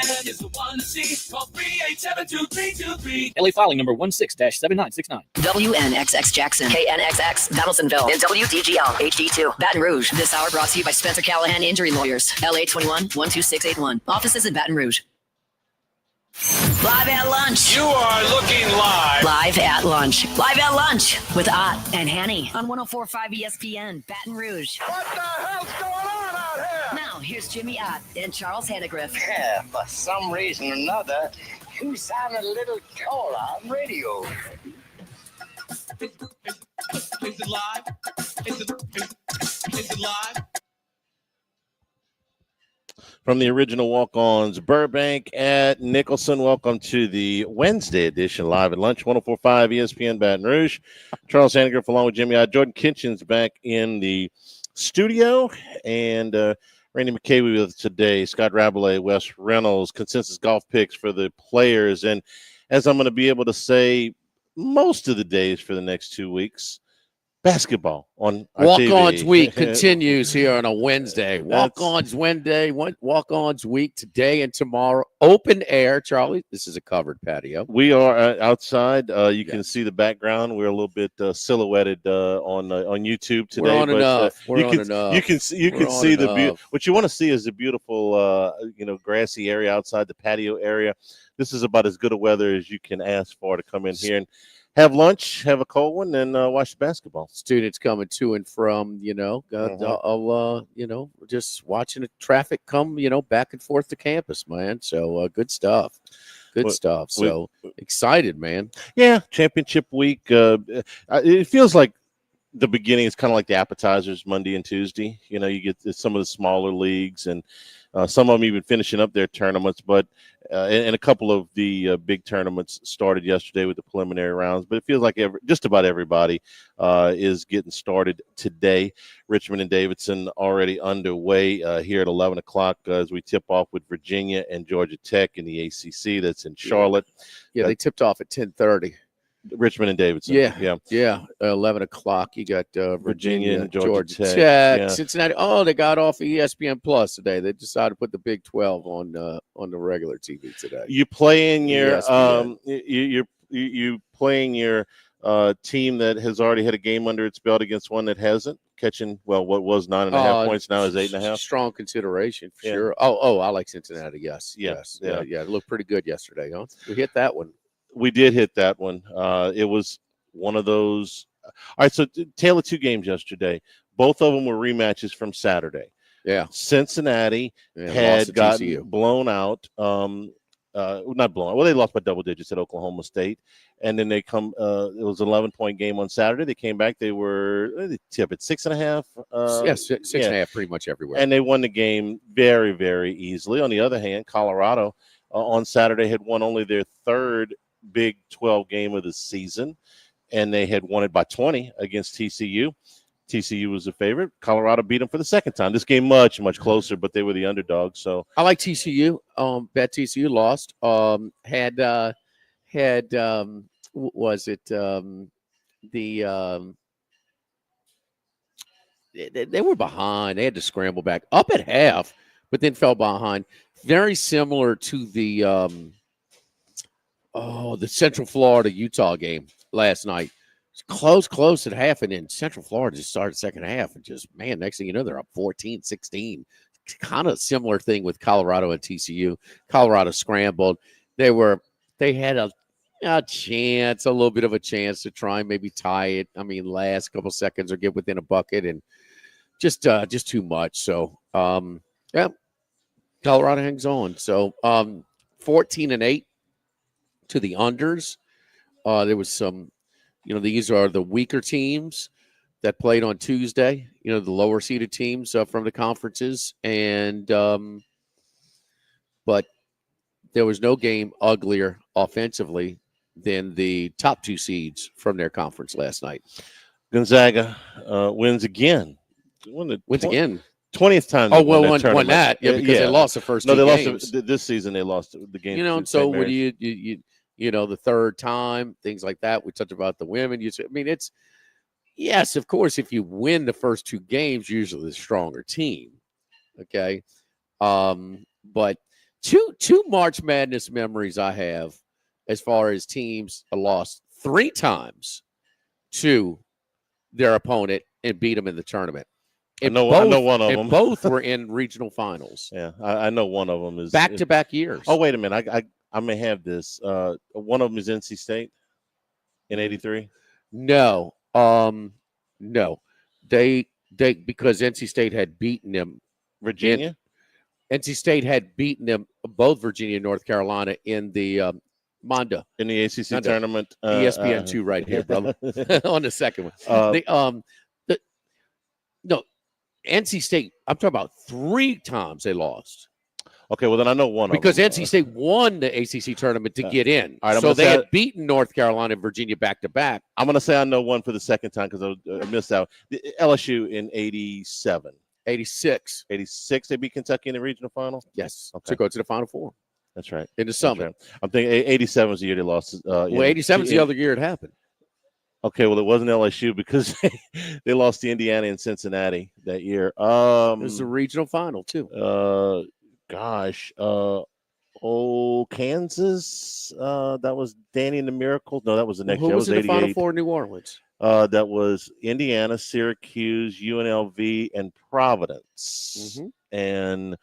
ESPN is the one to see. Call 387-2323. LA filing number 16-7969. WNXX Jackson, KNXX Donaldsonville, and WDGL HD2 Baton Rouge. This hour brought to you by Spencer Callahan Injury Lawyers, LA 21-12681. Offices in Baton Rouge. Live at lunch. You are looking live. Live at lunch. Live at lunch with Ott and Hanny on 104.5 ESPN, Baton Rouge. What the hell's going on out here? Now, here's Jimmy Ott and Charles Hannegriff. Yeah, for some reason or another, you sound a little taller on radio. Is it live? Is it live? From the original Walk-Ons, Burbank at Nicholson. Welcome to the Wednesday edition, Live at Lunch, 104.5 ESPN Baton Rouge. Charles Hannegriff along with Jimmy. Jordan Kitchen's back in the studio. And Randy McKay with us today. Scott Rabelais, Wes Reynolds, consensus golf picks for the players. And as I'm going to be able to say most of the days for the next 2 weeks, basketball on our Walk-Ons TV. week continues here on a Wednesday. Walk-Ons Wednesday, Walk-Ons week today and tomorrow. Open air, Charlie. This is a covered patio. We are outside. You can see the background. We're a little bit silhouetted on YouTube today. We're on enough. You can see the what you want to see is the beautiful grassy area outside the patio area. This is about as good a weather as you can ask for to come in here and have lunch, have a cold one, and watch the basketball. Students coming to and from, just watching the traffic come, back and forth to campus, man. So good stuff. Good stuff. So excited, man. Yeah, championship week. It feels like the beginning is kind of like the appetizers, Monday and Tuesday. You get some of the smaller leagues and some of them even finishing up their tournaments, but and a couple of the big tournaments started yesterday with the preliminary rounds. But it feels like just about everybody is getting started today. Richmond and Davidson already underway here at 11 o'clock as we tip off with Virginia and Georgia Tech in the ACC. That's in Charlotte. Yeah, they tipped off at 10:30. Richmond and Davidson. Yeah. 11 o'clock. You got Virginia and Georgia Tech. Yeah. Cincinnati. Oh, they got off ESPN Plus today. They decided to put the Big 12 on the regular TV today. You playing your ESPN. you playing your team that has already had a game under its belt against one that hasn't, catching what was 9.5 points now is 8.5. Strong consideration for sure. Oh, I like Cincinnati. Yes. Yeah. It looked pretty good yesterday, huh? We hit that one. We did hit that one. It was one of those. All right, so tale of two games yesterday. Both of them were rematches from Saturday. Yeah. Cincinnati had gotten blown out. Not blown out. Well, they lost by double digits at Oklahoma State. And then it was an 11-point game on Saturday. They came back. They tipped at 6.5. Yes, 6.5 pretty much everywhere. And they won the game very, very easily. On the other hand, Colorado on Saturday had won only their third Big 12 game of the season, and they had won it by 20 against TCU. TCU was the favorite. Colorado beat them for the second time. This game much, much closer, but they were the underdog. So I like TCU. Bet TCU lost. They were behind. They had to scramble back up at half, but then fell behind. Very similar to the Central Florida Utah game last night. It's close at half, and then Central Florida just started second half, and just, man, next thing you know, they're up 14-16. Kind of similar thing with Colorado and TCU. Colorado scrambled. They had a chance, a little bit of a chance to try and maybe tie it. I mean, last couple seconds or get within a bucket, and just too much. So, Colorado hangs on. So, 14-8 to the unders. There was some, these are the weaker teams that played on Tuesday, the lower seeded teams from the conferences. And, but there was no game uglier offensively than the top two seeds from their conference last night. Gonzaga wins again. Wins again. 20th time. Won that. Yeah, because they lost the first two games. Lost this season. They lost the game. So when you the third time, things like that. We talked about the women. Yes, of course, if you win the first two games, usually the stronger team. Okay. But Two March Madness memories I have as far as teams lost 3 times to their opponent and beat them in the tournament. I know one of them. Both were in regional finals. Yeah, I know one of them is back-to-back years. Oh, wait a minute. I may have this. One of them is NC State in '83. No. No. They because NC State had beaten them. Virginia. NC State had beaten them, both Virginia and North Carolina, in the Monda. In the ACC tournament. ESPN 2 right here, brother. On the second one. No, NC State, I'm talking about 3 times they lost. Okay, well, then I know one because of them. NC State won the ACC tournament to get in. All right, so they had beaten North Carolina and Virginia back-to-back. I'm going to say I know one for the second time because I missed out. LSU in 87. 86. 86, they beat Kentucky in the regional final? Yes, okay. To go to the Final Four. That's right. In the Summit. Right. I'm thinking 87 was the year they lost. Well, 87 is the other year it happened. Okay, well, it wasn't LSU because they lost to Indiana and Cincinnati that year. It was the regional final, too. Kansas. That was Danny and the Miracles. No, that was the next year. Who was in the Final Four in New Orleans? That was Indiana, Syracuse, UNLV, and Providence. Mm-hmm. And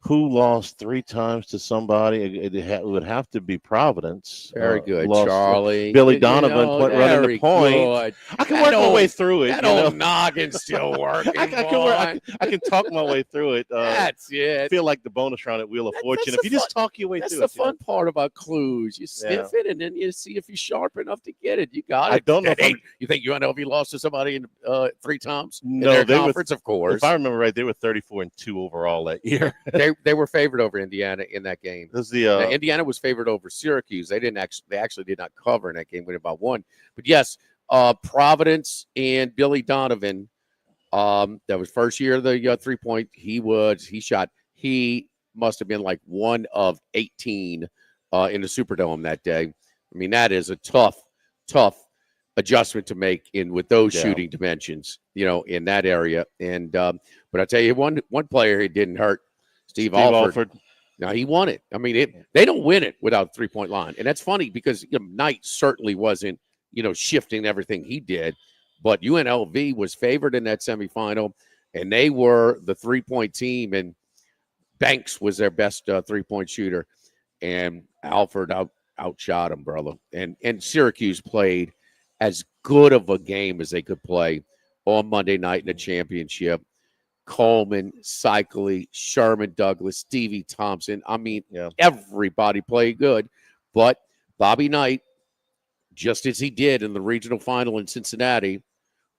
who lost 3 times to somebody? It would have to be Providence. Very good, lost, Charlie. Billy Donovan running the point. Good. I can work my way through it. That old noggin's still working. I can talk my way through it. That's it. I feel like the bonus round at Wheel of Fortune. If you just talk your way through it. That's the fun part about clues. You sniff it, and then you see if you're sharp enough to get it. You got it. I don't know. You think UNLV lost to somebody in 3 times? No, in their conference, of course. If I remember right, they were 34-2 overall that year. They were favored over Indiana in that game. This is the Indiana was favored over Syracuse. They actually did not cover in that game, winning by 1. But yes, Providence and Billy Donovan. That was first year of the 3-point. He must have been like 1 of 18 in the Superdome that day. I mean, that is a tough adjustment to make with those shooting dimensions, in that area. And but I tell you, one player it didn't hurt. Steve Alford. Now, he won it. I mean, they don't win it without a 3-point line. And that's funny because Knight certainly wasn't, shifting everything he did. But UNLV was favored in that semifinal, and they were the 3-point team. And Banks was their best 3-point shooter. And Alford outshot him, brother. And Syracuse played as good of a game as they could play on Monday night in the championship. Coleman, Cycli, Sherman Douglas, Stevie Thompson. I mean, everybody played good. But Bobby Knight, just as he did in the regional final in Cincinnati,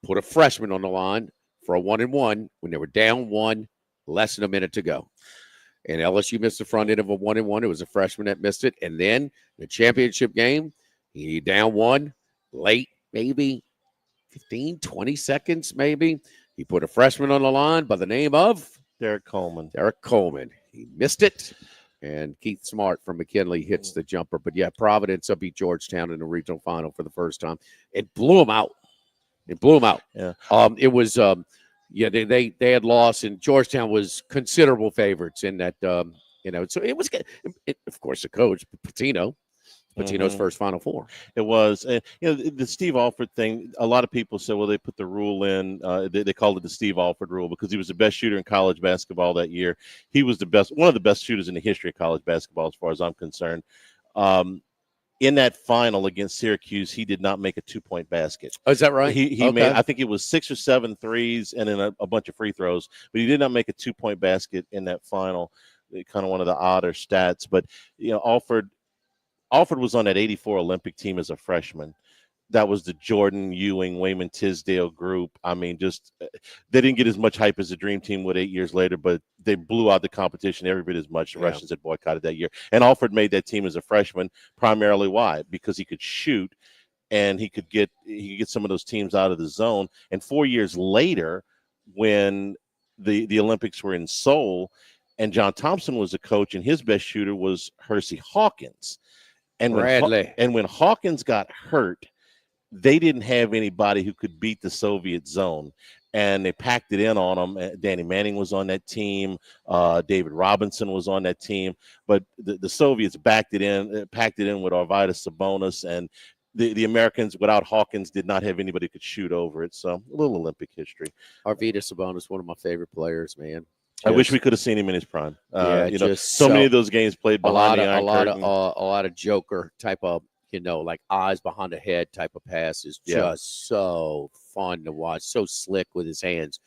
put a freshman on the line for a 1-and-1 when they were down 1, less than a minute to go. And LSU missed the front end of a 1-and-1. It was a freshman that missed it. And then the championship game, he down 1, late, maybe 15, 20 seconds, maybe. He put a freshman on the line by the name of Derek Coleman. He missed it. And Keith Smart from McKinley hits the jumper. But, Providence beat Georgetown in the regional final for the first time. It blew them out. Yeah. It was they had lost, and Georgetown was considerable favorites in that, so it was good. Of course, the coach, Patino's first Final Four. It was. The Steve Alford thing, a lot of people said, well, they put the rule in. They called it the Steve Alford rule because he was the best shooter in college basketball that year. He was one of the best shooters in the history of college basketball, as far as I'm concerned. In that final against Syracuse, he did not make a 2-point basket. Oh, is that right? He made, I think it was 6 or 7 threes and then a bunch of free throws, but he did not make a 2-point basket in that final. Kind of one of the odder stats. But, Alford was on that 84 Olympic team as a freshman. That was the Jordan, Ewing, Wayman Tisdale group. I mean, they didn't get as much hype as the Dream Team would 8 years later, but they blew out the competition every bit as much. The Russians had boycotted that year. And Alford made that team as a freshman, primarily why? Because he could shoot and he could get some of those teams out of the zone. And 4 years later, when the Olympics were in Seoul and John Thompson was the coach and his best shooter was Hersey Hawkins. And when Hawkins got hurt, they didn't have anybody who could beat the Soviet zone. And they packed it in on them. Danny Manning was on that team. David Robinson was on that team. But the Soviets packed it in with Arvydas Sabonis. And the Americans, without Hawkins, did not have anybody who could shoot over it. So a little Olympic history. Arvydas Sabonis, one of my favorite players, man. I wish we could have seen him in his prime. Yeah, you know, so many of those games played behind the Iron Curtain. A lot of Joker type of, you know, like eyes behind the head type of passes. Just so fun to watch. So slick with his hands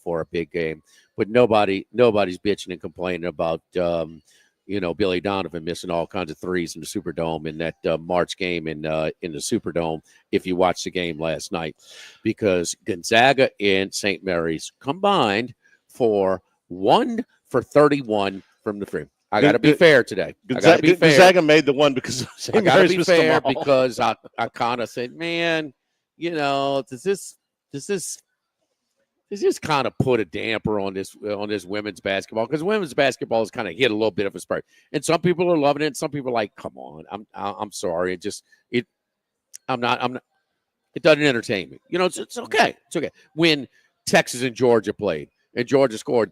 for a big game. But nobody's bitching and complaining about you know, Billy Donovan missing all kinds of threes in the Superdome in that March game in the Superdome. If you watched the game last night, because Gonzaga and St. Mary's combined for 1 for 31 from the free. I got to be fair today. Gonzaga made the one because I got to be fair because I kind of said, man, you know, does this kind of put a damper on this women's basketball, because women's basketball has kind of hit a little bit of a spurt, and some people are loving it, and some people are like, come on, I'm sorry, it doesn't entertain me. You know, it's okay. It's okay. When Texas and Georgia played, and Georgia scored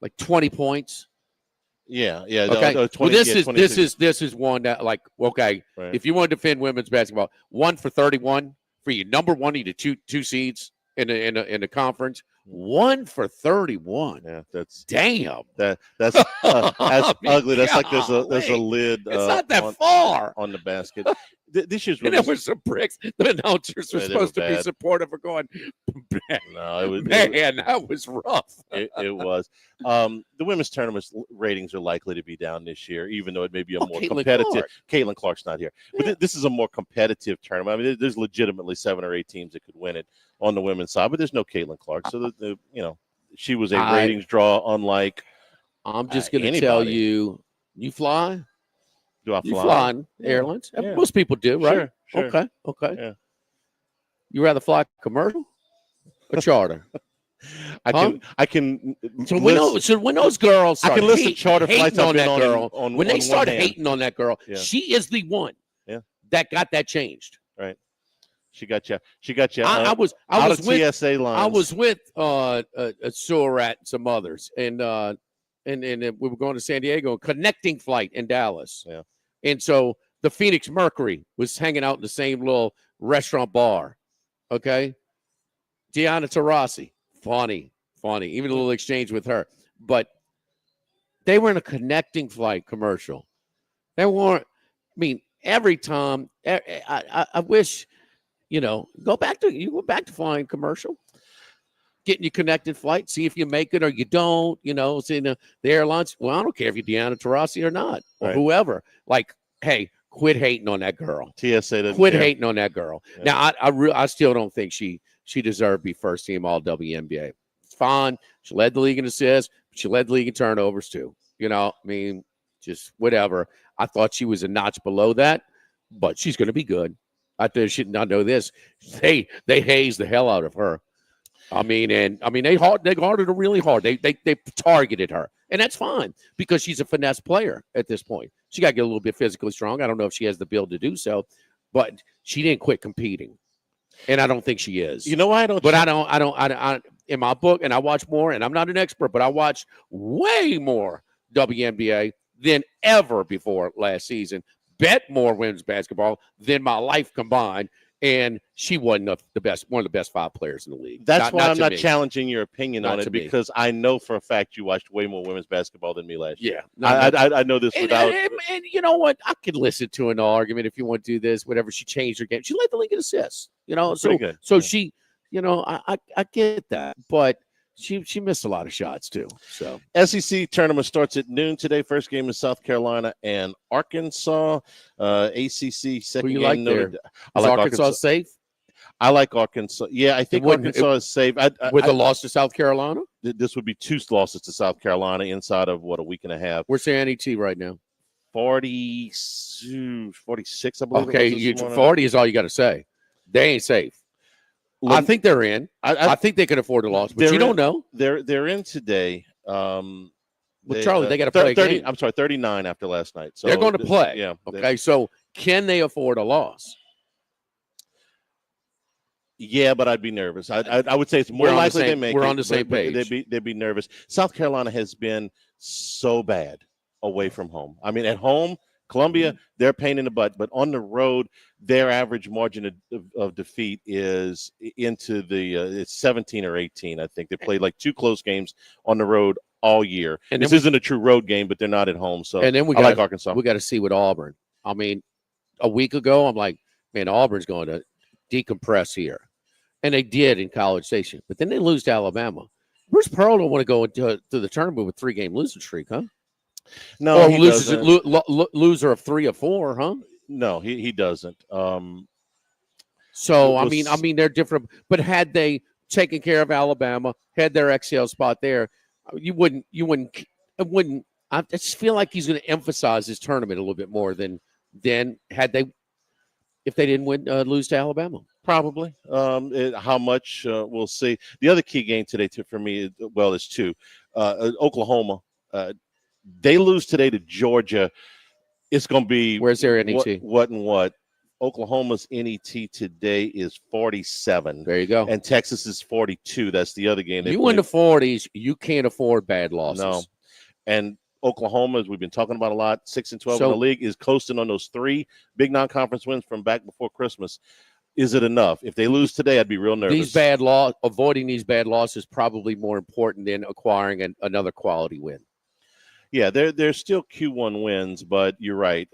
like 20 points. Yeah. Okay. 20, well, this is one that, like, okay, right. If you want to defend women's basketball, 1 for 31 for you, number one, you need two seeds in the conference. 1 for 31. Yeah, that's damn. That's ugly. That's like there's a lid. It's not that far on the basket. This year's really, and there was some bricks. The announcers were supposed to be supportive of going. No, that was rough. It was. The women's tournament ratings are likely to be down this year, even though it may be a more competitive. Caitlin Clark's not here, but this is a more competitive tournament. I mean, there's legitimately 7 or 8 teams that could win it on the women's side, but there's no Caitlin Clark, so you know, she was a ratings draw, unlike. I'm just going to tell you, you fly. Do I fly? You fly in airlines? Yeah. Most people do, right? Sure. Okay. Yeah. You rather fly commercial or charter? I can. So when those girls start I can list the charter flights on that girl. On when they start hand. hating on that girl, she is the one. That got that changed. Right. She got you. I was with TSA lines. I was with Surat and some others, and we were going to San Diego, connecting flight in Dallas. Yeah. And so the Phoenix Mercury was hanging out in the same little restaurant bar. Okay. Diana Taurasi, funny. Even a little exchange with her. But they were in a connecting flight commercial. They weren't, I mean, every time, I wish, you know, go back to flying commercial. Getting you connected flight, see if you make it or you don't, you know, seeing the airlines. Well, I don't care if you're Deanna Taurasi or not, or whoever. Like, hey, quit hating on that girl. TSA doesn't quit care. hating on that girl. Yeah. Now, I still don't think she deserved to be first team all WNBA. It's fine. She led the league in assists, but she led the league in turnovers too. You know, I mean, just whatever. I thought she was a notch below that, but she's going to be good. I should not know this. They hazed the hell out of her. I mean, they guarded her really hard. They targeted her, and that's fine because she's a finesse player at this point. She got to get a little bit physically strong. I don't know if she has the build to do so, but she didn't quit competing, and I don't think she is. You know why I don't? But I don't. In my book, and I watch more, and I'm not an expert, but I watch way more WNBA than ever before last season. Bet more women's basketball than my life combined. And she wasn't one of the best 5 players in the league. That's why I'm not challenging your opinion on it, because I know for a fact you watched way more women's basketball than me last year. Yeah. I know this without. And you know what? I could listen to an argument if you want to do this, whatever. She changed her game. She led the league in assists, you know. So she, you know, I get that. But she missed a lot of shots too. So SEC tournament starts at noon today. First game is South Carolina and Arkansas. ACC second Who you game. Like there? Is Arkansas safe? I like Arkansas. Yeah, I think Arkansas is safe. With a loss to South Carolina? This would be 2 losses to South Carolina inside of, a week and a half. Where's their NET right now? 46, I believe. Okay, 40 is all you got to say. They ain't safe. I think they're in. I think they can afford a loss, but you don't know. They're in today. Well, Charlie, they got to play 30, a game. I'm sorry, 39 after last night. So they're going to play. Yeah. Okay, so can they afford a loss? Yeah, but I'd be nervous. I would say it's more We're on the likely same- they make we're it, on the same but page. they'd be nervous. South Carolina has been so bad away from home. I mean, at home, Columbia, they're a pain in the butt, but on the road, their average margin of defeat is into the it's 17 or 18. I think they played like 2 close games on the road all year. And This isn't a true road game, but they're not at home. So And then I like Arkansas. We got to see with Auburn. I mean, a week ago, I'm like, man, Auburn's going to decompress here. And they did in College Station. But then they lose to Alabama. Bruce Pearl don't want to go into the tournament with 3-game losing streak, huh? No, Or he loses, doesn't. loser of 3 or 4, huh? No, he doesn't. So We'll I mean, they're different. But had they taken care of Alabama, had their XL spot there, you wouldn't. I just feel like he's going to emphasize his tournament a little bit more than had they, if they didn't lose to Alabama. Probably. How much we'll see. The other key game today, for me, is 2. Oklahoma. They lose today to Georgia. It's going to be Where's their NET? What? Oklahoma's NET today is 47. There you go. And Texas is 42. That's the other game. You in the 40s, you can't afford bad losses. No. And Oklahoma, as we've been talking about a lot, 6-12 in the league, is coasting on those 3 big non-conference wins from back before Christmas. Is it enough? If they lose today, I'd be real nervous. Avoiding these bad losses is probably more important than acquiring another quality win. Yeah, they're still Q1 wins, but you're right.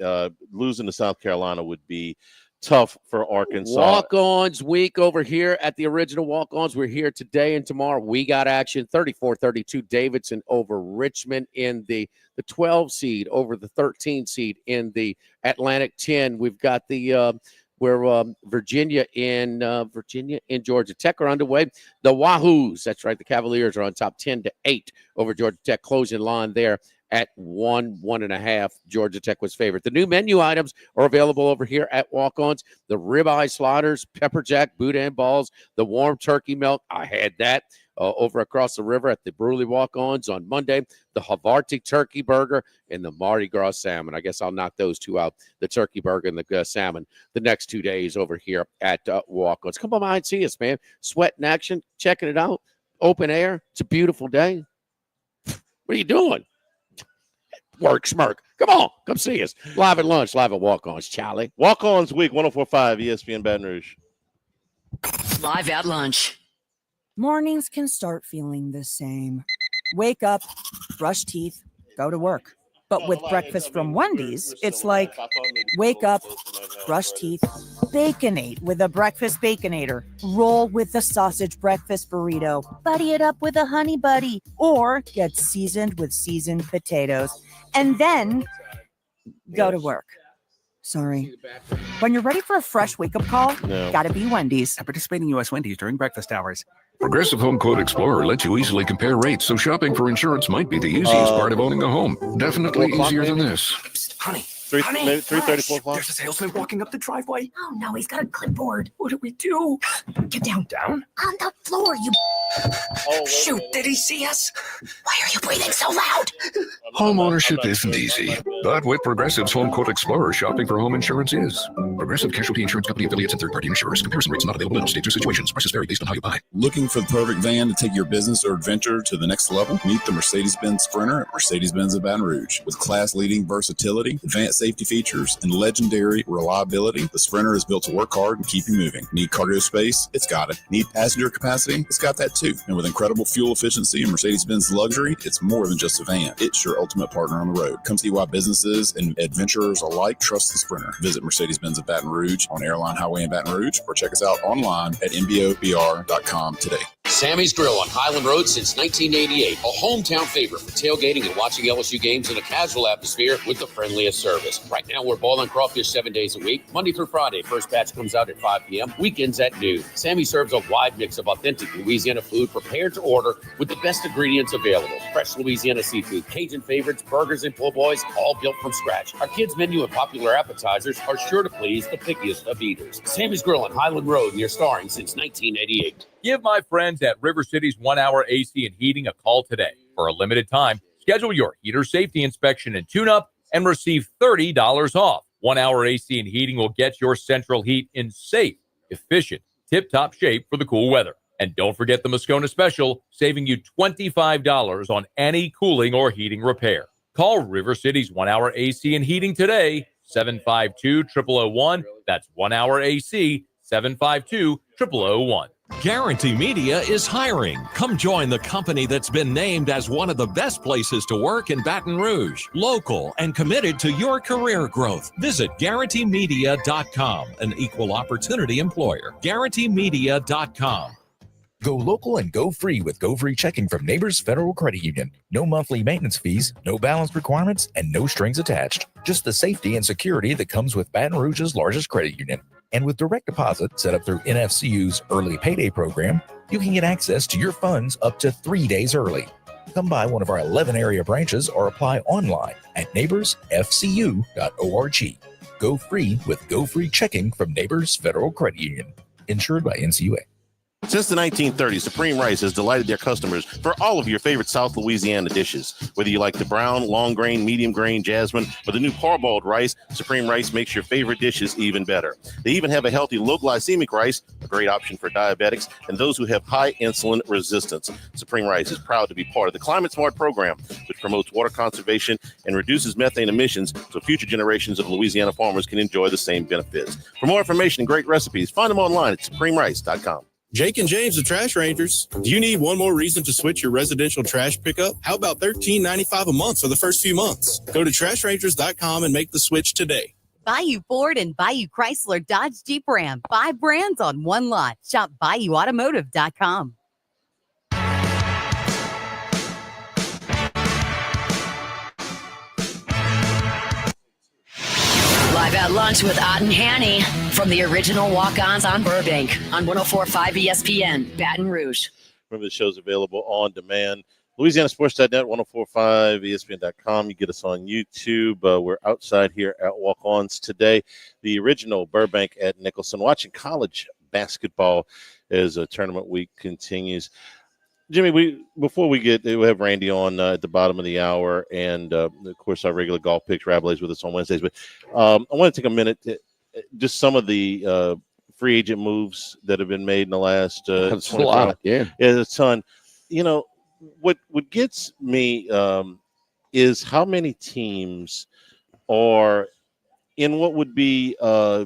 Losing to South Carolina would be tough for Arkansas. Walk-ons week over here at the original Walk-ons. We're here today and tomorrow. We got action. 34-32 Davidson over Richmond in the 12 seed over the 13 seed in the Atlantic 10. We've got the where Virginia and Georgia Tech are underway. The Wahoos, that's right, the Cavaliers are on top 10-8 over Georgia Tech. Closing line there at 1.5. Georgia Tech was favored. The new menu items are available over here at Walk-Ons. The ribeye sliders, pepper jack, boudin balls, the warm turkey melt. I had that over across the river at the Bruley Walk-Ons on Monday. The Havarti turkey burger and the Mardi Gras salmon. I guess I'll knock those 2 out, the turkey burger and the salmon, the next 2 days over here at Walk-Ons. Come on by and see us, man. Sweat in action, checking it out. Open air. It's a beautiful day. What are you doing? Work, smirk. Come on, come see us. Live at lunch, live at Walk-Ons, Charlie. Walk-Ons week, 104.5 ESPN Baton Rouge. Live at lunch. Mornings can start feeling the same. Wake up, brush teeth, go to work. But with breakfast from Wendy's, it's like wake up, brush teeth, baconate with a breakfast baconator, roll with a sausage breakfast burrito, buddy it up with a honey buddy, or get seasoned with seasoned potatoes, and then go to work. Sorry. When you're ready for a fresh wake-up call, gotta be Wendy's. At participating U.S. Wendy's during breakfast hours. Progressive Home Quote Explorer lets you easily compare rates, so shopping for insurance might be the easiest part of owning a home. Definitely easier than this. Psst, honey. 3:34 o'clock. There's a salesman walking up the driveway. Oh, no, he's got a clipboard. What do we do? Get down. Down? On the floor, you... Shoot, did he see us? Why are you breathing so loud? Home ownership isn't easy, but with Progressive's Home Quote Explorer, shopping for home insurance is. Progressive Casualty Insurance Company affiliates and third-party insurers. Comparison rates not available in all states or situations. Prices vary based on how you buy. Looking for the perfect van to take your business or adventure to the next level? Meet the Mercedes-Benz Sprinter at Mercedes-Benz of Baton Rouge. With class-leading versatility, advanced safety features, and legendary reliability, the Sprinter is built to work hard and keep you moving. Need cargo space? It's got it. Need passenger capacity? It's got that too. And with incredible fuel efficiency and Mercedes-Benz luxury, it's more than just a van. It's your ultimate partner on the road. Come see why businesses and adventurers alike trust the Sprinter. Visit Mercedes-Benz of Baton Rouge on Airline Highway in Baton Rouge, or check us out online at mbobr.com today. Sammy's Grill on Highland Road since 1988. A hometown favorite for tailgating and watching LSU games in a casual atmosphere with the friendliest service. Right now, we're boiling crawfish 7 days a week, Monday through Friday. First batch comes out at 5 p.m., weekends at noon. Sammy serves a wide mix of authentic Louisiana food prepared to order with the best ingredients available. Fresh Louisiana seafood, Cajun favorites, burgers, and po' boys, all built from scratch. Our kids' menu and popular appetizers are sure to please the pickiest of eaters. Sammy's Grill on Highland Road, near Starring since 1988. Give my friends at River City's 1 Hour AC and Heating a call today. For a limited time, schedule your heater safety inspection and tune-up and receive $30 off. 1 Hour AC and Heating will get your central heat in safe, efficient, tip-top shape for the cool weather. And don't forget the Moscona special, saving you $25 on any cooling or heating repair. Call River City's 1 Hour AC and Heating today, 752-0001. That's 1 Hour AC, 752-0001. Guarantee Media is hiring. Come join the company that's been named as one of the best places to work in Baton Rouge. Local and committed to your career growth. Visit GuaranteeMedia.com, an equal opportunity employer. GuaranteeMedia.com. Go local and go free with Go Free Checking from Neighbors Federal Credit Union. No monthly maintenance fees, no balance requirements, and no strings attached. Just the safety and security that comes with Baton Rouge's largest credit union. And with direct deposit set up through NFCU's Early Payday program, you can get access to your funds up to 3 days early. Come by one of our 11 area branches or apply online at neighborsfcu.org. Go free with Go Free Checking from Neighbors Federal Credit Union. Insured by NCUA. Since the 1930s, Supreme Rice has delighted their customers for all of your favorite South Louisiana dishes. Whether you like the brown, long grain, medium grain, jasmine, or the new parboiled rice, Supreme Rice makes your favorite dishes even better. They even have a healthy low glycemic rice, a great option for diabetics and those who have high insulin resistance. Supreme Rice is proud to be part of the Climate Smart program, which promotes water conservation and reduces methane emissions so future generations of Louisiana farmers can enjoy the same benefits. For more information and great recipes, find them online at supremerice.com. Jake and James, the Trash Rangers. Do you need one more reason to switch your residential trash pickup? How about $13.95 a month for the first few months? Go to trashrangers.com and make the switch today. Bayou Ford and Bayou Chrysler Dodge Jeep Ram. 5 brands on one lot. Shop BayouAutomotive.com. Live at lunch with Ott and Hanny from the original Walk-Ons on Burbank on 104.5 ESPN, Baton Rouge. Remember, the show's available on demand. LouisianaSports.net, 104.5, ESPN.com. You get us on YouTube. We're outside here at Walk-Ons today. The original Burbank at Nicholson. Watching college basketball as tournament week continues. Jimmy, before we have Randy on at the bottom of the hour, and of course our regular golf picks. Rabelais with us on Wednesdays. But I want to take a minute to just some of the free agent moves that have been made in the last 24 hours. Yeah, a ton. You know what gets me is how many teams are in what would be a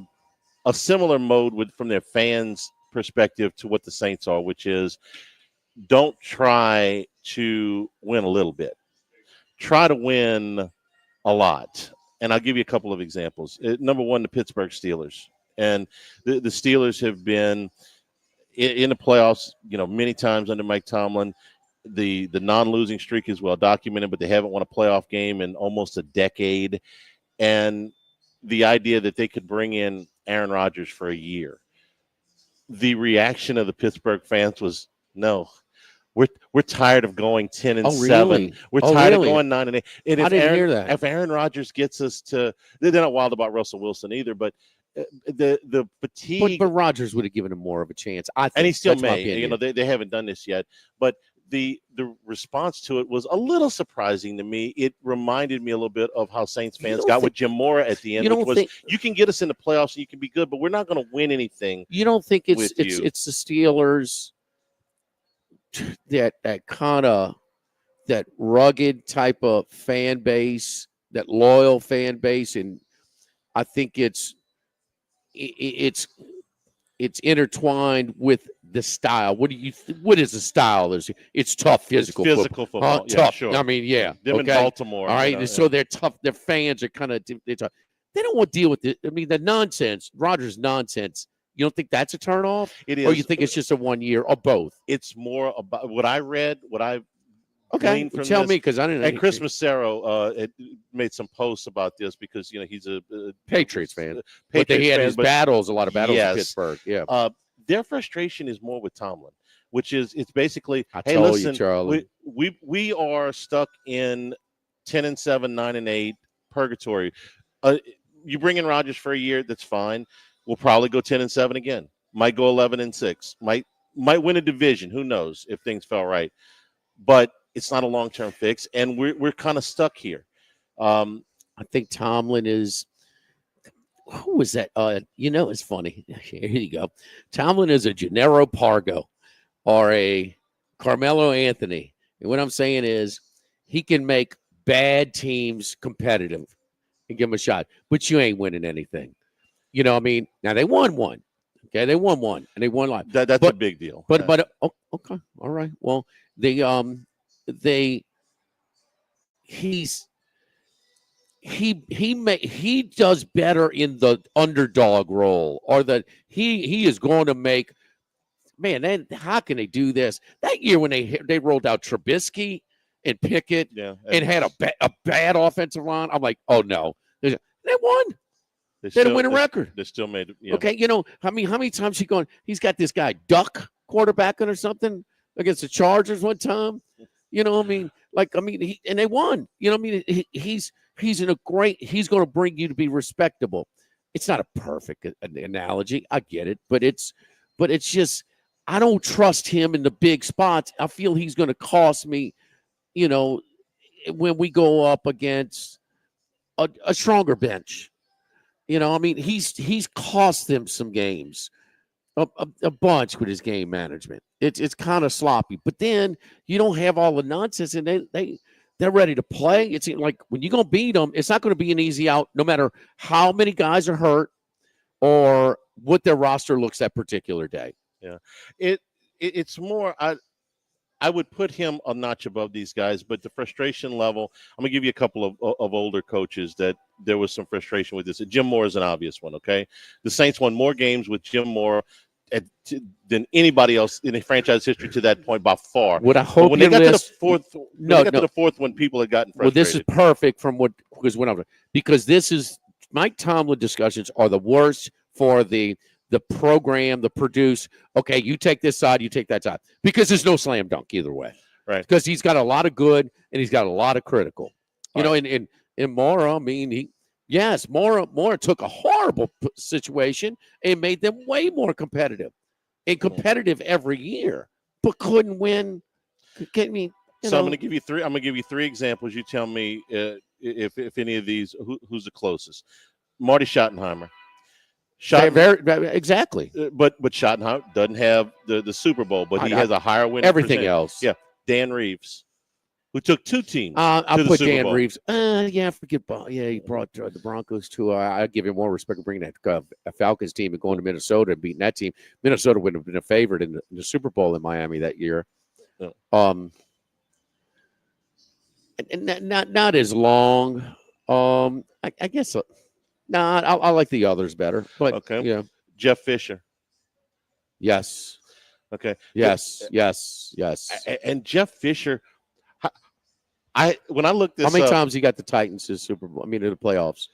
similar mode from their fans' perspective to what the Saints are, which is, don't try to win a little bit. Try to win a lot. And I'll give you a couple of examples. Number one, the Pittsburgh Steelers. And the Steelers have been in the playoffs, many times under Mike Tomlin. The non-losing streak is well documented, but they haven't won a playoff game in almost a decade. And the idea that they could bring in Aaron Rodgers for a year. The reaction of the Pittsburgh fans was, no. We're tired of going 10-7. Really? We're tired of going 9-8. And I didn't hear that. If Aaron Rodgers gets us to, they're not wild about Russell Wilson either. But the fatigue. But Rodgers would have given him more of a chance, I think. And he still may. They haven't done this yet. But the response to it was a little surprising to me. It reminded me a little bit of how Saints fans got with Jim Mora at the end, which was, you can get us in the playoffs and you can be good, but we're not going to win anything. You don't think it's the Steelers? That kind of that rugged type of fan base, that loyal fan base, and I think it's intertwined with the style. What is the style? It's tough physical football. Yeah, tough. Sure. I mean, yeah. Them in Baltimore. All right. So they're tough. Their fans are kind of tough. They don't want to deal with it. I mean, the nonsense, Rodgers nonsense. You don't think that's a turnoff? It is. Or you think it's just a 1 year, or both? It's more about what I read, what I okay. From tell this. Me, because I didn't know. And Chris Massaro made some posts about this because he's a Patriots fan. Patriots but he had fan, his battles, a lot of battles in Pittsburgh. Yeah. Their frustration is more with Tomlin, which is it's basically, hey, listen, Charlie, we are stuck in 10-7, 9-8 purgatory. You bring in Rodgers for a year, that's fine. We'll probably go 10-7 again. Might go 11-6. Might win a division. Who knows if things fell right? But it's not a long-term fix, and we're kind of stuck here. I think Tomlin is. who was that? It's funny. Here you go. Tomlin is a Gennaro Pargo or a Carmelo Anthony. And what I'm saying is he can make bad teams competitive and give them a shot, but you ain't winning anything. Now they won one. Okay, they won one, and they won live. That's a big deal. But okay, all right. Well, he does better in the underdog role, or that he is going to make. Man, then how can they do this? That year when they rolled out Trubisky and Pickett, and had a bad offensive line, I'm like, oh no, they won. They didn't win a record. They still made it. Yeah. Okay, how many times he's got this guy Duck quarterbacking or something against the Chargers one time. And they won. He's in a great. He's going to bring you to be respectable. It's not a perfect analogy. I get it, but it's just I don't trust him in the big spots. I feel he's going to cost me. When we go up against a stronger bench. He's cost them some games, a bunch with his game management. It's kind of sloppy, but then you don't have all the nonsense, and they're ready to play. It's like when you're gonna beat them, it's not going to be an easy out, no matter how many guys are hurt or what their roster looks that particular day. Yeah, it's more. I would put him a notch above these guys, but the frustration level, I'm going to give you a couple of older coaches that there was some frustration with this. Jim Moore is an obvious one, okay? The Saints won more games with Jim Moore than anybody else in the franchise history to that point by far. What I hope when they got to the fourth one, people had gotten frustrated. Well, this is perfect because this is Mike Tomlin discussions are the worst for the program, the produce. Okay, you take this side, you take that side, because there's no slam dunk either way, right? Because he's got a lot of good and he's got a lot of critical. In Mora, Mora took a horrible situation and made them way more competitive every year, but couldn't win. So I'm going to give you three. I'm going to give you three examples. You tell me if any of these who's the closest. Marty Schottenheimer. Exactly. But Schottenheimer doesn't have the Super Bowl, but he has a higher win. Everything else. Yeah. Dan Reeves, who took two teams. I to the put Super Dan Bowl. Reeves. Forget. He brought the Broncos to. I give him more respect for bringing that Falcons team and going to Minnesota and beating that team. Minnesota would have been a favorite in the Super Bowl in Miami that year. Yeah. And not as long. I guess. I like the others better. But okay. Yeah. Jeff Fisher. Yes. Okay. Yes. And Jeff Fisher. When I looked this up, how many up, times he got the Titans to the Super Bowl? In the playoffs.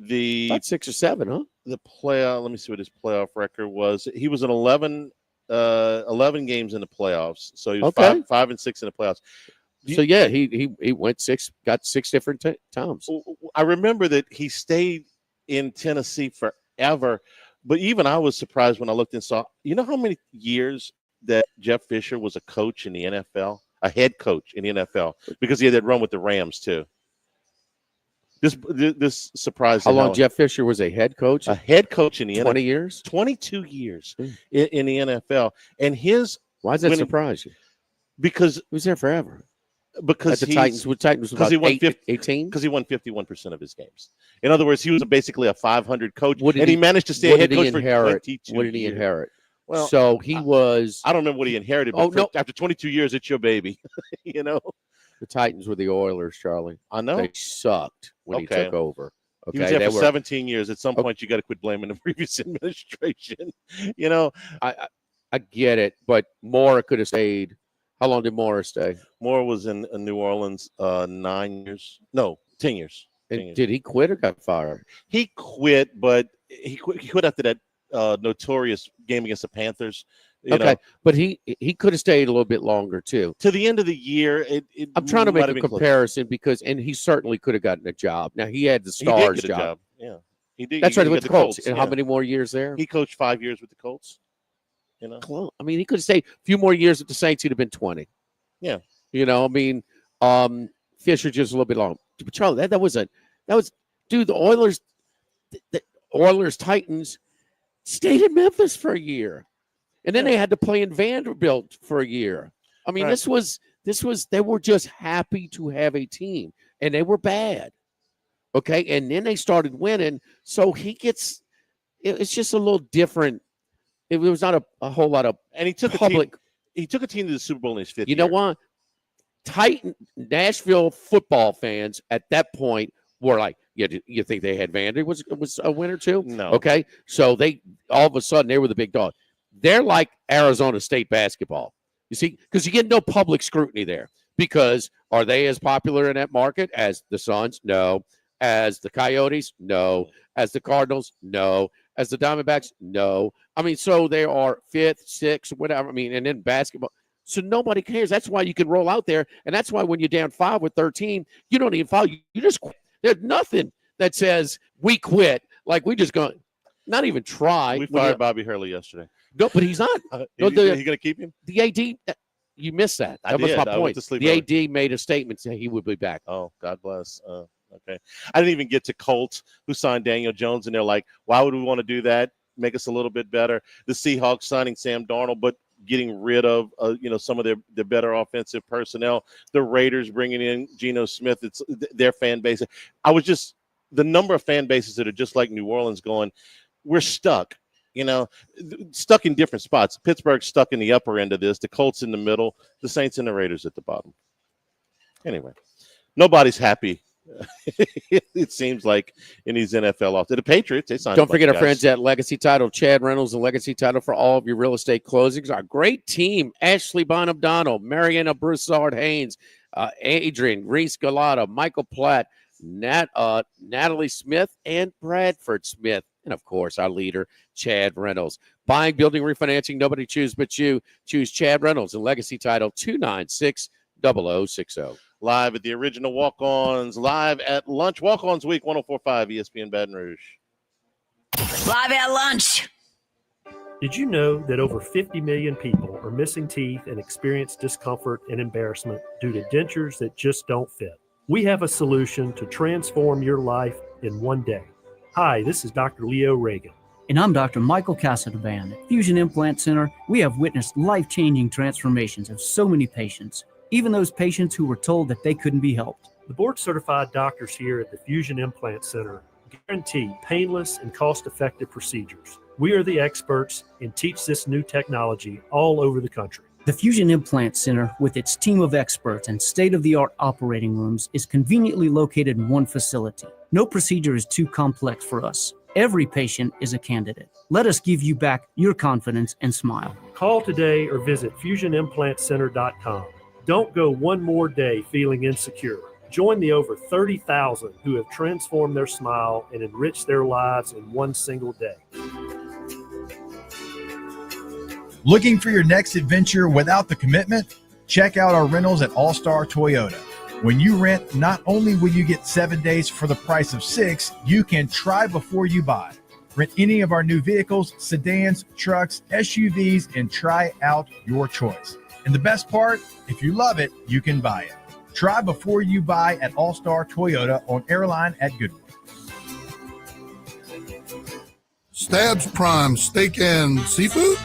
About 6 or 7, huh? The playoff. Let me see what his playoff record was. He was in 11 games in the playoffs. So he was 5 and 6 in the playoffs. He went 6, got 6 different times. I remember that he stayed in Tennessee forever, but even I was surprised when I looked and saw. You know how many years that Jeff Fisher was a coach in the NFL, a head coach in the NFL, because he had that run with the Rams too. This surprised. How long Jeff Fisher was a head coach? A head coach in the 20 NFL, years, 22 years in the NFL, and his. Why does that surprise you? Because he was there forever. Because the Titans was about 18? Because he won 51% of his games. In other words, he was basically a 500 coach, and he managed to stay a head coach for 22 years. What did he inherit? Well, so he was. I don't remember what he inherited, but after 22 years, it's your baby. The Titans were the Oilers, Charlie. I know. They sucked when he took over. Okay, he was there for 17 years. At some point, you got to quit blaming the previous administration. I get it, but Moore could have stayed. How long did Moore stay? Moore was in New Orleans 9 years. No, 10 years. And did he quit or got fired? He quit, but he quit after that notorious game against the Panthers. But he could have stayed a little bit longer too. To the end of the year, I'm trying to make a comparison because he certainly could have gotten a job. Now he had the Stars job. Yeah, he did. That's right with the Colts. And how many more years there? He coached 5 years with the Colts. He could have stayed a few more years with the Saints. He'd have been 20. Yeah. Fisher just a little bit long. But Charlie, that was the Oilers. Oilers Titans stayed in Memphis for a year. And then they had to play in Vanderbilt for a year. I mean, this was they were just happy to have a team, and they were bad. Okay, and then they started winning. So it's just a little different. It was not a whole lot of and he took public. He took a team to the Super Bowl in his 5th year. You know what? Nashville football fans at that point were like, you think they had Vander was a winner too? No. Okay, so they all of a sudden they were the big dog. They're like Arizona State basketball. You see, because you get no public scrutiny there. Because are they as popular in that market as the Suns? No. As the Coyotes? No. As the Cardinals? No. As the Diamondbacks? No. I mean, so they are 5th, 6th, whatever. I mean, and then basketball. So nobody cares. That's why you can roll out there. And that's why when you're down 5 with 13, you don't even foul. You just quit. There's nothing that says we quit. Like we just go, not even try. We fired Bobby Hurley yesterday. No, but he's not. He going to keep him? The AD, you missed that. That was my point. The AD made a statement saying he would be back. Oh, God bless. Okay. I didn't even get to Colts, who signed Daniel Jones, and they're like, why would we want to do that? Make us a little bit better. The Seahawks signing Sam Darnold, but getting rid of some of their better offensive personnel. The Raiders bringing in Geno Smith. It's their fan base. The number of fan bases that are just like New Orleans going, we're stuck. Stuck in different spots. Pittsburgh's stuck in the upper end of this. The Colts in the middle. The Saints and the Raiders at the bottom. Anyway, nobody's happy. It seems like in these NFL offs. The Patriots, they signed. Don't forget our friends at Legacy Title, Chad Reynolds, and Legacy Title for all of your real estate closings. Our great team: Ashley Bonham Donald, Mariana Broussard Haynes, Adrian Reese Galata, Michael Platt, Natalie Smith, and Bradford Smith. And, of course, our leader, Chad Reynolds. Buying, building, refinancing, nobody choose but you. Choose Chad Reynolds and Legacy Title 296-0060. Live at the original Walk-Ons, live at lunch. Walk-Ons Week, 104.5 ESPN Baton Rouge. Live at lunch. Did you know that over 50 million people are missing teeth and experience discomfort and embarrassment due to dentures that just don't fit? We have a solution to transform your life in one day. Hi, this is Dr. Leo Reagan. And I'm Dr. Michael Casadevand. At Fusion Implant Center, we have witnessed life-changing transformations of so many patients, even those patients who were told that they couldn't be helped. The board-certified doctors here at the Fusion Implant Center guarantee painless and cost-effective procedures. We are the experts and teach this new technology all over the country. The Fusion Implant Center, with its team of experts and state-of-the-art operating rooms, is conveniently located in one facility. No procedure is too complex for us. Every patient is a candidate. Let us give you back your confidence and smile. Call today or visit FusionImplantCenter.com. Don't go one more day feeling insecure. Join the over 30,000 who have transformed their smile and enriched their lives in one single day. Looking for your next adventure without the commitment? Check out our rentals at All Star Toyota. When you rent, not only will you get 7 days for the price of 6, you can try before you buy. Rent any of our new vehicles, sedans, trucks, SUVs, and try out your choice. And the best part, if you love it, you can buy it. Try before you buy at All Star Toyota on Airline at Goodwood. Stabs Prime Steak and Seafood?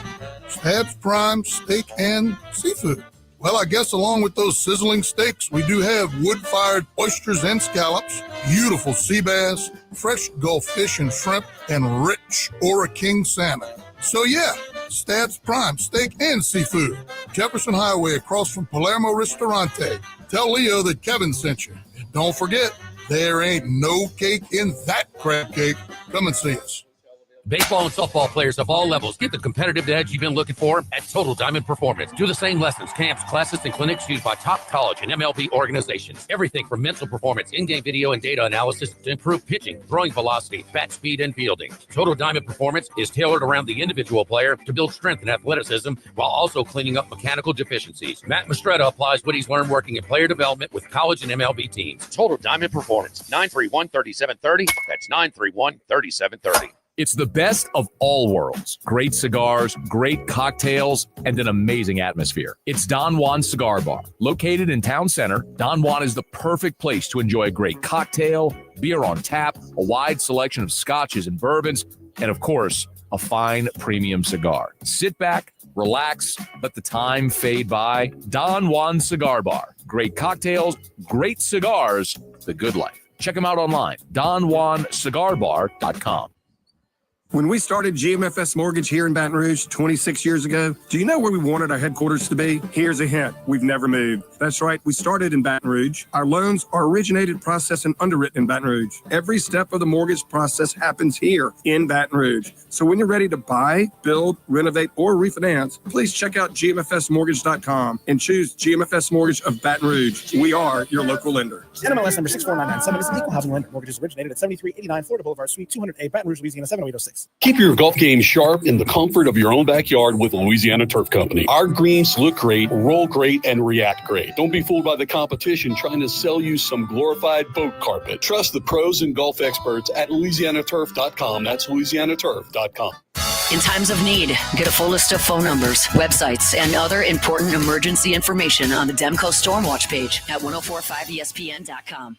Stabs Prime Steak and Seafood. Well, I guess along with those sizzling steaks, we do have wood-fired oysters and scallops, beautiful sea bass, fresh Gulf fish and shrimp, and rich Ora King salmon. So yeah, Stabs Prime Steak and Seafood. Jefferson Highway across from Palermo Ristorante. Tell Leo that Kevin sent you. And don't forget, there ain't no cake in that crab cake. Come and see us. Baseball and softball players of all levels get the competitive edge you've been looking for at Total Diamond Performance. Do the same lessons, camps, classes, and clinics used by top college and MLB organizations. Everything from mental performance, in-game video, and data analysis to improve pitching, throwing velocity, bat speed, and fielding. Total Diamond Performance is tailored around the individual player to build strength and athleticism while also cleaning up mechanical deficiencies. Matt Mastretta applies what he's learned working in player development with college and MLB teams. Total Diamond Performance, 931-3730. That's 931-3730. It's the best of all worlds. Great cigars, great cocktails, and an amazing atmosphere. It's Don Juan Cigar Bar. Located in Town Center, Don Juan is the perfect place to enjoy a great cocktail, beer on tap, a wide selection of scotches and bourbons, and of course, a fine premium cigar. Sit back, relax, let the time fade by. Don Juan Cigar Bar. Great cocktails, great cigars, the good life. Check them out online, DonJuanCigarBar.com. When we started GMFS Mortgage here in Baton Rouge 26 years ago, do you know where we wanted our headquarters to be? Here's a hint. We've never moved. That's right. We started in Baton Rouge. Our loans are originated, processed, and underwritten in Baton Rouge. Every step of the mortgage process happens here in Baton Rouge. So when you're ready to buy, build, renovate, or refinance, please check out GMFSmortgage.com and choose GMFS Mortgage of Baton Rouge. We are your local lender. NMLS number 64997 is an equal housing lender. Mortgages originated at 7389 Florida Boulevard, Suite 200A, Baton Rouge, Louisiana 70806. Keep your golf game sharp in the comfort of your own backyard with Louisiana Turf Company. Our greens look great, roll great, and react great. Don't be fooled by the competition trying to sell you some glorified boat carpet. Trust the pros and golf experts at LouisianaTurf.com. That's LouisianaTurf.com. In times of need, get a full list of phone numbers, websites, and other important emergency information on the Demco Stormwatch page at 1045ESPN.com.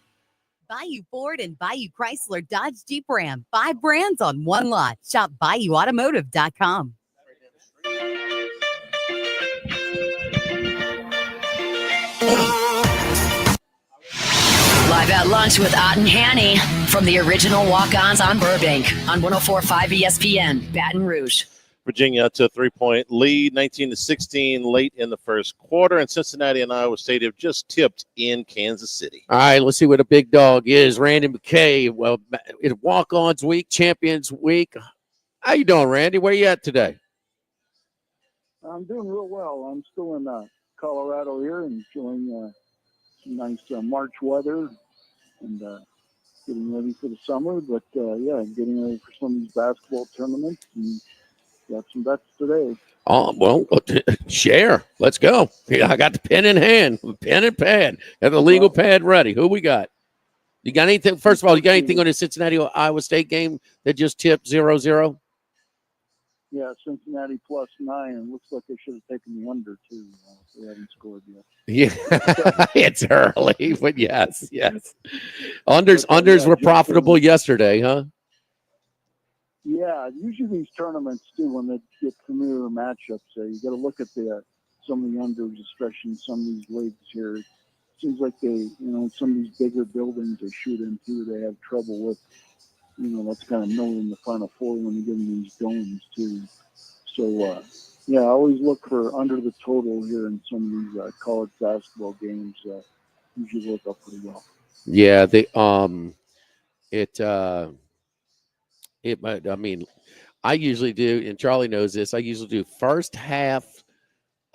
Bayou Ford and Bayou Chrysler Dodge Jeep Ram. 5 brands on one lot. Shop BayouAutomotive.com. Live at lunch with Ott and Hanny from the original Walkons on Burbank on 1045 ESPN, Baton Rouge. Virginia to a 3-point lead, 19-16 late in the first quarter, and Cincinnati and Iowa State have just tipped in Kansas City. All right, let's see what a big dog is. Randy McKay. Well, it's Walk-Ons Week, Champions Week. How you doing, Randy? Where you at today? I'm doing real well. I'm still in Colorado here, enjoying some nice March weather and getting ready for the summer. But, getting ready for some of these basketball tournaments and got some bets today. Oh, well, share. Let's go. Yeah, I got the pen in hand, pen and pad. Got the legal pad ready. Who we got? You got anything? First of all, you got anything on the Cincinnati Iowa State game that just tipped 0-0? Yeah, Cincinnati +9. Looks like they should have taken the under, too. They haven't scored yet. Yeah, it's early, but yes. Unders were profitable yesterday, huh? Yeah, usually these tournaments, too, when they get familiar matchups, you got to look at some of the unders, especially in some of these leagues here. It seems like some of these bigger buildings they shoot into, they have trouble with. That's kind of known in the Final Four when you get in these domes, too. So, I always look for under the total here in some of these college basketball games. Usually work out pretty well. Yeah, I usually do, and Charlie knows this, I usually do first half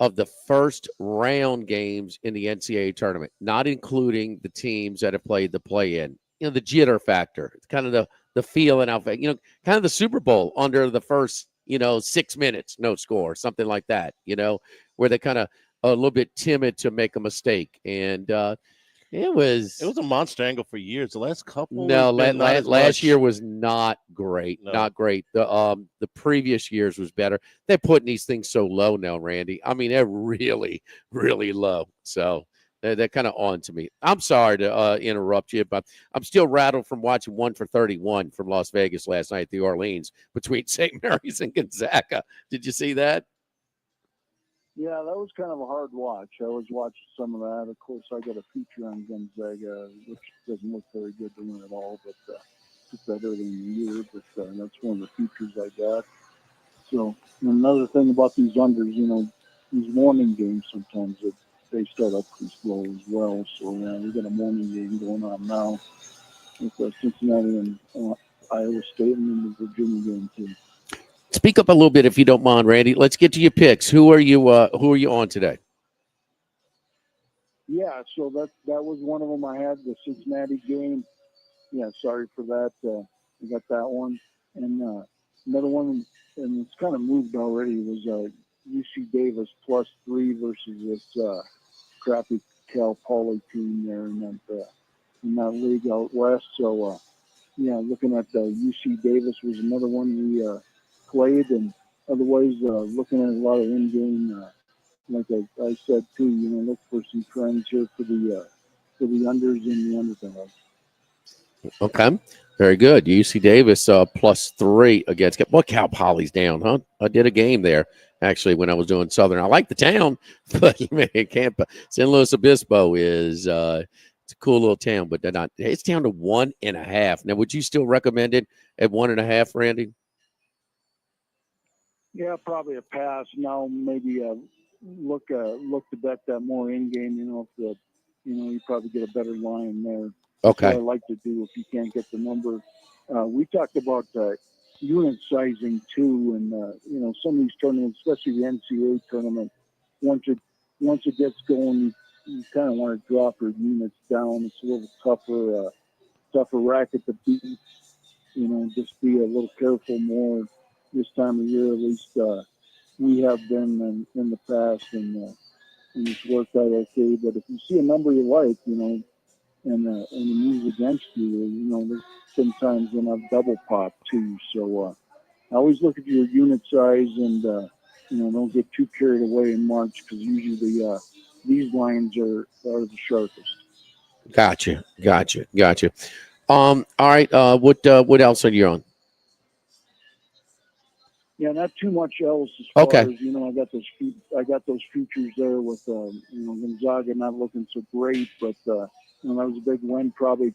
of the first round games in the NCAA tournament, not including the teams that have played the play-in. The jitter factor. It's kind of the feeling of it, kind of the Super Bowl under the first, 6 minutes, no score, something like that, where they kind of a little bit timid to make a mistake. And it was a monster angle for years. The last couple. No, last year was not great. No. Not great. The previous years was better. They're putting these things so low now, Randy. I mean, they're really, really low. So they're kind of on to me. I'm sorry to interrupt you, but I'm still rattled from watching 1 for 31 from Las Vegas last night at the Orleans between St. Mary's and Gonzaga. Did you see that? Yeah, that was kind of a hard watch. I was watching some of that. Of course, I got a feature on Gonzaga, which doesn't look very good to win at all, but it's better than the year. But that's one of the features I got. So another thing about these unders, these morning games sometimes they start up pretty slow as well. So we got a morning game going on now with Cincinnati and Iowa State, and then the Virginia game too. Speak up a little bit if you don't mind, Randy. Let's get to your picks. Who are you on today? Yeah, so that was one of them. I had the Cincinnati game. Yeah, sorry for that. I got that one. And another one, and it's kind of moved already, was UC Davis +3 versus this crappy Cal Poly team there in that league out west. So, looking at UC Davis was another one we played, and otherwise looking at a lot of in-game, like I said too, look for some trends here for the unders and the underdogs. Okay. Very good. UC Davis +3 against. Well, Cal Poly's down, huh? I did a game there actually when I was doing Southern. I like the town, but man, San Luis Obispo is it's a cool little town, but they're not. It's down to 1.5. Now, would you still recommend it at 1.5, Randy? Yeah, probably a pass. Now maybe look to bet that more in game. You probably get a better line there. That's Okay. what I like to do if you can't get the number. We talked about unit sizing too, and some of these tournaments, especially the NCAA tournament, once it gets going, you kind of want to drop your units down. It's a little tougher racket to beat. Just be a little careful more this time of year. At least we have been in the past, and it's worked out okay. But if you see a number you like, and it moves against you, there's sometimes when I've double pop too. So I always look at your unit size and don't get too carried away in March, because usually these lines are the sharpest. Gotcha. All right. What else are you on? Yeah, not too much else as far Okay. as I got those futures there with Gonzaga not looking so great, but that was a big win. Probably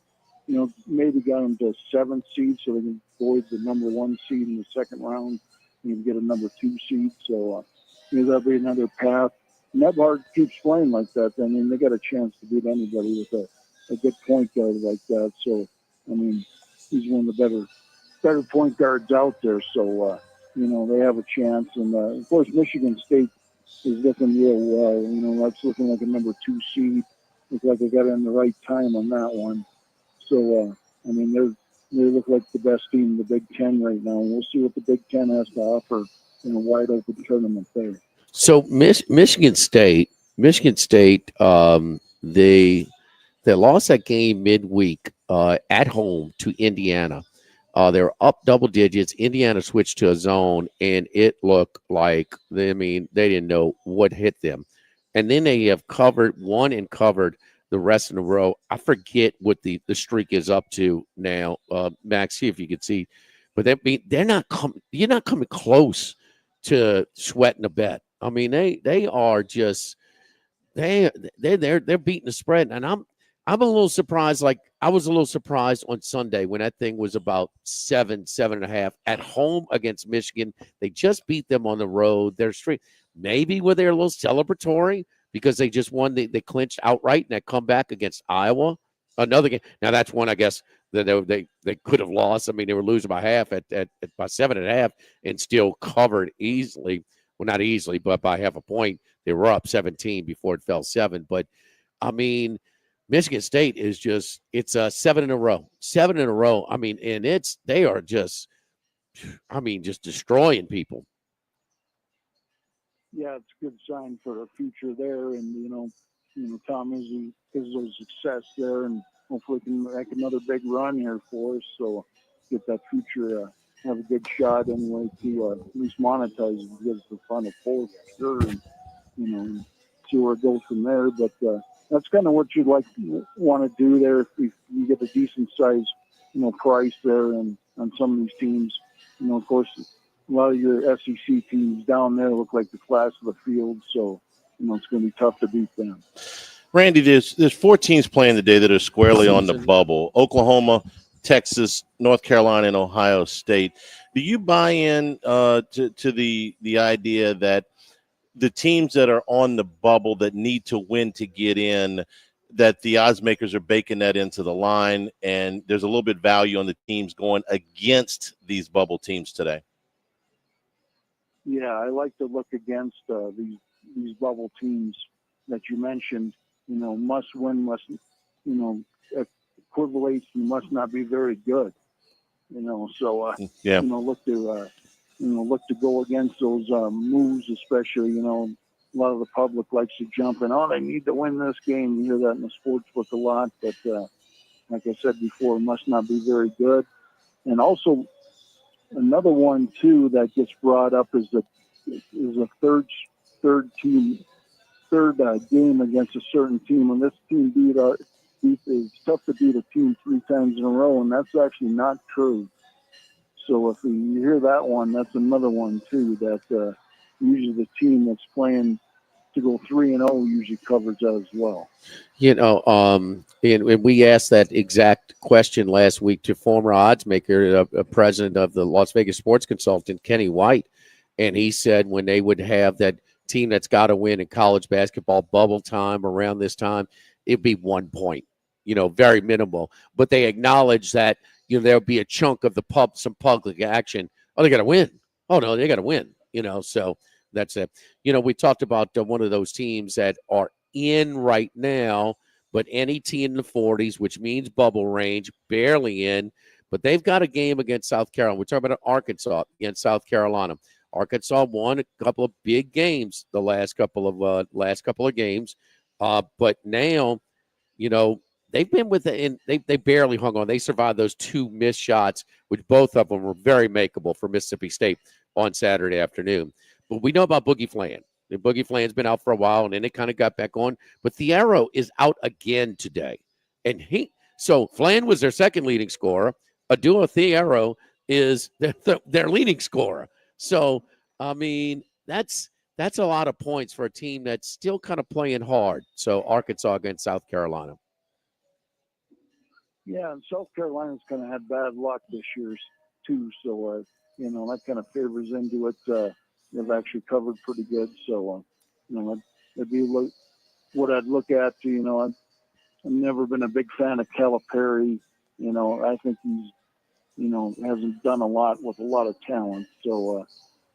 maybe got them to 7th seed so they can avoid the number 1 seed in the second round and get a number 2 seed. So that'll be another path. Nebhard keeps playing like that. I mean, they got a chance to beat anybody with a good point guard like that. So I mean, he's one of the better point guards out there. So they have a chance. And of course, Michigan State is looking real well. That's looking like a number 2 seed. Looks like they got in the right time on that one. So I mean, they look like the best team in the Big Ten right now. And we'll see what the Big Ten has to offer in a wide open tournament there. So Michigan State, they lost that game midweek at home to Indiana. They were up double digits. Indiana switched to a zone, and it looked like they didn't know what hit them. And then they have covered the rest in a row. I forget what the streak is up to now. Max, see if you can see, but they're not coming. You're not coming close to sweating a bet. I mean, they are just they're beating the spread, and I'm a little surprised. Like, I was a little surprised on Sunday when that thing was about 7.5 at home against Michigan. They just beat them on the road. They're straight. Maybe were they a little celebratory because they just won. They clinched outright in that comeback against Iowa. Another game. Now that's one I guess that they could have lost. I mean, they were losing by half at by 7.5 and still covered easily. Well, not easily, but by half a point. They were up 17 before it fell 7. But I mean, Michigan State is it's 7 in a row. 7 in a row. I mean, and they are just destroying people. Yeah, it's a good sign for a future there, and Tom Izzo has success there, and hopefully can make another big run here for us. So get that future, have a good shot anyway to at least monetize it, get the Final Four for sure, and see where it goes from there. But that's kind of what you'd want to do there if you get a decent size, price there, and on some of these teams, of course. A lot of your SEC teams down there look like the class of the field, so it's going to be tough to beat them. Randy, there's 4 teams playing today that are squarely on the bubble: Oklahoma, Texas, North Carolina, and Ohio State. Do you buy in to the idea that the teams that are on the bubble that need to win to get in, that the odds makers are baking that into the line, and there's a little bit of value on the teams going against these bubble teams today? Yeah, I like to look against these bubble teams that you mentioned. Must win, equivalates and must not be very good. So look to go against those moves, especially. A lot of the public likes to jump in. Oh, they need to win this game. You hear that in the sports book a lot, but like I said before, must not be very good. And also, another one too that gets brought up is a third game against a certain team. When this team it's tough to beat a team 3 times in a row, and that's actually not true. So if you hear that one, that's another one too. That usually the team that's playing to go 3-0 usually covers that as well. And we asked that exact question last week to former oddsmaker, president of the Las Vegas Sports Consultant, Kenny White, and he said when they would have that team that's got to win in college basketball bubble time around this time, it'd be 1 point, very minimal. But they acknowledge that there'll be a chunk of some public action. Oh, they got to win. Oh no, they got to win. So that's it. We talked about one of those teams that are in right now, but NET in the 40s, which means bubble range, barely in. But they've got a game against South Carolina. We're talking about Arkansas against South Carolina. Arkansas won a couple of big games the last couple of games, but now, they've been they barely hung on. They survived those 2 missed shots, which both of them were very makeable for Mississippi State on Saturday afternoon. But we know about Boogie Flan. Boogie Flan's been out for a while, and then it kind of got back on. But Thiero is out again today, and so Flan was their second leading scorer. Adua Thiero is their leading scorer. So, I mean, that's a lot of points for a team that's still kind of playing hard. So, Arkansas against South Carolina. Yeah, and South Carolina's kind of had bad luck this year, too. So, that kind of favors into it. They've actually covered pretty good. So, that'd be what I'd look at. I've never been a big fan of Calipari. I think he's hasn't done a lot with a lot of talent. So,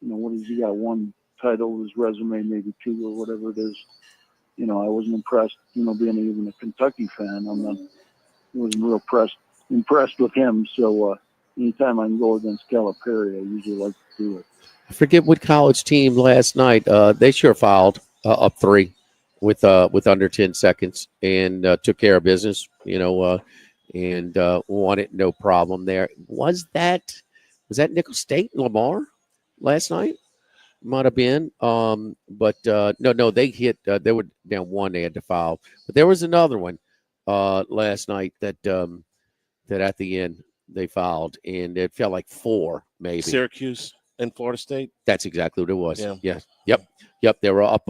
what has he got? 1 title, his resume, maybe 2 or whatever it is. I wasn't impressed, being even a Kentucky fan. I wasn't real impressed with him. So, anytime I can go against Calipari, I usually like to do it. I forget what college team last night. They sure fouled up 3 with under 10 seconds and took care of business, and won it, no problem there. Was that Nickel State and Lamar last night? Might have been. But no, they hit. They were down 1. They had to foul. But there was another one last night that at the end they fouled, and it felt like 4 maybe. Syracuse and Florida State. That's exactly what it was. Yeah. Yep. They were up.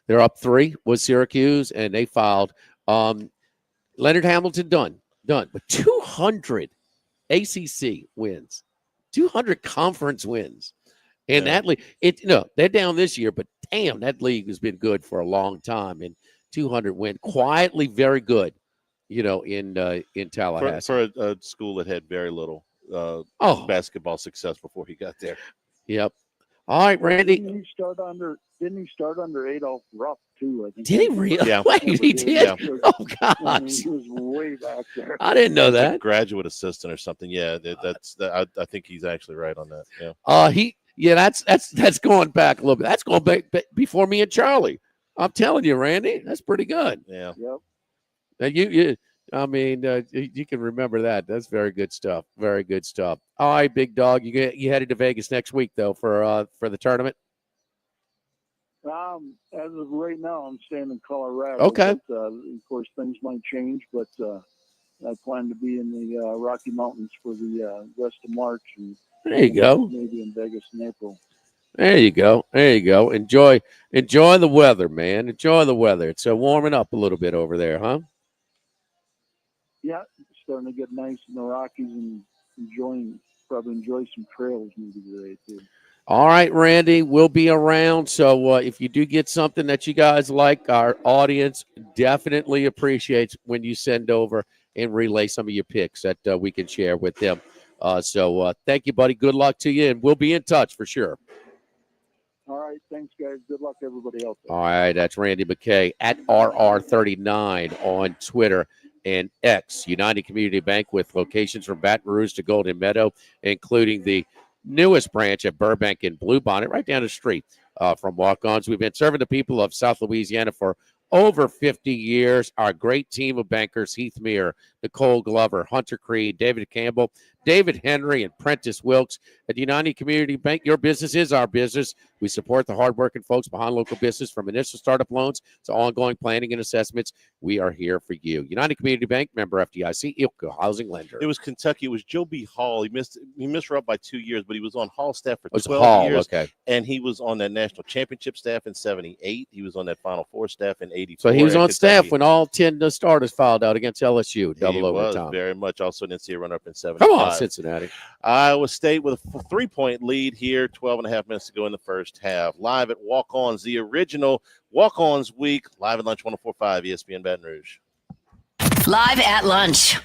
They're up 3 with Syracuse, and they fouled. Leonard Hamilton done. But 200 ACC wins, 200 conference wins, and that league. They're down this year, but damn, that league has been good for a long time. And 200 win, quietly very good. In Tallahassee for a school that had very little basketball success before he got there. Yep. All right, Randy. Didn't he start under Adolph Rupp too? I think. Did he really? Yeah. Wait, he did. Yeah. Oh gosh, he was way back there. I didn't know that. Graduate assistant or something. Yeah, I think he's actually right on that. Yeah. That's going back a little bit. That's going back before me and Charlie. I'm telling you, Randy, that's pretty good. Yeah. Yep. Now you can remember that. That's very good stuff. Very good stuff. All right, big dog. You headed to Vegas next week though for the tournament. As of right now, I'm staying in Colorado. Okay. But, of course, things might change, but I plan to be in the Rocky Mountains for the rest of March. And there you go. Maybe in Vegas in April. There you go. Enjoy the weather, man. Enjoy the weather. It's warming up a little bit over there, huh? Yeah, it's starting to get nice in the Rockies and probably enjoy some trails maybe today too. All right, Randy, we'll be around. So if you do get something that you guys like, our audience definitely appreciates when you send over and relay some of your picks that we can share with them. So thank you, buddy. Good luck to you, and we'll be in touch for sure. All right. Thanks, guys. Good luck to everybody else. All right. That's Randy McKay at RR39 on Twitter and X. United Community Bank with locations from Baton Rouge to Golden Meadow, including the newest branch at Burbank and Bluebonnet, right down the street from Walkons. We've been serving the people of South Louisiana for over 50 years. Our great team of bankers, Heath Meir, Nicole Glover, Hunter Creed, David Campbell, David Henry and Prentice Wilkes at United Community Bank. Your business is our business. We support the hardworking folks behind local business from initial startup loans to ongoing planning and assessments. We are here for you. United Community Bank, member FDIC, equal housing lender. It was Kentucky. It was Joe B. Hall. He missed Rupp by 2 years, but he was on Hall staff for 12 years. Okay. And he was on that national championship staff in 78. He was on that Final Four staff in 84. So he was on Kentucky. staff when all 10 starters filed out against LSU. Double He overtime. was very much also an NCAA runner-up in 75. Come on, Cincinnati. Iowa State with a 3-point lead here, 12 and a half minutes to go in the first half. Live at Walkons, the original Walk-Ons week, live at lunch 104.5 ESPN Baton Rouge. Live at lunch.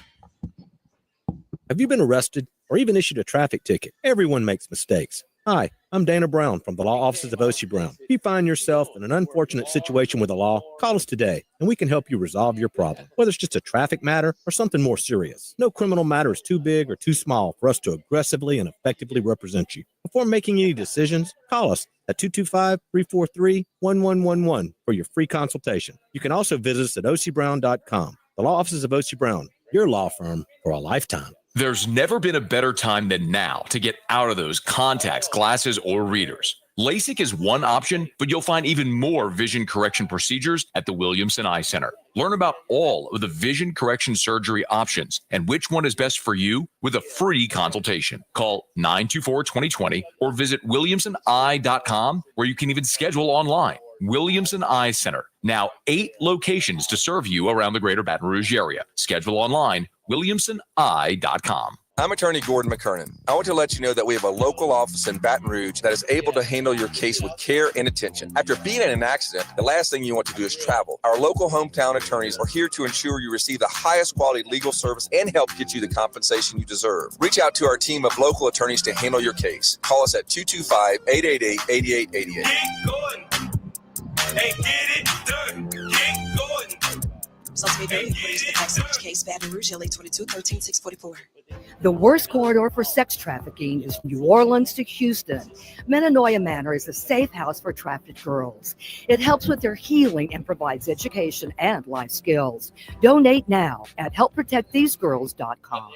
Have you been arrested or even issued a traffic ticket? Everyone makes mistakes. Hi, I'm Dana Brown from the law offices of O.C. Brown. If you find yourself in an unfortunate situation with the law, call us today and we can help you resolve your problem, whether it's just a traffic matter or something more serious. No criminal matter is too big or too small for us to aggressively and effectively represent you. Before making any decisions, call us at 225-343-1111 for your free consultation. You can also visit us at ocbrown.com. The law offices of O.C. Brown, your law firm for a lifetime. There's never been a better time than now to get out of those contacts, glasses, or readers. LASIK is one option, but you'll find even more vision correction procedures at the Williamson Eye Center. Learn about all of the vision correction surgery options and which one is best for you with a free consultation. Call 924-2020 or visit williamsoneye.com, where you can even schedule online. Williamson Eye Center, now 8 locations to serve you around the greater Baton Rouge area. Schedule online, williamsoneye.com. I'm attorney Gordon McKernan. I want to let you know that we have a local office in Baton Rouge that is able to handle your case with care and attention. After being in an accident, the last thing you want to do is travel. Our local hometown attorneys are here to ensure you receive the highest quality legal service and help get you the compensation you deserve. Reach out to our team of local attorneys to handle your case. Call us at 225-888-8888. Hey, get it done. Get going. Case Baton Rouge, LA 22-13-644. The worst corridor for sex trafficking is New Orleans to Houston. Meninoia Manor is a safe house for trafficked girls. It helps with their healing and provides education and life skills. Donate now at helpprotectthesegirls.com.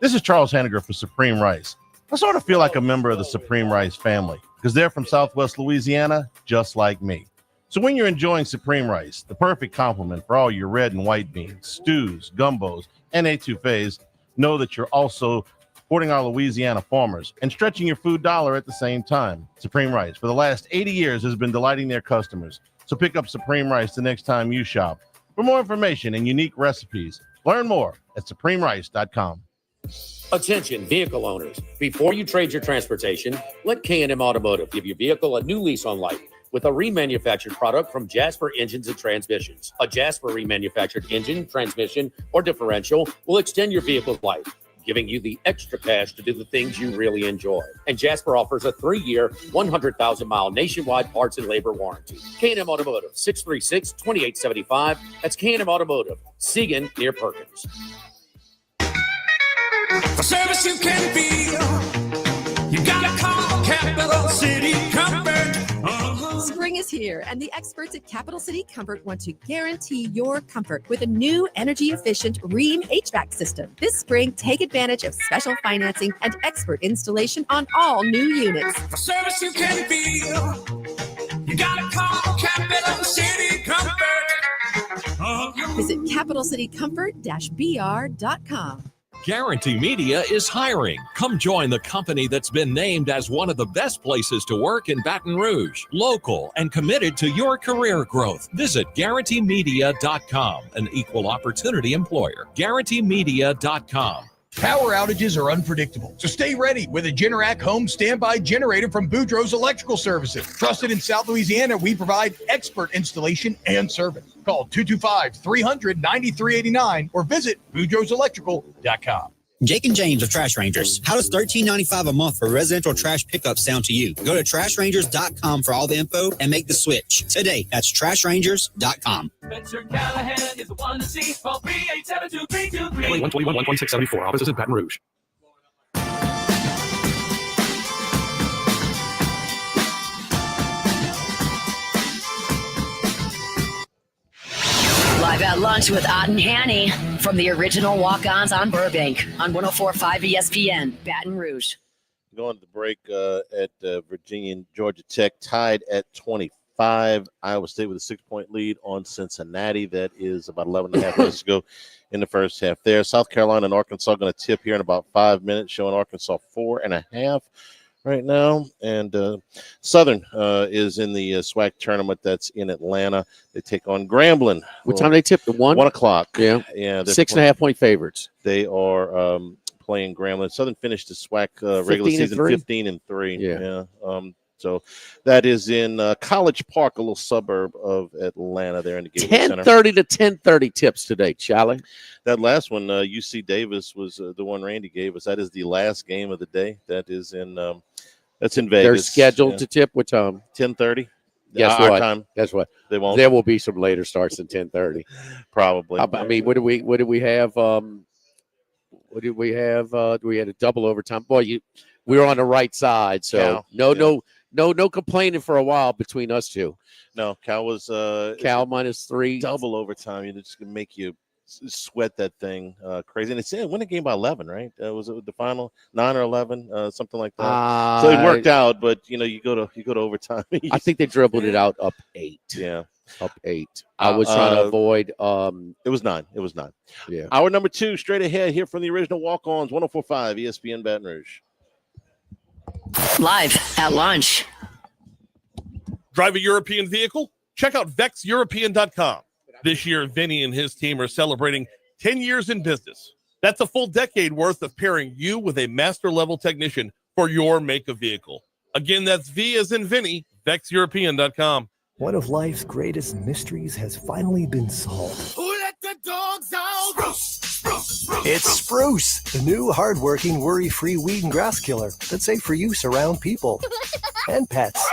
This is Charles Hanniger for Supreme Rice. I sort of feel like a member of the Supreme Rice family because they're from Southwest Louisiana, just like me. So when you're enjoying Supreme Rice, the perfect complement for all your red and white beans, stews, gumbos, and etouffees, know that you're also supporting our Louisiana farmers and stretching your food dollar at the same time. Supreme Rice, for the last 80 years, has been delighting their customers. So pick up Supreme Rice the next time you shop. For more information and unique recipes, learn more at supremerice.com. Attention, vehicle owners. Before you trade your transportation, let K&M Automotive give your vehicle a new lease on life with a remanufactured product from Jasper Engines and Transmissions. A Jasper remanufactured engine, transmission, or differential will extend your vehicle's life, giving you the extra cash to do the things you really enjoy. And Jasper offers a 3-year, 100,000-mile nationwide parts and labor warranty. K&M Automotive, 636-2875. That's K&M Automotive, Segan near Perkins. For service you can feel, you gotta call Capital City Comfort. Spring is here, and the experts at Capital City Comfort want to guarantee your comfort with a new energy-efficient Rheem HVAC system. This spring, take advantage of special financing and expert installation on all new units. For service you can feel, you gotta call Capital City Comfort. Visit capitalcitycomfort-br.com. Guarantee Media is hiring. Come join the company that's been named as one of the best places to work in Baton Rouge. Local and committed to your career growth. Visit GuaranteeMedia.com, an equal opportunity employer. GuaranteeMedia.com. Power outages are unpredictable, so stay ready with a Generac home standby generator from Boudreaux's Electrical Services. Trusted in South Louisiana, we provide expert installation and service. Call 225-300-9389 or visit BoudreauxElectrical.com. Jake and James of Trash Rangers. How does $13.95 a month for residential trash pickup sound to you? Go to TrashRangers.com for all the info and make the switch today. That's TrashRangers.com. Spencer Callahan is the one to see. Call 387-2323. 121-1674. Offices in Baton Rouge. Live at lunch with Ott and Hanny from the original Walk-Ons on Burbank on 104.5 ESPN, Baton Rouge. Going to the break at Virginia and Georgia Tech tied at 25. Iowa State with a 6-point lead on Cincinnati. That is about 11 and a half minutes to go in the first half there. South Carolina and Arkansas going to tip here in about 5 minutes, showing Arkansas 4.5 right now. And Southern is in the SWAC tournament that's in Atlanta. They take on Grambling. What time they tip? The 1? 1 o'clock. Yeah. 6.5 point favorites. They are playing Grambling. Southern finished the SWAC regular season 15-3. Yeah. So that is in College Park, a little suburb of Atlanta there in the Gateway Center. 10:30 to 10:30 tips today, Charlie. That last one, UC Davis was the one Randy gave us. That is the last game of the day. That is in that's in Vegas. They're scheduled to tip what time? 10:30. Guess our what? time. Guess what? They won't. There will be some later starts than 10:30. Probably. I mean, what do we have? What did we have? We had a double overtime. Boy, we were on the right side, so no complaining for a while between us two. No, Cal was Cal -3. Double overtime. It's just gonna make you sweat that thing crazy. And it's win a game by 11, right? Was it the final 9 or 11, something like that? So it worked out, but you go to overtime. I think they dribbled it out up 8. Yeah. Up 8. I was trying to avoid. It was 9. It was 9. Yeah. Hour number 2, straight ahead here from the original Walk-Ons, 104.5 ESPN Baton Rouge. Live at lunch. Drive a European vehicle? Check out VexEuropean.com. This year, Vinny and his team are celebrating 10 years in business. That's a full decade worth of pairing you with a master-level technician for your make of vehicle. Again, that's V as in Vinny, VexEuropean.com. One of life's greatest mysteries has finally been solved. Who let the dogs out? Spruce, spruce, spruce. It's Spruce, the new hard-working, worry-free weed and grass killer that's safe for use around people and pets.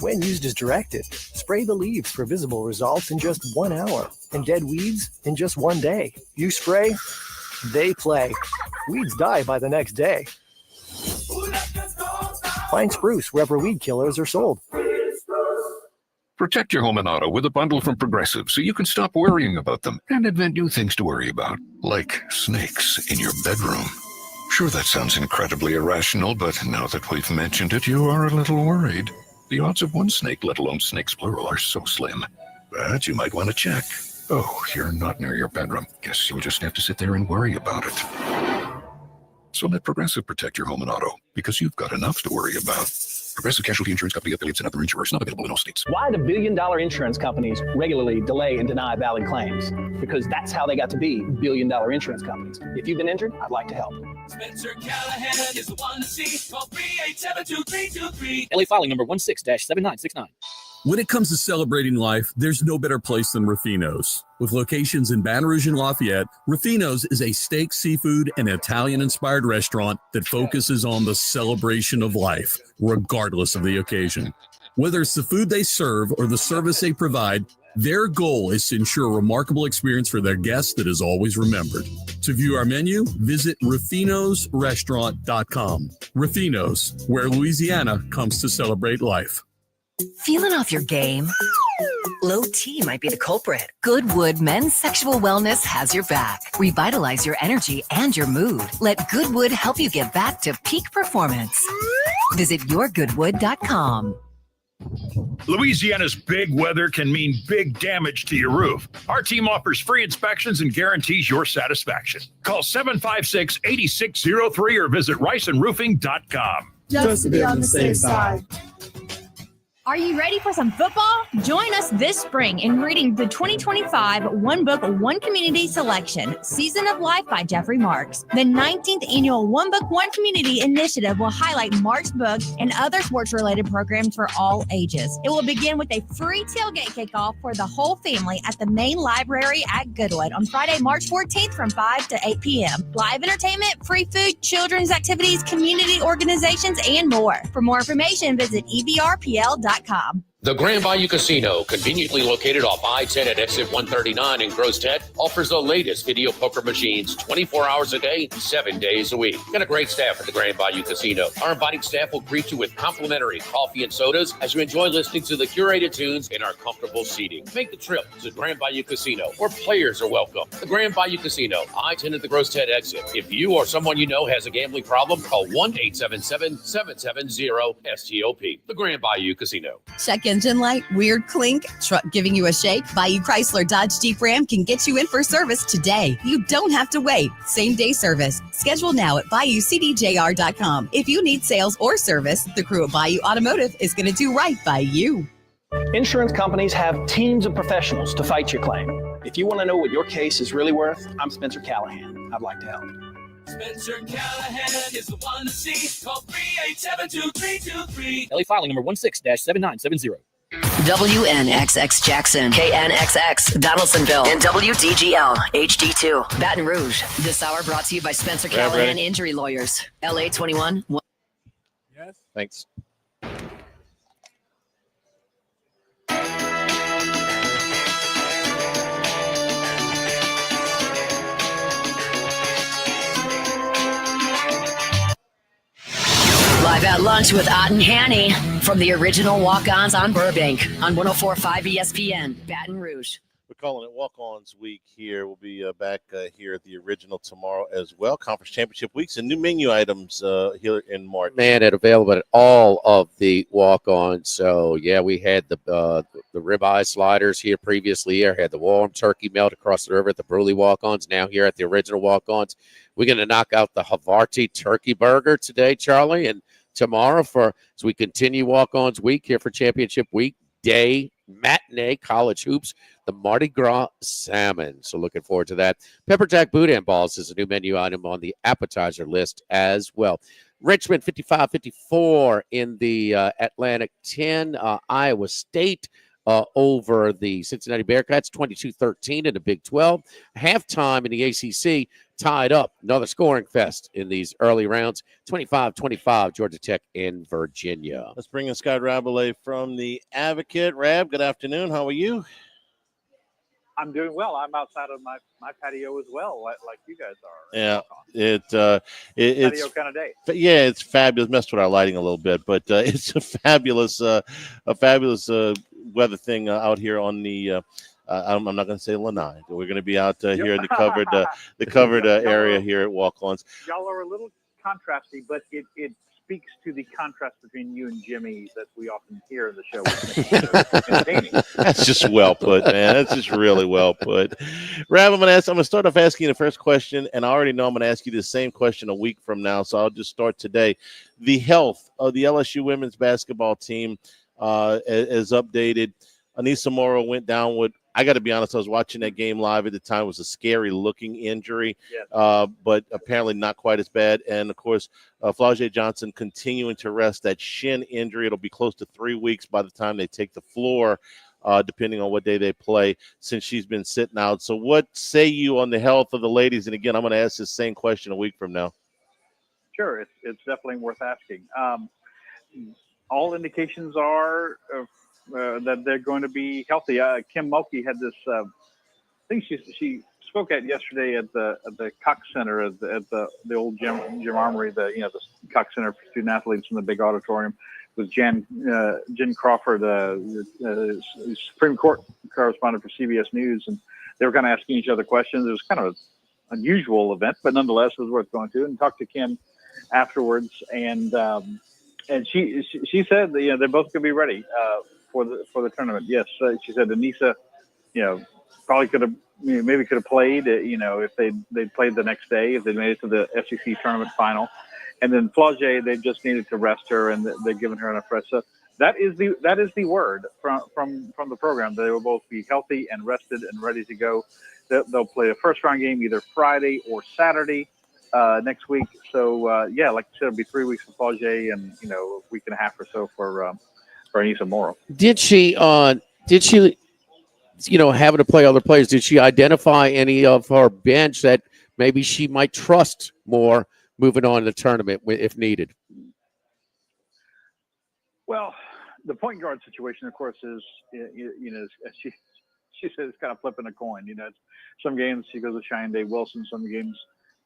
When used as directed, spray the leaves for visible results in just 1 hour and dead weeds in just 1 day. You spray, they play. Weeds die by the next day. Find Spruce wherever weed killers are sold. Protect your home and auto with a bundle from Progressive so you can stop worrying about them and invent new things to worry about, like snakes in your bedroom. Sure, that sounds incredibly irrational, but now that we've mentioned it, you are a little worried. The odds of one snake, let alone snakes plural, are so slim. But you might want to check. Oh, you're not near your bedroom. Guess you'll just have to sit there and worry about it. So let Progressive protect your home and auto, because you've got enough to worry about. Progressive Casualty Insurance Company affiliates and other insurers not available in all states. Why do billion-dollar insurance companies regularly delay and deny valid claims? Because that's how they got to be billion-dollar insurance companies. If you've been injured, I'd like to help. Spencer Callahan is the one to see. Call 387-2323. LA filing number 16-7969. When it comes to celebrating life, there's no better place than Ruffino's. With locations in Baton Rouge and Lafayette, Ruffino's is a steak, seafood, and Italian-inspired restaurant that focuses on the celebration of life, regardless of the occasion. Whether it's the food they serve or the service they provide, their goal is to ensure a remarkable experience for their guests that is always remembered. To view our menu, visit ruffinosrestaurant.com. Ruffino's, where Louisiana comes to celebrate life. Feeling off your game? Low T might be the culprit. Goodwood Men's Sexual Wellness has your back. Revitalize your energy and your mood. Let Goodwood help you get back to peak performance. Visit yourgoodwood.com. Louisiana's big weather can mean big damage to your roof. Our team offers free inspections and guarantees your satisfaction. Call 756-8603 or visit riceandroofing.com. Just to be on the safe side. Are you ready for some football? Join us this spring in reading the 2025 One Book, One Community selection, Season of Life by Jeffrey Marks. The 19th annual One Book, One Community initiative will highlight Mark's book and other sports-related programs for all ages. It will begin with a free tailgate kickoff for the whole family at the main library at Goodwood on Friday, March 14th from 5 to 8 p.m. Live entertainment, free food, children's activities, community organizations, and more. For more information, visit ebrpl.com. The Grand Bayou Casino, conveniently located off I-10 at exit 139 in Gross Tech, offers the latest video poker machines 24 hours a day, 7 days a week. Got a great staff at the Grand Bayou Casino. Our inviting staff will greet you with complimentary coffee and sodas as you enjoy listening to the curated tunes in our comfortable seating. Make the trip to the Grand Bayou Casino, where players are welcome. The Grand Bayou Casino, I-10 at the Gross Tech exit. If you or someone you know has a gambling problem, call 1-877-770-STOP. The Grand Bayou Casino. Check engine light, weird clink, truck giving you a shake? Bayou Chrysler Dodge Jeep Ram can get you in for service today. You don't have to wait. Same day service. Schedule now at BayouCDJR.com. If you need sales or service, the crew at Bayou Automotive is going to do right by you. Insurance companies have teams of professionals to fight your claim. If you want to know what your case is really worth, I'm Spencer Callahan. I'd like to help. Spencer Callahan is the one to see. Call 387-2323. LA filing number 16-7970. WNXX Jackson, KNXX Donaldsonville, and WDGL HD2 Baton Rouge. This hour brought to you by Spencer Callahan Injury Lawyers. LA 21. Yes. Thanks. Live at lunch with Ott and Hanny from the original Walk-Ons on Burbank on 104.5 ESPN, Baton Rouge. We're calling it Walk-Ons Week here. We'll be back here at the original tomorrow as well. Conference Championship Weeks and new menu items here in March. Man, it available at all of the walk-ons. So, yeah, we had the ribeye sliders here previously. Here had the warm turkey melt across the river at the Bruley walk-ons. Now here at the original walk-ons. We're going to knock out the Havarti turkey burger today, Charlie, and tomorrow as we continue walk-ons week here for Championship Week day matinee college hoops, the Mardi Gras salmon. So looking forward to that. Pepper Jack Boudin balls is a new menu item on the appetizer list as well. Richmond 55-54 in the Atlantic 10. Iowa State over the Cincinnati Bearcats 22-13 in the Big 12. Halftime in the ACC tied up. Another scoring fest in these early rounds. 25-25 Georgia Tech in Virginia. Let's bring in Scott Rabelais from the Advocate. Rab, good afternoon. How are you? I'm doing well. I'm outside of my patio as well, like you guys are. Yeah, it's patio kind of day. Yeah, it's fabulous. Messed with our lighting a little bit, but it's a fabulous weather thing out here on the. I'm not going to say Lanai. We're going to be out here in the covered area here at Walk-Ons. Y'all are a little contrasty, but it speaks to the contrast between you and Jimmy that we often hear in the show. That's just well put, man. That's just really well put. Rab, I'm going to start off asking you the first question, and I already know I'm going to ask you the same question a week from now, so I'll just start today. The health of the LSU women's basketball team is updated. Anissa Morrow went down with, I got to be honest, I was watching that game live at the time. It was a scary-looking injury, but apparently not quite as bad. And, of course, Flau'jae Johnson continuing to rest that shin injury. It'll be close to 3 weeks by the time they take the floor, depending on what day they play, since she's been sitting out. So what say you on the health of the ladies? And, again, I'm going to ask this same question a week from now. Sure, it's definitely worth asking. All indications are that they're going to be healthy. Kim Mulkey had this. I think she spoke at yesterday at the Cox Center at the old Jim Armory, the Cox Center for student athletes in the big auditorium, with Jen Crawford, the Supreme Court correspondent for CBS News, and they were kind of asking each other questions. It was kind of an unusual event, but nonetheless, it was worth going to. And talked to Kim afterwards, and she said that, they're both going to be ready for the tournament. Yes, she said Anissa, probably could have maybe could have played, if they'd played the next day, if they made it to the SEC tournament final. And then Flau'jae, they just needed to rest her, and they've given her enough rest. So that is the word from the program. They will both be healthy and rested and ready to go. They'll play a first round game either Friday or Saturday next week. So like you said, it'll be 3 weeks for Flau'jae, and a week and a half or so for Anissa Morrow. Did she having to play other players, did she identify any of her bench that maybe she might trust more moving on to the tournament if needed? Well, the point guard situation, of course, is she says it's kind of flipping a coin. Some games she goes with Cheyenne Day Wilson, some games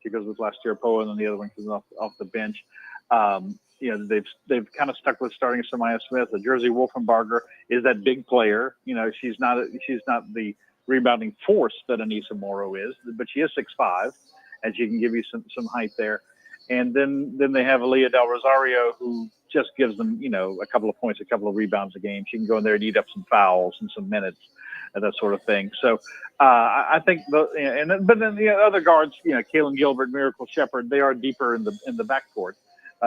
she goes with Last Year Poa, and then the other one comes off the bench. They've kind of stuck with starting Samaya Smith. The Jersey Wolfenbarger is that big player. She's not the rebounding force that Anissa Morrow is, but she is 6'5", and she can give you some height there. And then they have Aaliyah Del Rosario, who just gives them, a couple of points, a couple of rebounds a game. She can go in there and eat up some fouls and some minutes and that sort of thing. So I think, but then the other guards, Kaylin Gilbert, Miracle Shepherd, they are deeper in the backcourt.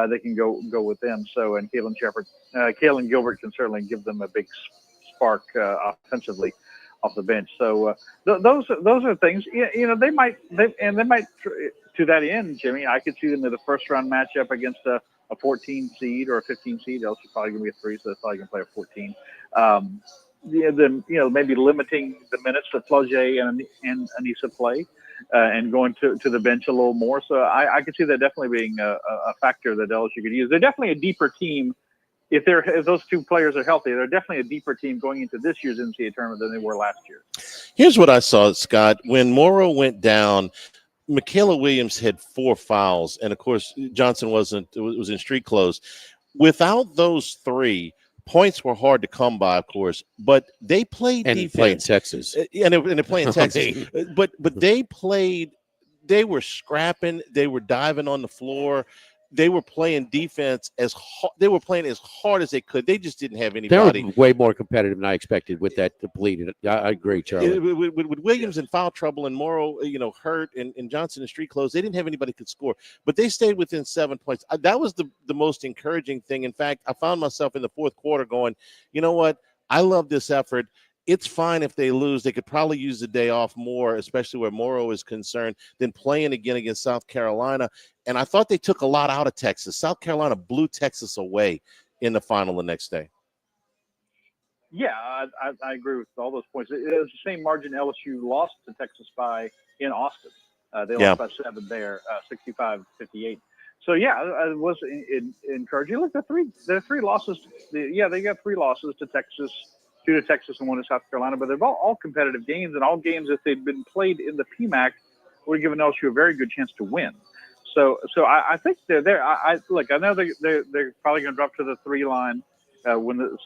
They can go with them. So, and Kaylin Gilbert can certainly give them a big spark offensively off the bench. So those are things. They might to that end, Jimmy. I could see them in the first round matchup against a 14 seed or a 15 seed. Else you're probably gonna be a 3, so they're probably gonna play a 14. Then maybe limiting the minutes that Flaugier and Anissa play. And going to the bench a little more. So I could see that definitely being a factor that LSU could use. They're definitely a deeper team. If those two players are healthy, they're definitely a deeper team going into this year's NCAA tournament than they were last year. Here's what I saw, Scott. When Morrow went down, Michaela Williams had 4 fouls. And, of course, Johnson was in street clothes. Without those 3, points were hard to come by, of course, but they played defense. Play in Texas. And they play in Texas. But they played – they were scrapping. They were diving on the floor. They were playing defense they were playing as hard as they could. They just didn't have anybody. They were way more competitive than I expected with that depleted. I agree, Charlie. With Williams in foul trouble and Morrow, hurt, and Johnson in street clothes, they didn't have anybody who could score. But they stayed within 7 points. That was the most encouraging thing. In fact, I found myself in the fourth quarter going, you know what? I love this effort. It's fine if they lose. They could probably use the day off more, especially where Morrow is concerned, than playing again against South Carolina. And I thought they took a lot out of Texas. South Carolina blew Texas away in the final the next day. Yeah, I agree with all those points. It was the same margin LSU lost to Texas by in Austin. They lost by 7 there, 65-58. So, it was encouraging. Look, the three losses. They got 3 losses to Texas. 2 to Texas and 1 to South Carolina, but they're all competitive games, and all games, if they'd been played in the PMAC, would have given LSU a very good chance to win. So I think they're there. I know they're probably going to drop to the 3 line when the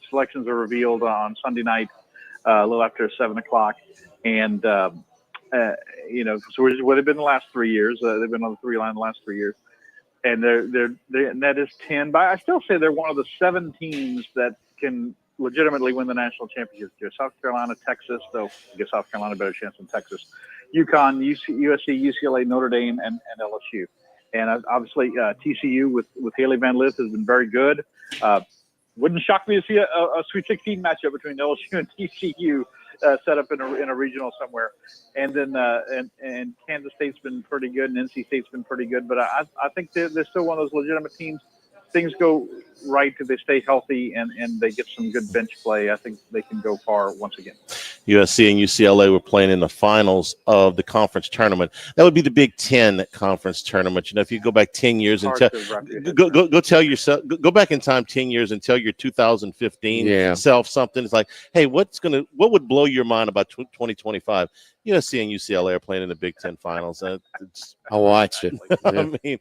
selections are revealed on Sunday night, a little after 7:00, and so where they've been the last 3 years. They've been on the 3 line the last 3 years. And and that is 10. But I still say they're one of the 7 teams that can legitimately win the national championship here. South Carolina, Texas, though I guess South Carolina a better chance than Texas. UConn, USC, UCLA, Notre Dame, and LSU. And obviously TCU with Haley Van Lith has been very good. Wouldn't shock me to see a Sweet 16 matchup between LSU and TCU set up in a regional somewhere. And then and Kansas State's been pretty good, and NC State's been pretty good. But I think they're still one of those legitimate teams. Things go right if they stay healthy and they get some good bench play. I think they can go far once again. USC and UCLA were playing in the finals of the conference tournament. That would be the Big Ten conference tournament. If you go back 10 years and go tell yourself, go back in time 10 years and tell your 2015 self something. It's like, hey, what would blow your mind about 2025? USC and UCLA are playing in the Big Ten finals. I watched it. I mean,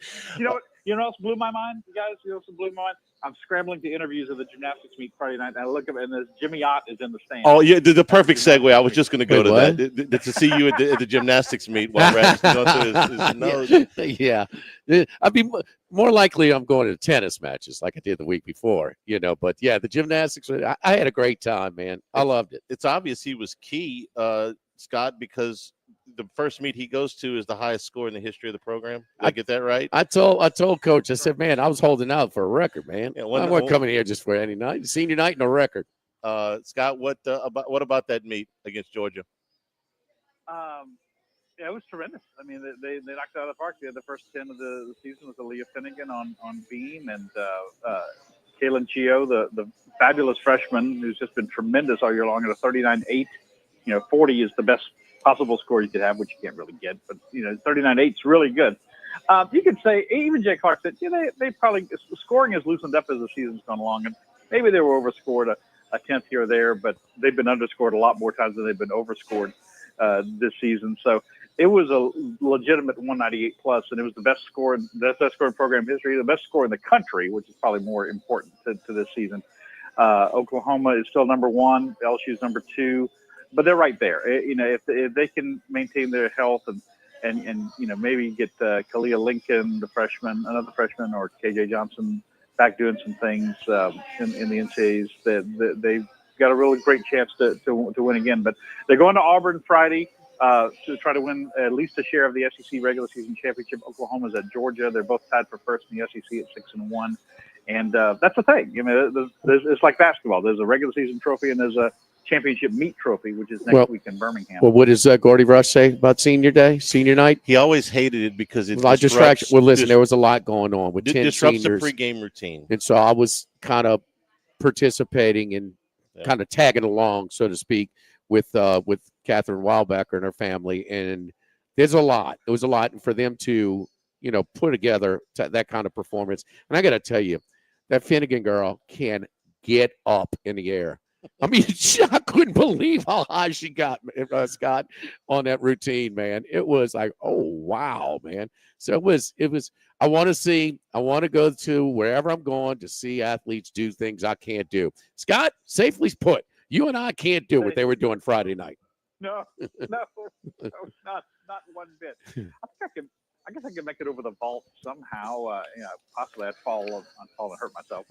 you know what else blew my mind, you guys? You know what else blew my mind? I'm scrambling to interviews of the gymnastics meet Friday night, and I look up, and there's Jimmy Ott is in the stand. Oh, yeah, the perfect segue. I was just going to go to that. To see you at the gymnastics meet while Rad's going through his nose. Yeah. I'd be more likely I'm going to tennis matches like I did the week before, But, yeah, the gymnastics, I had a great time, man. I loved it. It's obvious he was key, Scott, because the first meet he goes to is the highest score in the history of the program. Did I get that right? I told Coach, I said, man, I was holding out for a record, man. I wasn't coming here just for any night. Senior night and a record. Scott, what about that meet against Georgia? It was tremendous. I mean, they knocked it out of the park. They had the first 10 of the season with Aaliyah Finnegan on beam, and Kaylin Chio, the fabulous freshman who's just been tremendous all year long at a 39.8. 40 is the best possible score you could have, which you can't really get, but 39.8 is really good. You could say, even Jay Clark said, they probably, scoring has loosened up as the season's gone along, and maybe they were overscored a tenth here or there, but they've been underscored a lot more times than they've been overscored this season. So it was a legitimate 198 plus, and it was the best score in program history, the best score in the country, which is probably more important to this season. Oklahoma is still number one. LSU is number two, but they're right there. If they can maintain their health and maybe get Kalia Lincoln, another freshman, or KJ Johnson back doing some things in the NCAAs, they've got a really great chance to win again. But they're going to Auburn Friday to try to win at least a share of the SEC regular season championship. Oklahoma's at Georgia. They're both tied for first in the SEC at 6-1. And that's the thing. It's like basketball. There's a regular season trophy and there's a championship meet trophy, which is next week in Birmingham. Well, what does Gordy Rush say about senior night? He always hated it because it distraction. Well, listen, there was a lot going on with 10 disrupts seniors. the pregame routine. And so I was kind of participating and kind of tagging along, so to speak, with Catherine Wildbacker and her family. And there's a lot. There was a lot for them to, put together that kind of performance. And I got to tell you, that Finnegan girl can get up in the air. I mean, I couldn't believe how high she got, Scott, on that routine, man. It was like, oh, wow, man. So it was, I want to go to wherever I'm going to see athletes do things I can't do. Scott, safely put, you and I can't do what they were doing Friday night. No, not one bit. I guess I could make it over the vault somehow. Possibly I'd fall and hurt myself.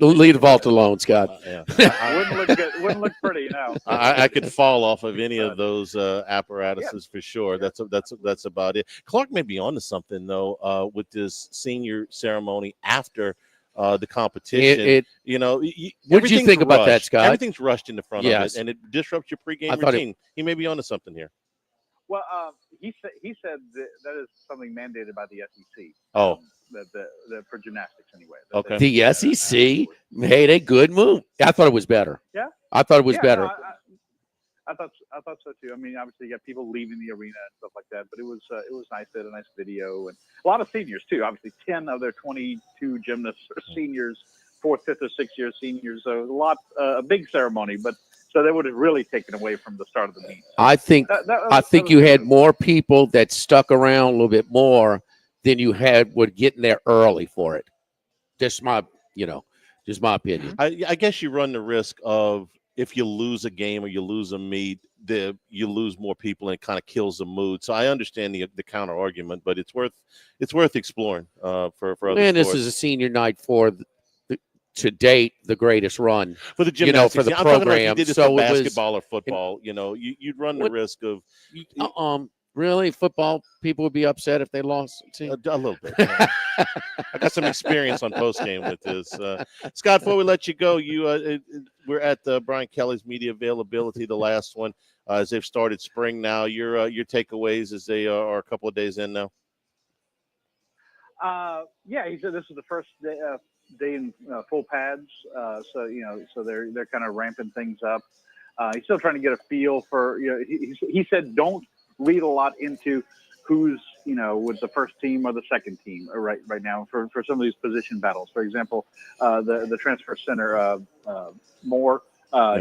Leave the vault alone, Scott. Wouldn't look good. Wouldn't look pretty. No. I could fall off of any of those apparatuses for sure. That's about it. Clark may be onto something though with this senior ceremony after the competition. What did you think about that, Scott? Everything's rushed in the front of it, and it disrupts your pregame routine. He may be onto something here. Well, he said that is something mandated by the SEC. Oh, for gymnastics anyway. Okay. The SEC made a good move. I thought it was better. Yeah. I thought it was better. No, I thought so too. I mean, obviously you got people leaving the arena and stuff like that, but it was nice. They had a nice video and a lot of seniors too. Obviously, 10 of their 22 gymnasts are seniors, 4th, 5th, or 6th year seniors. So a big ceremony, but. So they would have really taken away from the start of the meet. I think you had more people that stuck around a little bit more than you had would getting there early for it. Just my opinion. I guess you run the risk of if you lose a game or you lose a meet, you lose more people and it kind of kills the mood. So I understand the counter argument, but it's worth exploring for other sports. This is a senior night for to date the greatest run for the gymnastics, for the I'm program. Talking about if you did this for basketball or football, you'd run the risk of. Really, football people would be upset if they lost. A little bit. Yeah. I got some experience on post game with this. Scott, before we let you go, we're at Brian Kelly's media availability, the last one, as they've started spring now. Your takeaways as they are a couple of days in now. He said this is the first day in full pads, so they're kind of ramping things up. He's still trying to get a feel for he said don't read a lot into who's with the first team or the second team right now for some of these position battles. For example, the transfer center Moore,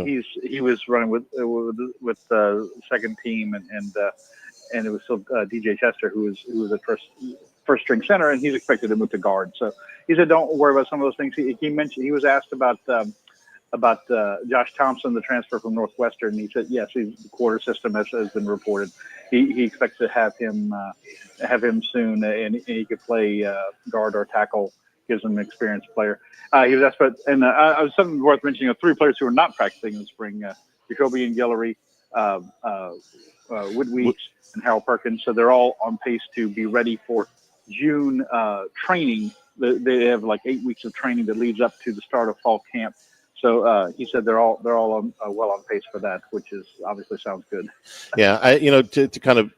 he was running with the second team and it was still DJ Chester who was at first string center, and he's expected to move to guard. So he said, don't worry about some of those things. He mentioned, he was asked about Josh Thompson, the transfer from Northwestern. He said, yes, the quarter system has been reported. He expects to have him soon, and he could play guard or tackle. Gives him an experienced player. He was asked about, and something worth mentioning of 3 players who are not practicing in the spring: Jacoby and Guillory, Wood Weeks, and Harold Perkins. So they're all on pace to be ready for June training. They have like 8 weeks of training that leads up to the start of fall camp. So he said they're all well on pace for that, which is obviously sounds good. Yeah, to kind of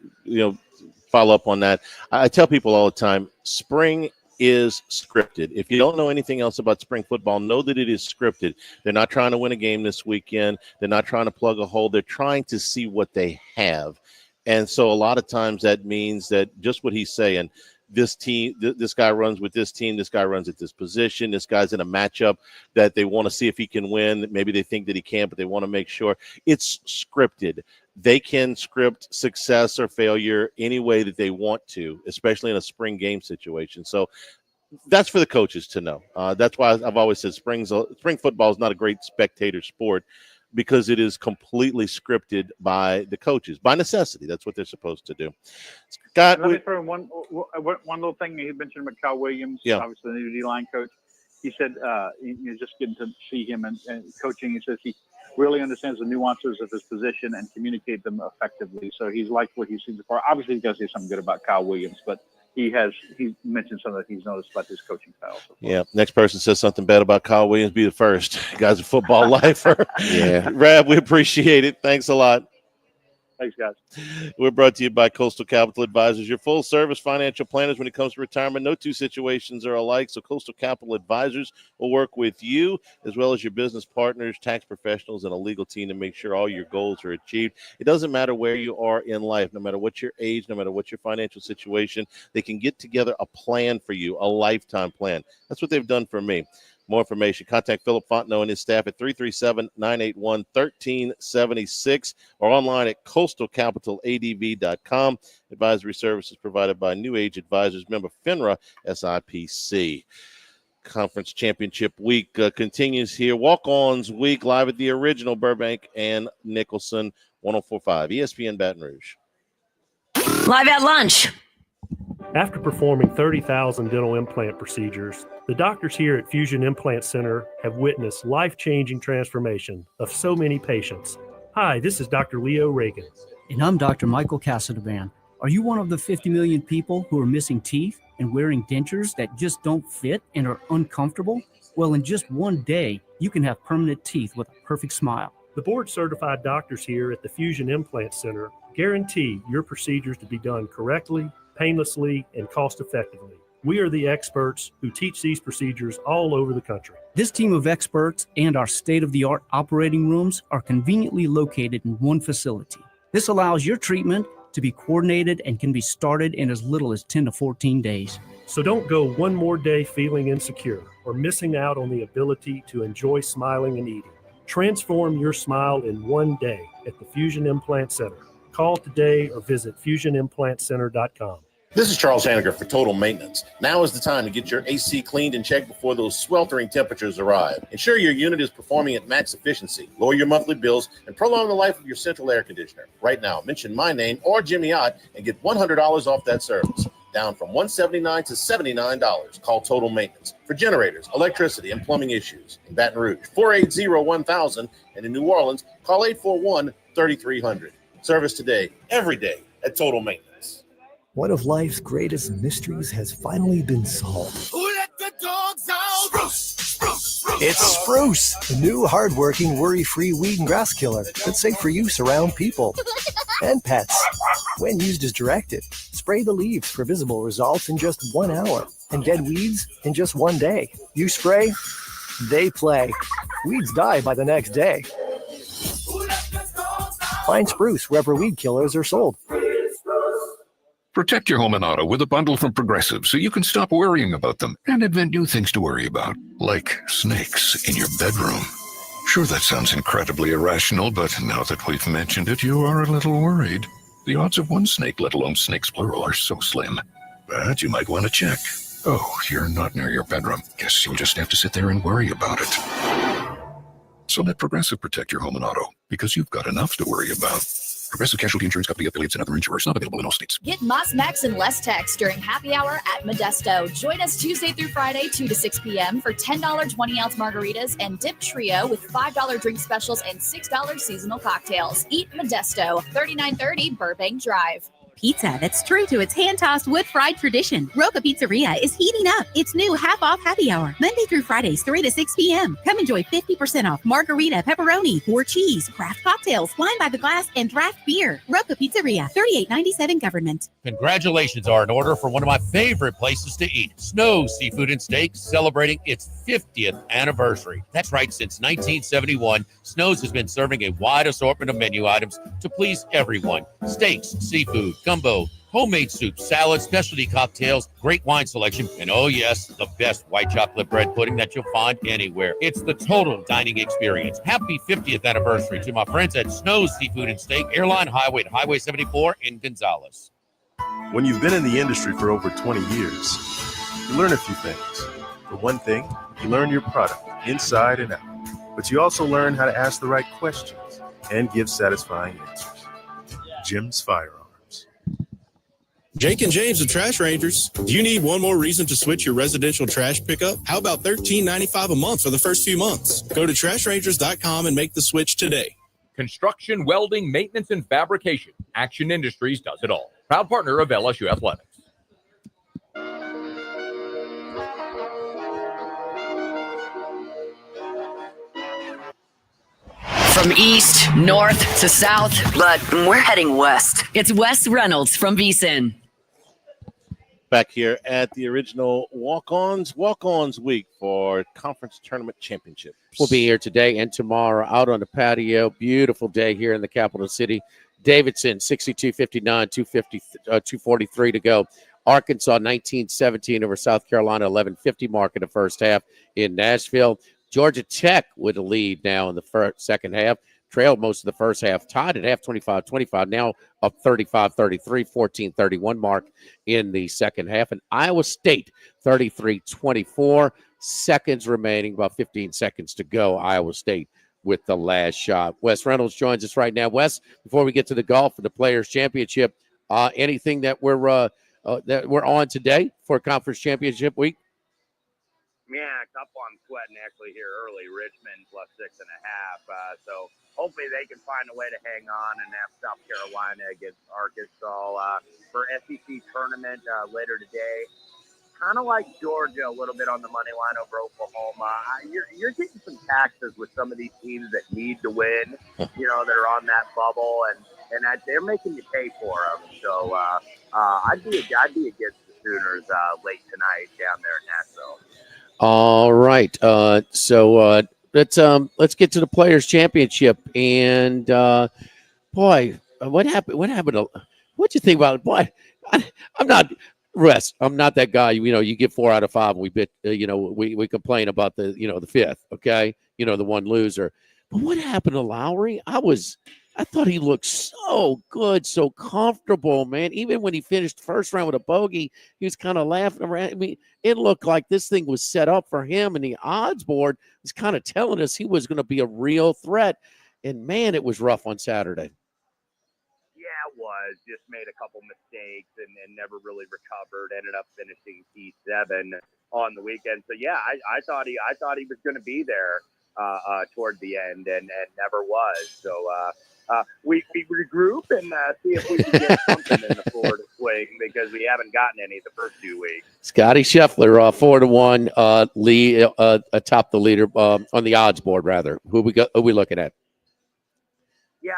follow up on that, I tell people all the time, spring is scripted. If you don't know anything else about spring football, know that it is scripted. They're not trying to win a game this weekend. They're not trying to plug a hole. They're trying to see what they have. And so a lot of times that means that just what he's saying, this team, this guy runs with this team, this guy runs at this position, this guy's in a matchup that they want to see if he can win. Maybe they think that he can't, but they want to make sure. It's scripted. They can script success or failure any way that they want to, especially in a spring game situation. So that's for the coaches to know. That's why I've always said spring football is not a great spectator sport, because it is completely scripted by the coaches, by necessity. That's what they're supposed to do. Scott, let me throw in one little thing. He mentioned about Kyle Williams, obviously the new D-line coach. He said, you're just getting to see him and coaching. He says he really understands the nuances of his position and communicate them effectively. So he's liked what he's seen before. Obviously, he does say something good about Kyle Williams, but he mentioned something that he's noticed about his coaching style. Yeah. Next person says something bad about Kyle Williams, be the first. Guy's a football lifer. Yeah. Rab, we appreciate it. Thanks a lot. Thanks, guys. We're brought to you by Coastal Capital Advisors, your full-service financial planners when it comes to retirement. No two situations are alike, so Coastal Capital Advisors will work with you as well as your business partners, tax professionals, and a legal team to make sure all your goals are achieved. It doesn't matter where you are in life, no matter what your age, no matter what your financial situation, they can get together a plan for you, a lifetime plan. That's what they've done for me. More information, contact Philip Fontenot and his staff at 337-981-1376 or online at coastalcapitaladv.com. Advisory services provided by New Age Advisors, member FINRA SIPC. Conference Championship Week continues here. Walk-Ons Week live at the original Burbank and Nicholson, 104.5 ESPN Baton Rouge. Live at lunch. After performing 30,000 dental implant procedures, the doctors here at Fusion Implant Center have witnessed life-changing transformation of so many patients. Hi, this is Dr. Leo Reagan. And I'm Dr. Michael Casadban. Are you one of the 50 million people who are missing teeth and wearing dentures that just don't fit and are uncomfortable? Well, in just one day, you can have permanent teeth with a perfect smile. The board-certified doctors here at the Fusion Implant Center guarantee your procedures to be done correctly, painlessly, and cost-effectively. We are the experts who teach these procedures all over the country. This team of experts and our state-of-the-art operating rooms are conveniently located in one facility. This allows your treatment to be coordinated and can be started in as little as 10 to 14 days. So don't go one more day feeling insecure or missing out on the ability to enjoy smiling and eating. Transform your smile in one day at the Fusion Implant Center. Call today or visit fusionimplantcenter.com. This is Charles Hanniger for Total Maintenance. Now is the time to get your AC cleaned and checked before those sweltering temperatures arrive. Ensure your unit is performing at max efficiency. Lower your monthly bills and prolong the life of your central air conditioner. Right now, mention my name or Jimmy Ott and get $100 off that service. Down from $179 to $79. Call Total Maintenance for generators, electricity, and plumbing issues. In Baton Rouge, 480-1000, and in New Orleans, call 841-3300. Service today, every day at Total Maintenance. One of life's greatest mysteries has finally been solved. Who let the dogs out? Spruce. It's Spruce, the new hardworking, worry-free weed and grass killer that's safe for use around people and pets. When used as directed, spray the leaves for visible results in just 1 hour and dead weeds in just 1 day. You spray, they play. Weeds die by the next day. Find Spruce wherever weed killers are sold. Protect your home and auto with a bundle from Progressive so you can stop worrying about them and invent new things to worry about, like snakes in your bedroom. Sure, that sounds incredibly irrational, but now that we've mentioned it, you are a little worried. The odds of one snake, let alone snakes plural, are so slim. But you might want to check. Oh, you're not near your bedroom. Guess you'll just have to sit there and worry about it. So let Progressive protect your home and auto, because you've got enough to worry about. Progressive Casualty Insurance Company, affiliates, and other insurers not available in all states. Get Moss Max and less text during happy hour at Modesto. Join us Tuesday through Friday, 2 to 6 p.m. for $10 20-ounce margaritas and dip trio with $5 drink specials and $6 seasonal cocktails. Eat Modesto, 3930 Burbank Drive. Pizza that's true to its hand-tossed wood-fried tradition. Roca Pizzeria is heating up its new half-off happy hour, Monday through Fridays, 3 to 6 p.m. Come enjoy 50% off margarita, pepperoni, 4 cheese, craft cocktails, wine by the glass, and draft beer. Roca Pizzeria, 3897 Government. Congratulations are in order for one of my favorite places to eat, Snow Seafood and Steaks, celebrating its 50th anniversary. That's right, since 1971, Snow's has been serving a wide assortment of menu items to please everyone. Steaks, seafood, gumbo, homemade soups, salads, specialty cocktails, great wine selection, and oh yes, the best white chocolate bread pudding that you'll find anywhere. It's the total dining experience. Happy 50th anniversary to my friends at Snow's Seafood and Steak, Airline Highway to Highway 74 in Gonzales. When you've been in the industry for over 20 years, you learn a few things. For one thing, you learn your product inside and out, but you also learn how to ask the right questions and give satisfying answers. Jim's Firearms. Jake and James, the Trash Rangers. Do you need one more reason to switch your residential trash pickup? How about $13.95 a month for the first few months? Go to trashrangers.com and make the switch today. Construction, welding, maintenance, and fabrication. Action Industries does it all. Proud partner of LSU Athletics. From east, north to south, but we're heading west. It's Wes Reynolds from VSiN. Back here at the original Walk-Ons week for Conference Tournament Championships. We'll be here today and tomorrow out on the patio. Beautiful day here in the capital city. Davidson, 62-59, 243 to go. Arkansas, 19-17 over South Carolina, 11:50 mark in the first half in Nashville. Georgia Tech with a lead now in the second half. Trailed most of the first half. Tied at half 25-25. Now up 35-33, 14-31 mark in the second half. And Iowa State, 33-24. Seconds remaining, about 15 seconds to go. Iowa State with the last shot. Wes Reynolds joins us right now. Wes, before we get to the golf and the Players Championship, anything that we're on today for Conference Championship week? Yeah, a couple I'm sweating actually here early. Richmond plus 6.5. So hopefully they can find a way to hang on and have South Carolina against Arkansas for SEC tournament later today. Kind of like Georgia a little bit on the money line over Oklahoma. You're getting some taxes with some of these teams that need to win, that are on that bubble, and that they're making you pay for them. So I'd be against the Sooners late tonight down there in Nashville. All right. So let's get to the Players Championship. And boy, what happened? What'd you think about it? Boy, I'm not that guy. You get 4 out of 5. And we bit. We complain about the fifth. Okay. The one loser. But what happened to Lowry? I thought he looked so good, so comfortable, man. Even when he finished the first round with a bogey, he was kind of laughing around. I mean, it looked like this thing was set up for him, and the odds board was kind of telling us he was going to be a real threat. And, man, it was rough on Saturday. Yeah, it was. Just made a couple mistakes and never really recovered. Ended up finishing T7 on the weekend. So, yeah, I thought he was going to be there toward the end and never was. So, we regroup and see if we can get something in the Florida swing because we haven't gotten any the first 2 weeks. Scotty Scheffler, 4-1 lead atop the leader on the odds board. Rather, who we looking at? Yeah,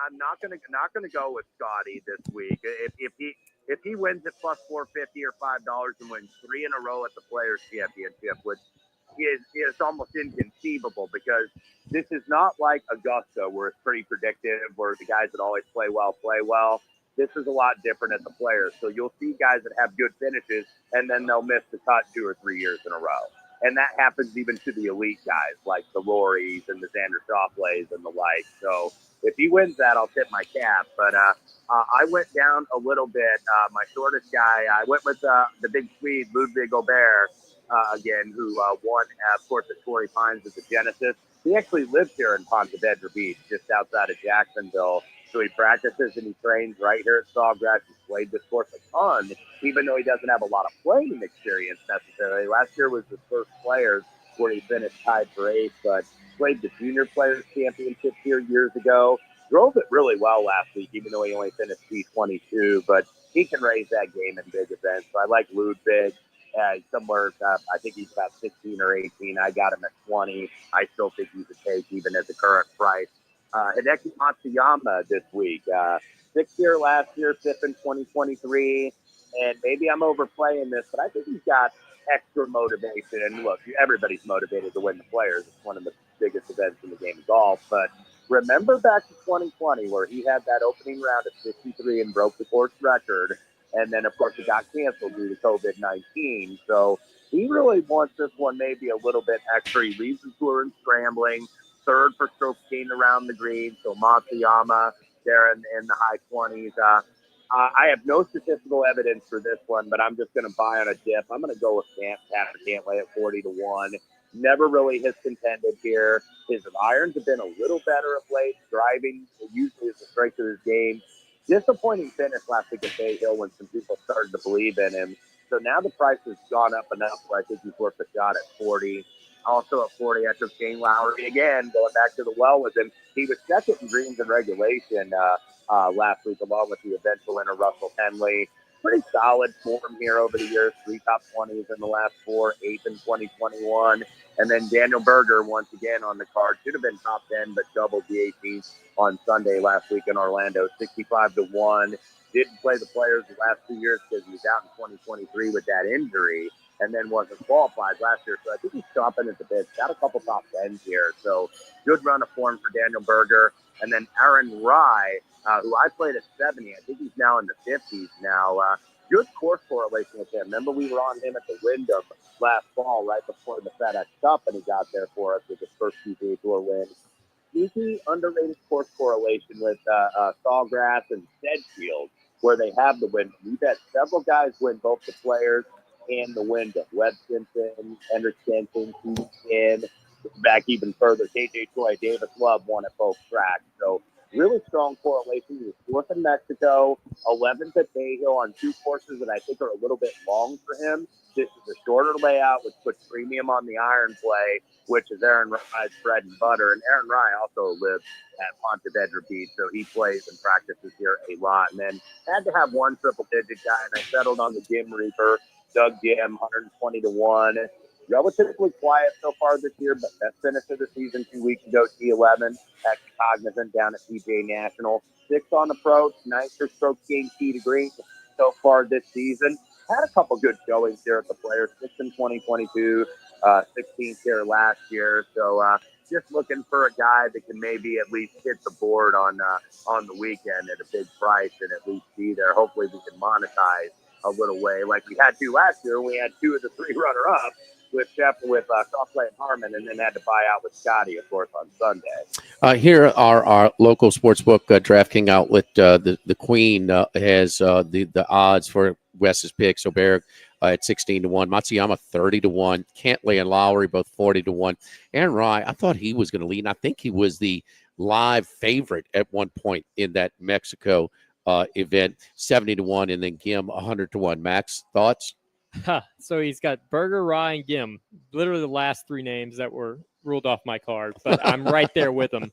I'm not gonna go with Scotty this week. If he wins at plus 450 or $5 and wins 3 in a row at the Players Championship, which is almost inconceivable because this is not like Augusta where it's pretty predictive, where the guys that always play well. This is a lot different at the Players. So you'll see guys that have good finishes and then they'll miss the cut 2 or 3 years in a row. And that happens even to the elite guys like the Rorys and the Xander Schauffele's and the like. So if he wins that, I'll tip my cap. But I went down a little bit. My shortest guy, I went with the big Swede, Ludwig Gobert, again, who won, of course, at Torrey Pines at the Genesis. He actually lives here in Ponte Vedra Beach, just outside of Jacksonville. So he practices and he trains right here at Sawgrass. He's played this course a ton, even though he doesn't have a lot of playing experience necessarily. Last year was his first Players where he finished tied for 8th, but played the Junior Players Championship here years ago. Drove it really well last week, even though he only finished T22. But he can raise that game in big events. So I like Ludwig. Somewhere, I think he's about 16 or 18. I got him at 20. I still think he's a take even at the current price. Hideki Matsuyama this week. 6th year last year, 5th in 2023. And maybe I'm overplaying this, but I think he's got extra motivation. And look, everybody's motivated to win the Players. It's one of the biggest events in the game of golf. But remember back to 2020 where he had that opening round at 63 and broke the course record. And then, of course, it got canceled due to COVID-19. So he really wants this one maybe a little bit extra. He leads the tour in scrambling, third for strokes gained around the green. So Matsuyama there in the high 20s. I have no statistical evidence for this one, but I'm just going to buy on a dip. I'm going to go with Cantlay at 40-1. Never really has contended here. His irons have been a little better of late. Driving usually is the strength of his game. Disappointing finish last week at Bay Hill when some people started to believe in him. So now the price has gone up enough where I think he's worth a shot at 40. Also at 40, I took Shane Lowry again, going back to the well with him. He was second in greens in regulation last week, along with the eventual winner, Russell Henley. Pretty solid form here over the years. 3 top 20s in the last 4, 8th in 2021. And then Daniel Berger, once again on the card. Should have been top 10, but doubled the 18th on Sunday last week in Orlando. 65-1. Didn't play the Players the last 2 years because he was out in 2023 with that injury, and then wasn't qualified last year. So I think he's chomping at the bit. Got a couple top 10s here. So good run of form for Daniel Berger. And then Aaron Rye, who I played at 70. I think he's now in the 50s now. Good course correlation with him. Remember, we were on him at the Wyndham last fall, right before the FedEx Cup, and he got there for us with his first PGA Tour win. Sneaky, underrated course correlation with Sawgrass and Sedgefield, where they have the Wyndham. We've had several guys win both the Players and the Wyndham. Webb Simpson, Hendrik Stenson, Keith Inn, back even further. KJ Choi, Davis Love won at both tracks. So really strong correlation. He was 4th in Mexico, 11th at Bay Hill on 2 courses that I think are a little bit long for him. This is a shorter layout, which puts premium on the iron play, which is Aaron Rye's bread and butter. And Aaron Rye also lives at Ponte Vedra Beach, so he plays and practices here a lot. And then had to have one triple-digit guy, and I settled on the Jim Reaper, Doug Jim, 120-1. Relatively quiet so far this year, but best finish of the season 2 weeks ago, T11 at Cognizant down at PGA National. 6th on approach, 9th for stroke gain tee to green so far this season. Had a couple good showings here at the Players, 6th in 2022, 16th here last year. So just looking for a guy that can maybe at least hit the board on the weekend at a big price and at least be there. Hopefully we can monetize a little way like we had to last year. We had 2 of the 3 runner-ups with Crossway and Harmon, and then had to buy out with Scotty, of course, on Sunday. Here are our local sportsbook DraftKings outlet. The Queen has the odds for Wes's picks. Oberg at 16-1, Matsuyama 30-1, Cantlay and Lowry both 40-1. Aaron Rye, I thought he was going to lead, and I think he was the live favorite at one point in that Mexico event, 70-1, and then Gim 100-1. Max, thoughts? So he's got Berger, Rye, and Gim, literally the last 3 names that were ruled off my card, but I'm right there with them.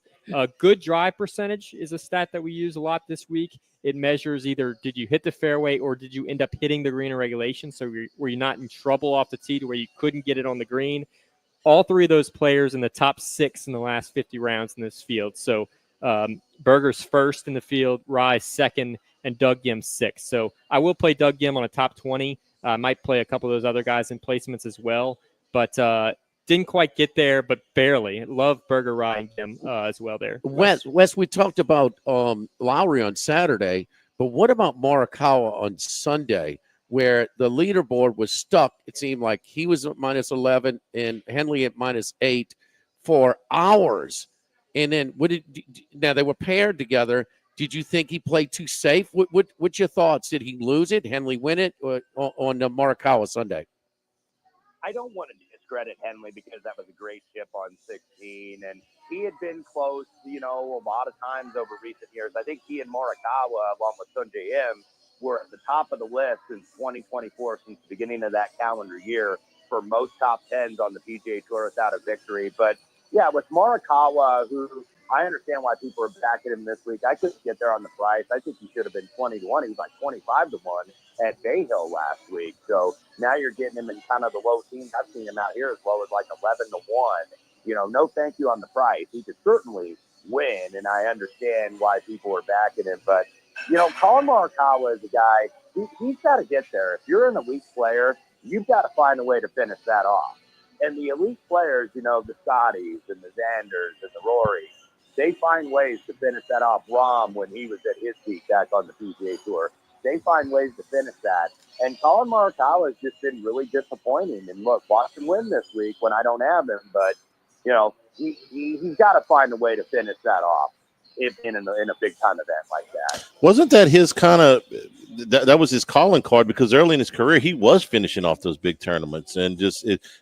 Good drive percentage is a stat that we use a lot this week. It measures either did you hit the fairway or did you end up hitting the green in regulation, so were you not in trouble off the tee to where you couldn't get it on the green. All 3 of those players in the top 6 in the last 50 rounds in this field. So Berger's first in the field, Rye second, and Doug Gim 6th. So I will play Doug Gim on a top 20. I might play a couple of those other guys in placements as well, but didn't quite get there, but barely. Love Berger, Rye, and Gim as well there. Wes, we talked about Lowry on Saturday, but what about Morikawa on Sunday, where the leaderboard was stuck? It seemed like he was at -11 and Henley at -8 for hours. And then now they were paired together. Did you think he played too safe? What's your thoughts? Did he lose it? Henley win it on the Morikawa Sunday? I don't want to discredit Henley because that was a great chip on 16, and he had been close, a lot of times over recent years. I think he and Morikawa, along with Sungjae Im, were at the top of the list since 2024, since the beginning of that calendar year, for most top 10s on the PGA Tour without a victory. But yeah, with Morikawa, who I understand why people are backing him this week. I couldn't get there on the price. I think he should have been 20-1. He was like 25-1 at Bay Hill last week. So now you're getting him in kind of the low teens. I've seen him out here as low as like 11-1. No thank you on the price. He could certainly win, and I understand why people are backing him. But, Colin Morikawa is a guy, he's got to get there. If you're an elite player, you've got to find a way to finish that off. And the elite players, the Scotties and the Xanders and the Rorys, they find ways to finish that off. Rahm, when he was at his peak back on the PGA Tour, they find ways to finish that. And Colin Morikawa has just been really disappointing. And look, watch him win this week when I don't have him, but he's got to find a way to finish that off in a big time event like that. Wasn't that his kind of that was his calling card? Because early in his career he was finishing off those big tournaments, and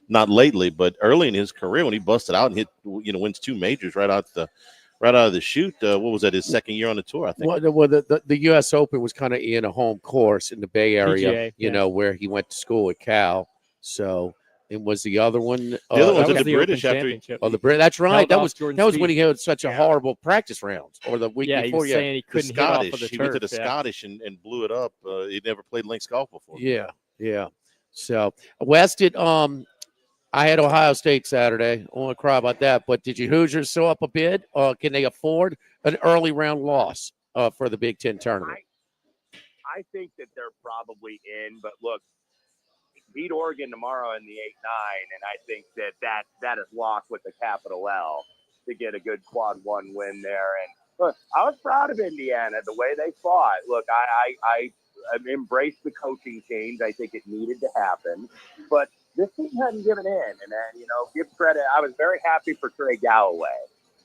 not lately, but early in his career when he busted out and hit wins 2 majors right out of the chute. What was that, his second year on the tour, I think? Well, the U.S. Open was kind of in a home course in the Bay Area, PGA, where he went to school at Cal. So, and was the other one? The other one was the British after the British. That's right. That was Jordan when he had such a horrible practice rounds, or the week he before. was saying he couldn't hit off of the he turf. went to the Scottish and blew it up. He'd never played links golf before. Yeah. So, Wes, I had Ohio State Saturday. I want to cry about that. But did you Hoosiers sew up a bid? Or can they afford an early round loss for the Big Ten tournament? I think that they're probably in. But look, beat Oregon tomorrow in the 8-9, and I think that is locked with a capital L to get a good quad 1 win there. And look, I was proud of Indiana, the way they fought. Look, I embraced the coaching change. I think it needed to happen. But this team hadn't given in. And then, give credit. I was very happy for Trey Galloway,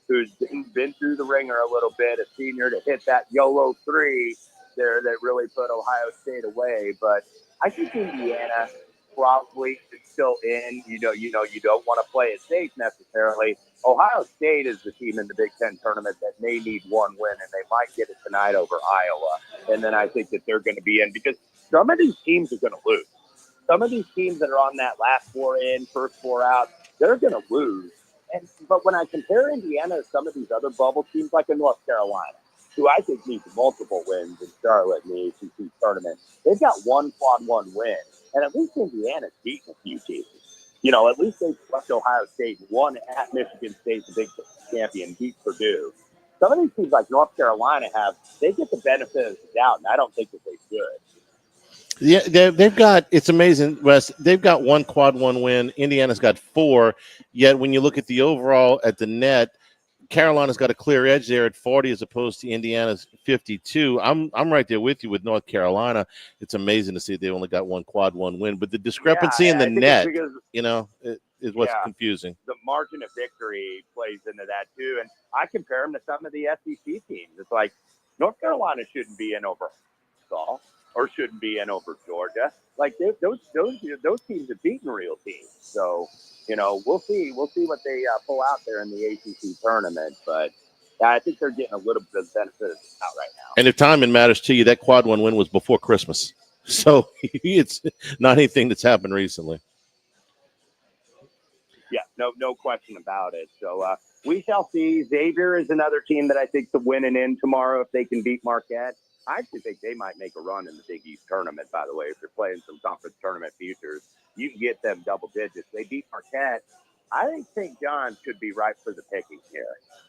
who's been through the ringer a little bit, a senior, to hit that YOLO 3 there that really put Ohio State away. But I think Indiana probably is still in. You don't want to play it safe necessarily. Ohio State is the team in the Big Ten tournament that may need 1 win, and they might get it tonight over Iowa. And then I think that they're going to be in, because some of these teams are going to lose. Some of these teams that are on that last 4 in, first 4 out, they're going to lose. But when I compare Indiana to some of these other bubble teams, like in North Carolina, who I think needs multiple wins in Charlotte in the ACC tournament, they've got 1 quad 1 win. And at least Indiana's beaten a few teams. At least they swept Ohio State, won at Michigan State, the Big champion, beat Purdue. Some of these teams like North Carolina they get the benefit of the doubt, and I don't think that they should. Yeah, they've got, it's amazing, Wes. They've got 1 quad 1 win. Indiana's got 4. Yet when you look at the overall at the net, Carolina's got a clear edge there at 40 as opposed to Indiana's 52. I'm right there with you with North Carolina. It's amazing to see they only got 1 quad 1 win, but the discrepancy in the net, is what's confusing. The margin of victory plays into that too, and I compare them to some of the SEC teams. It's like North Carolina shouldn't be in over Arkansas or shouldn't be in over Georgia. Like those teams have beaten real teams. So, we'll see what they pull out there in the ACC tournament. But I think they're getting a little bit of benefit of the doubt right now. And if timing matters to you, that quad 1 win was before Christmas. So it's not anything that's happened recently. Yeah, no question about it. So we shall see. Xavier is another team that I think to winning in tomorrow if they can beat Marquette. I actually think they might make a run in the Big East tournament, by the way. If you're playing some conference tournament futures, you can get them double digits. They beat Marquette. I think St. John's could be ripe for the picking here.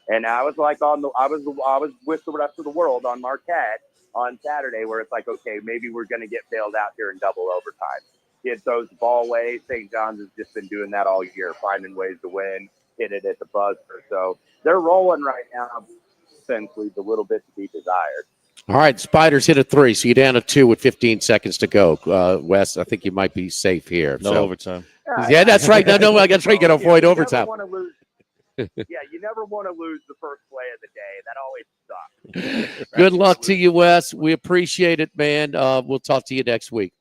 And I was like I was with the rest of the world on Marquette on Saturday, where it's like, okay, maybe we're going to get bailed out here in double overtime. Kid throws the ball away. St. John's has just been doing that all year, finding ways to win, hit it at the buzzer. So they're rolling right now. Essentially, a little bit to be desired. All right, Spiders hit a 3, so you're down to 2 with 15 seconds to go. Wes, I think you might be safe here. No overtime. Yeah, that's right. No, that's right. You got to avoid overtime. You never want to lose the first play of the day. That always sucks. Good luck to you, Wes. We appreciate it, man. We'll talk to you next week.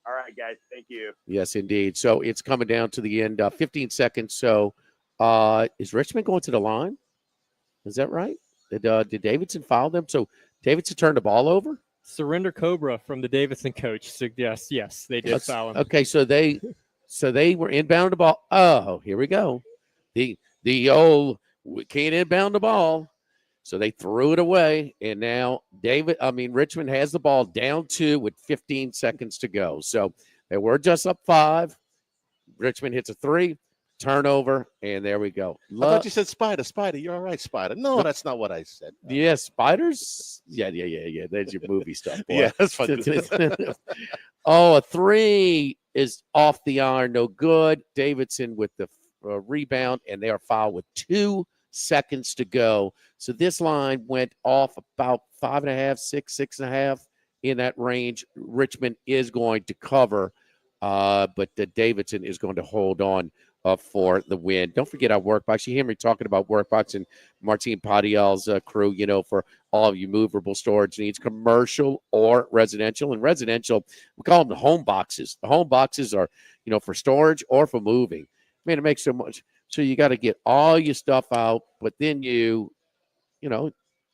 All right, guys. Thank you. Yes, indeed. So it's coming down to the end. 15 seconds. So is Richmond going to the line? Is that right? Did Davidson foul them? So Davidson turned the ball over? Surrender Cobra from the Davidson coach suggests yes, they did foul him. Okay, so they were inbound the ball. Oh, here we go. The old we can't inbound the ball. So they threw it away, and now Richmond has the ball down 2 with 15 seconds to go. So they were just up 5. Richmond hits a 3. Turnover, and there we go. I thought you said Spider. You're all right, Spider. No, that's not what I said. Yeah, Spiders? Yeah. There's your movie stuff, boy. Yeah, that's fun. A 3 is off the iron, no good. Davidson with the rebound, and they are fouled with 2 seconds to go. So this line went off about 5.5, 6.5, in that range. Richmond is going to cover, but Davidson is going to hold on for the win. Don't forget our Workbox. You hear me talking about Workbox and Martine Padial's crew, for all of you movable storage needs, commercial or residential. And residential, we call them the home boxes. The home boxes are, for storage or for moving. Man, it makes so much. So you got to get all your stuff out, but then you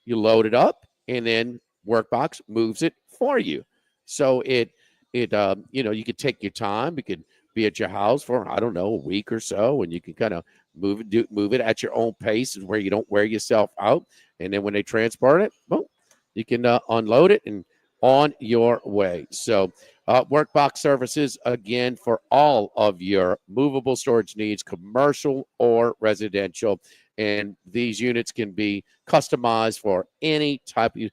load it up, and then Workbox moves it for you. So you could take your time. You could be at your house for, I don't know, a week or so, and you can kind of move it at your own pace, where you don't wear yourself out. And then when they transport it, boom, you can unload it and on your way. So Workbox services, again, for all of your movable storage needs, commercial or residential. And these units can be customized for any type of,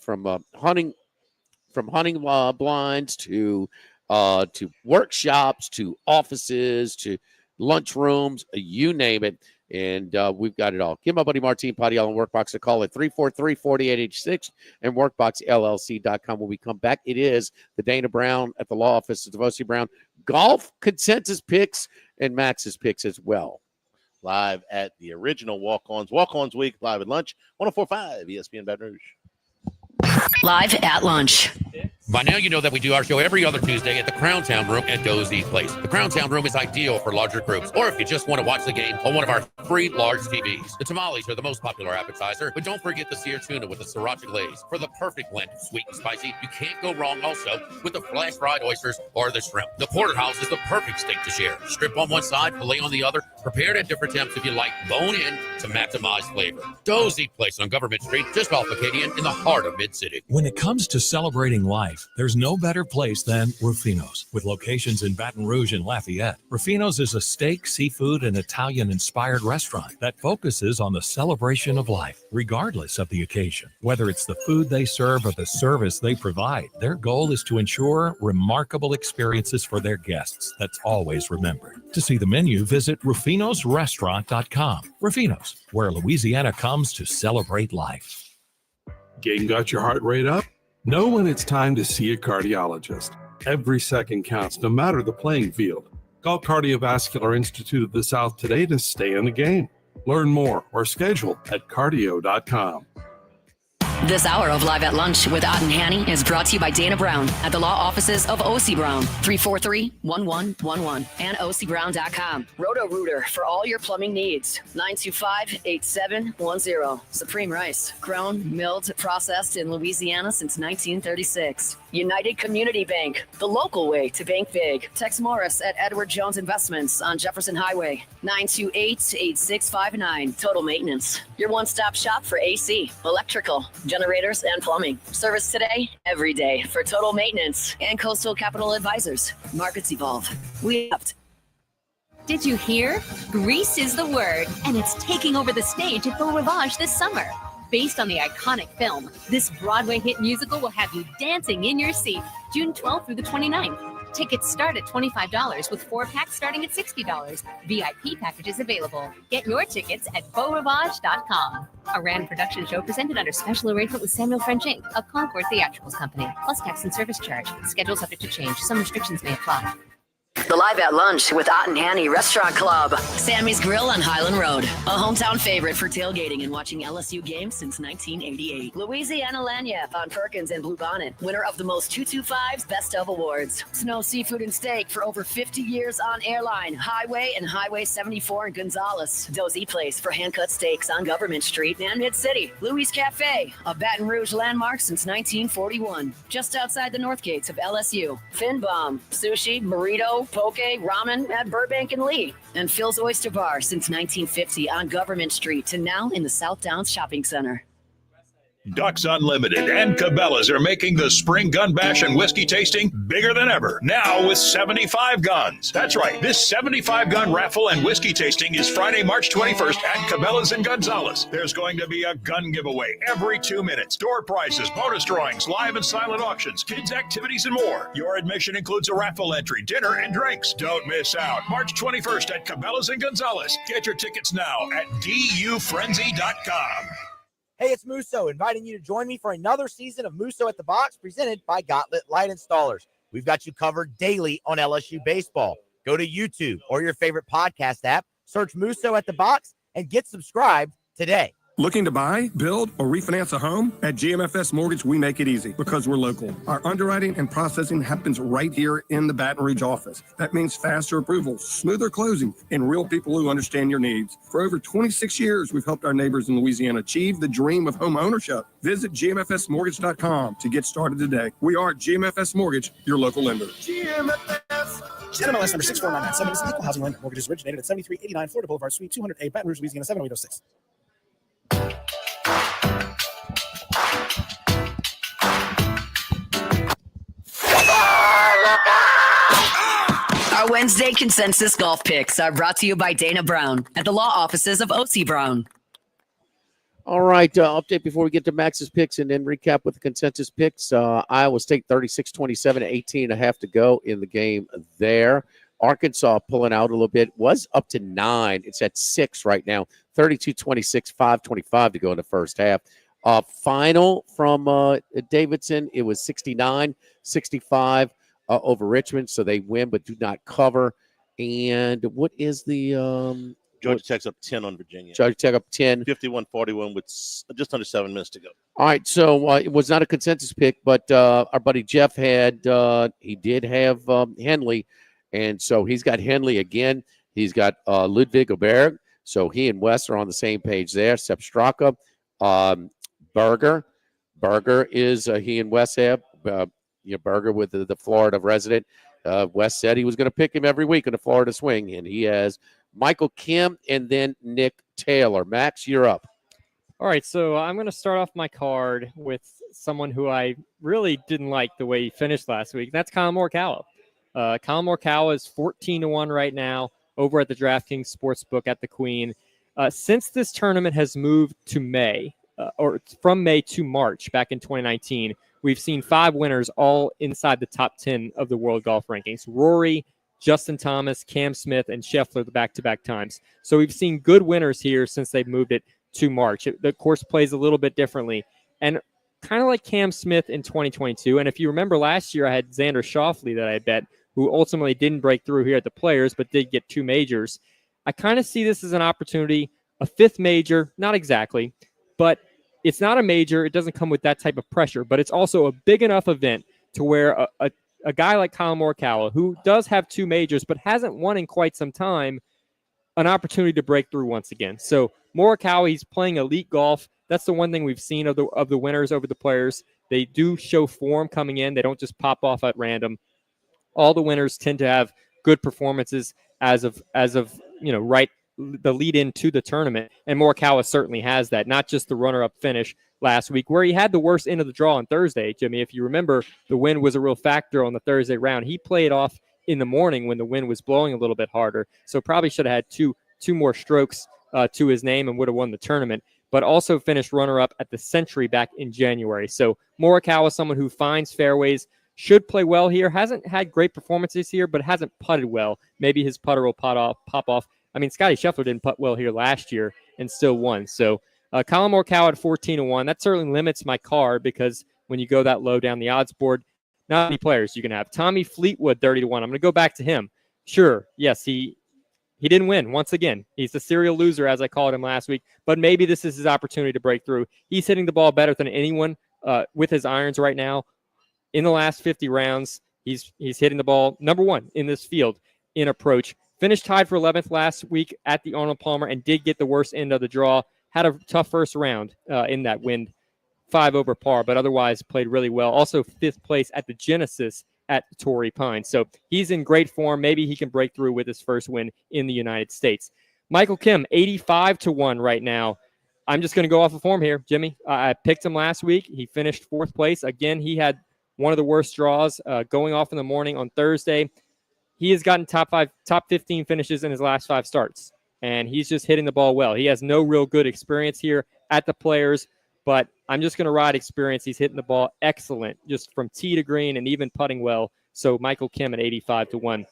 from hunting blinds to workshops, to offices, to lunchrooms, you name it. And we've got it all. Give my buddy Martine Padial on Workbox a call at 343-4886 and WorkboxLLC.com. When we come back, it is the Dana Brown at the law office of Devosi Brown golf consensus picks and Max's picks as well. Live at the original Walk-Ons Week, live at lunch, 104.5 ESPN Baton Rouge. Live at lunch. By now, you know that we do our show every other Tuesday at the Crown Town Room at Dozy Place. The Crown Town Room is ideal for larger groups, or if you just want to watch the game on one of our free large TVs. The tamales are the most popular appetizer, but don't forget the seared tuna with the sriracha glaze for the perfect blend of sweet and spicy. You can't go wrong also with the flash fried oysters or the shrimp. The porterhouse is the perfect steak to share. Strip on one side, filet on the other, prepared at different temps if you like, bone in to maximize flavor. Dozy Place on Government Street, just off Acadian in the heart of Mid-City. When it comes to celebrating life, there's no better place than Rufino's. With locations in Baton Rouge and Lafayette, Rufino's is a steak, seafood, and Italian-inspired restaurant that focuses on the celebration of life, regardless of the occasion. Whether it's the food they serve or the service they provide, their goal is to ensure remarkable experiences for their guests that's always remembered. To see the menu, visit rufinosrestaurant.com. Rufino's, where Louisiana comes to celebrate life. Getting got your heart rate up? Know when it's time to see a cardiologist. Every second counts, no matter the playing field. Call Cardiovascular Institute of the South today to stay in the game. Learn more or schedule at cardio.com. This hour of Live at Lunch with Ott and Hanny is brought to you by Dana Brown at the law offices of O.C. Brown, 343-1111 and OCBrown.com. Roto-Rooter for all your plumbing needs, 925-8710. Supreme Rice, grown, milled, processed in Louisiana since 1936. United Community Bank, the local way to bank big. Tex Morris at Edward Jones Investments on Jefferson Highway, 928-8659. Total Maintenance, your one-stop shop for AC, electrical, generators, and plumbing. Service today, every day for Total Maintenance and Coastal Capital Advisors. Markets evolve. We have. Did you hear? Grease is the word, and it's taking over the stage at Beau Rivage this summer. Based on the iconic film, this Broadway hit musical will have you dancing in your seat June 12th through the 29th. Tickets start at $25 with 4 packs starting at $60. VIP packages available. Get your tickets at beaurivage.com. A random production show presented under special arrangement with Samuel French Inc., a Concord Theatricals company, plus tax and service charge. Schedule subject to change. Some restrictions may apply. The Live at Lunch with Ott and Hanny Restaurant Club. Sammy's Grill on Highland Road. A hometown favorite for tailgating and watching LSU games since 1988. Louisiana Lagniappe on Perkins and Bluebonnet. Winner of the most 225's Best of Awards. Snow Seafood and Steak for over 50 years on Airline, Highway, and Highway 74 in Gonzales. Dozy Place for hand-cut steaks on Government Street and Mid-City. Louis Cafe, a Baton Rouge landmark since 1941. Just outside the north gates of LSU. Fin Bomb, sushi, burrito, poke, ramen at Burbank and Lee. And Phil's Oyster Bar since 1950 on Government Street and now in the South Downs Shopping Center. Ducks Unlimited and Cabela's are making the Spring Gun Bash and whiskey tasting bigger than ever. Now with 75 guns. That's right. This 75 gun raffle and whiskey tasting is Friday, March 21st at Cabela's in Gonzales. There's going to be a gun giveaway every 2 minutes. Door prizes, bonus drawings, live and silent auctions, kids activities, and more. Your admission includes a raffle entry, dinner, and drinks. Don't miss out. March 21st at Cabela's in Gonzales. Get your tickets now at dufrenzy.com. Hey, it's Musso, inviting you to join me for another season of Musso at the Box presented by Gauntlet Light Installers. We've got you covered daily on LSU baseball. Go to YouTube or your favorite podcast app, search Musso at the Box, and get subscribed today. Looking to buy, build, or refinance a home? At GMFS Mortgage, we make it easy because we're local. Our underwriting and processing happens right here in the Baton Rouge office. That means faster approvals, smoother closing, and real people who understand your needs. For over 26 years, we've helped our neighbors in Louisiana achieve the dream of home ownership. Visit GMFSmortgage.com to get started today. We are GMFS Mortgage, your local lender. GMFS. NMLS number 64997 is an equal housing lender. Mortgages originated at 7389 Florida Boulevard, Suite 200A, Baton Rouge, Louisiana 70806. Our Wednesday consensus golf picks are brought to you by Dana Brown at the law offices of O.C. Brown. All right, update before we get to Max's picks and then recap with the consensus picks. Iowa State 36-27, 18.5 to go in the game there. Arkansas pulling out a little bit, was up to 9. It's at 6 right now, 32-26, 5:25 to go in the first half. Final from Davidson, it was 69-65 over Richmond, so they win but do not cover. And what is the Georgia Tech's up 10 on Virginia. Georgia Tech up 10. 51-41 with just under 7 minutes to go. All right, so it was not a consensus pick, but our buddy Jeff he did have Henley, and so he's got Henley again. He's got Ludwig Oberg, so he and Wes are on the same page there. Sepp Straka, Berger is he and Wes have Berger with the Florida resident. Wes said he was going to pick him every week in the Florida swing, and he has Michael Kim and then Nick Taylor. Max, you're up. All right, so I'm going to start off my card with someone who I really didn't like the way he finished last week. That's Colin Morikawa. Colin Morikawa is 14-1 right now over at the DraftKings Sportsbook at the Queen. Since this tournament has moved to May, or from May to March back in 2019, we've seen 5 winners all inside the top 10 of the world golf rankings. Rory, Justin Thomas, Cam Smith, and Scheffler the back-to-back times. So we've seen good winners here since they've moved it to March. The course plays a little bit differently. And kind of like Cam Smith in 2022, and if you remember last year, I had Xander Schauffele that I bet, who ultimately didn't break through here at the Players, but did get 2 majors. I kind of see this as an opportunity, a 5th major, not exactly, but it's not a major. It doesn't come with that type of pressure, but it's also a big enough event to where a guy like Colin Morikawa, who does have 2 majors but hasn't won in quite some time, an opportunity to break through once again. So Morikawa, he's playing elite golf. That's the one thing we've seen of the winners over the Players. They do show form coming in. They don't just pop off at random. All the winners tend to have good performances as of right the lead into the tournament, and Morikawa certainly has that. Not just the runner-up finish last week, where he had the worst end of the draw on Thursday. Jimmy, if you remember, the wind was a real factor on the Thursday round. He played off in the morning when the wind was blowing a little bit harder, so probably should have had two more strokes to his name and would have won the tournament. But also finished runner-up at the Century back in January. So Morikawa, someone who finds fairways, should play well here. Hasn't had great performances here, but hasn't putted well. Maybe his putter will pop off. I mean, Scotty Scheffler didn't putt well here last year and still won. So Colin Morikawa at 14-1. That certainly limits my card because when you go that low down the odds board, not many players you can have. Tommy Fleetwood, 30-1. I'm going to go back to him. Sure, yes, he didn't win once again. He's the serial loser, as I called him last week. But maybe this is his opportunity to break through. He's hitting the ball better than anyone with his irons right now. In the last 50 rounds, he's hitting the ball number 1 in this field in approach. Finished tied for 11th last week at the Arnold Palmer and did get the worst end of the draw. Had a tough first round in that wind, 5 over par, but otherwise played really well. Also 5th place at the Genesis at Torrey Pines. So he's in great form. Maybe he can break through with his first win in the United States. Michael Kim, 85-1 right now. I'm just going to go off of form here, Jimmy. I picked him last week. He finished 4th place. Again, he had one of the worst draws going off in the morning on Thursday. He has gotten top 15 finishes in his last 5 starts, and he's just hitting the ball well. He has no real good experience here at the Players, but I'm just going to ride experience. He's hitting the ball excellent, just from tee to green and even putting well. So Michael Kim at 85-1.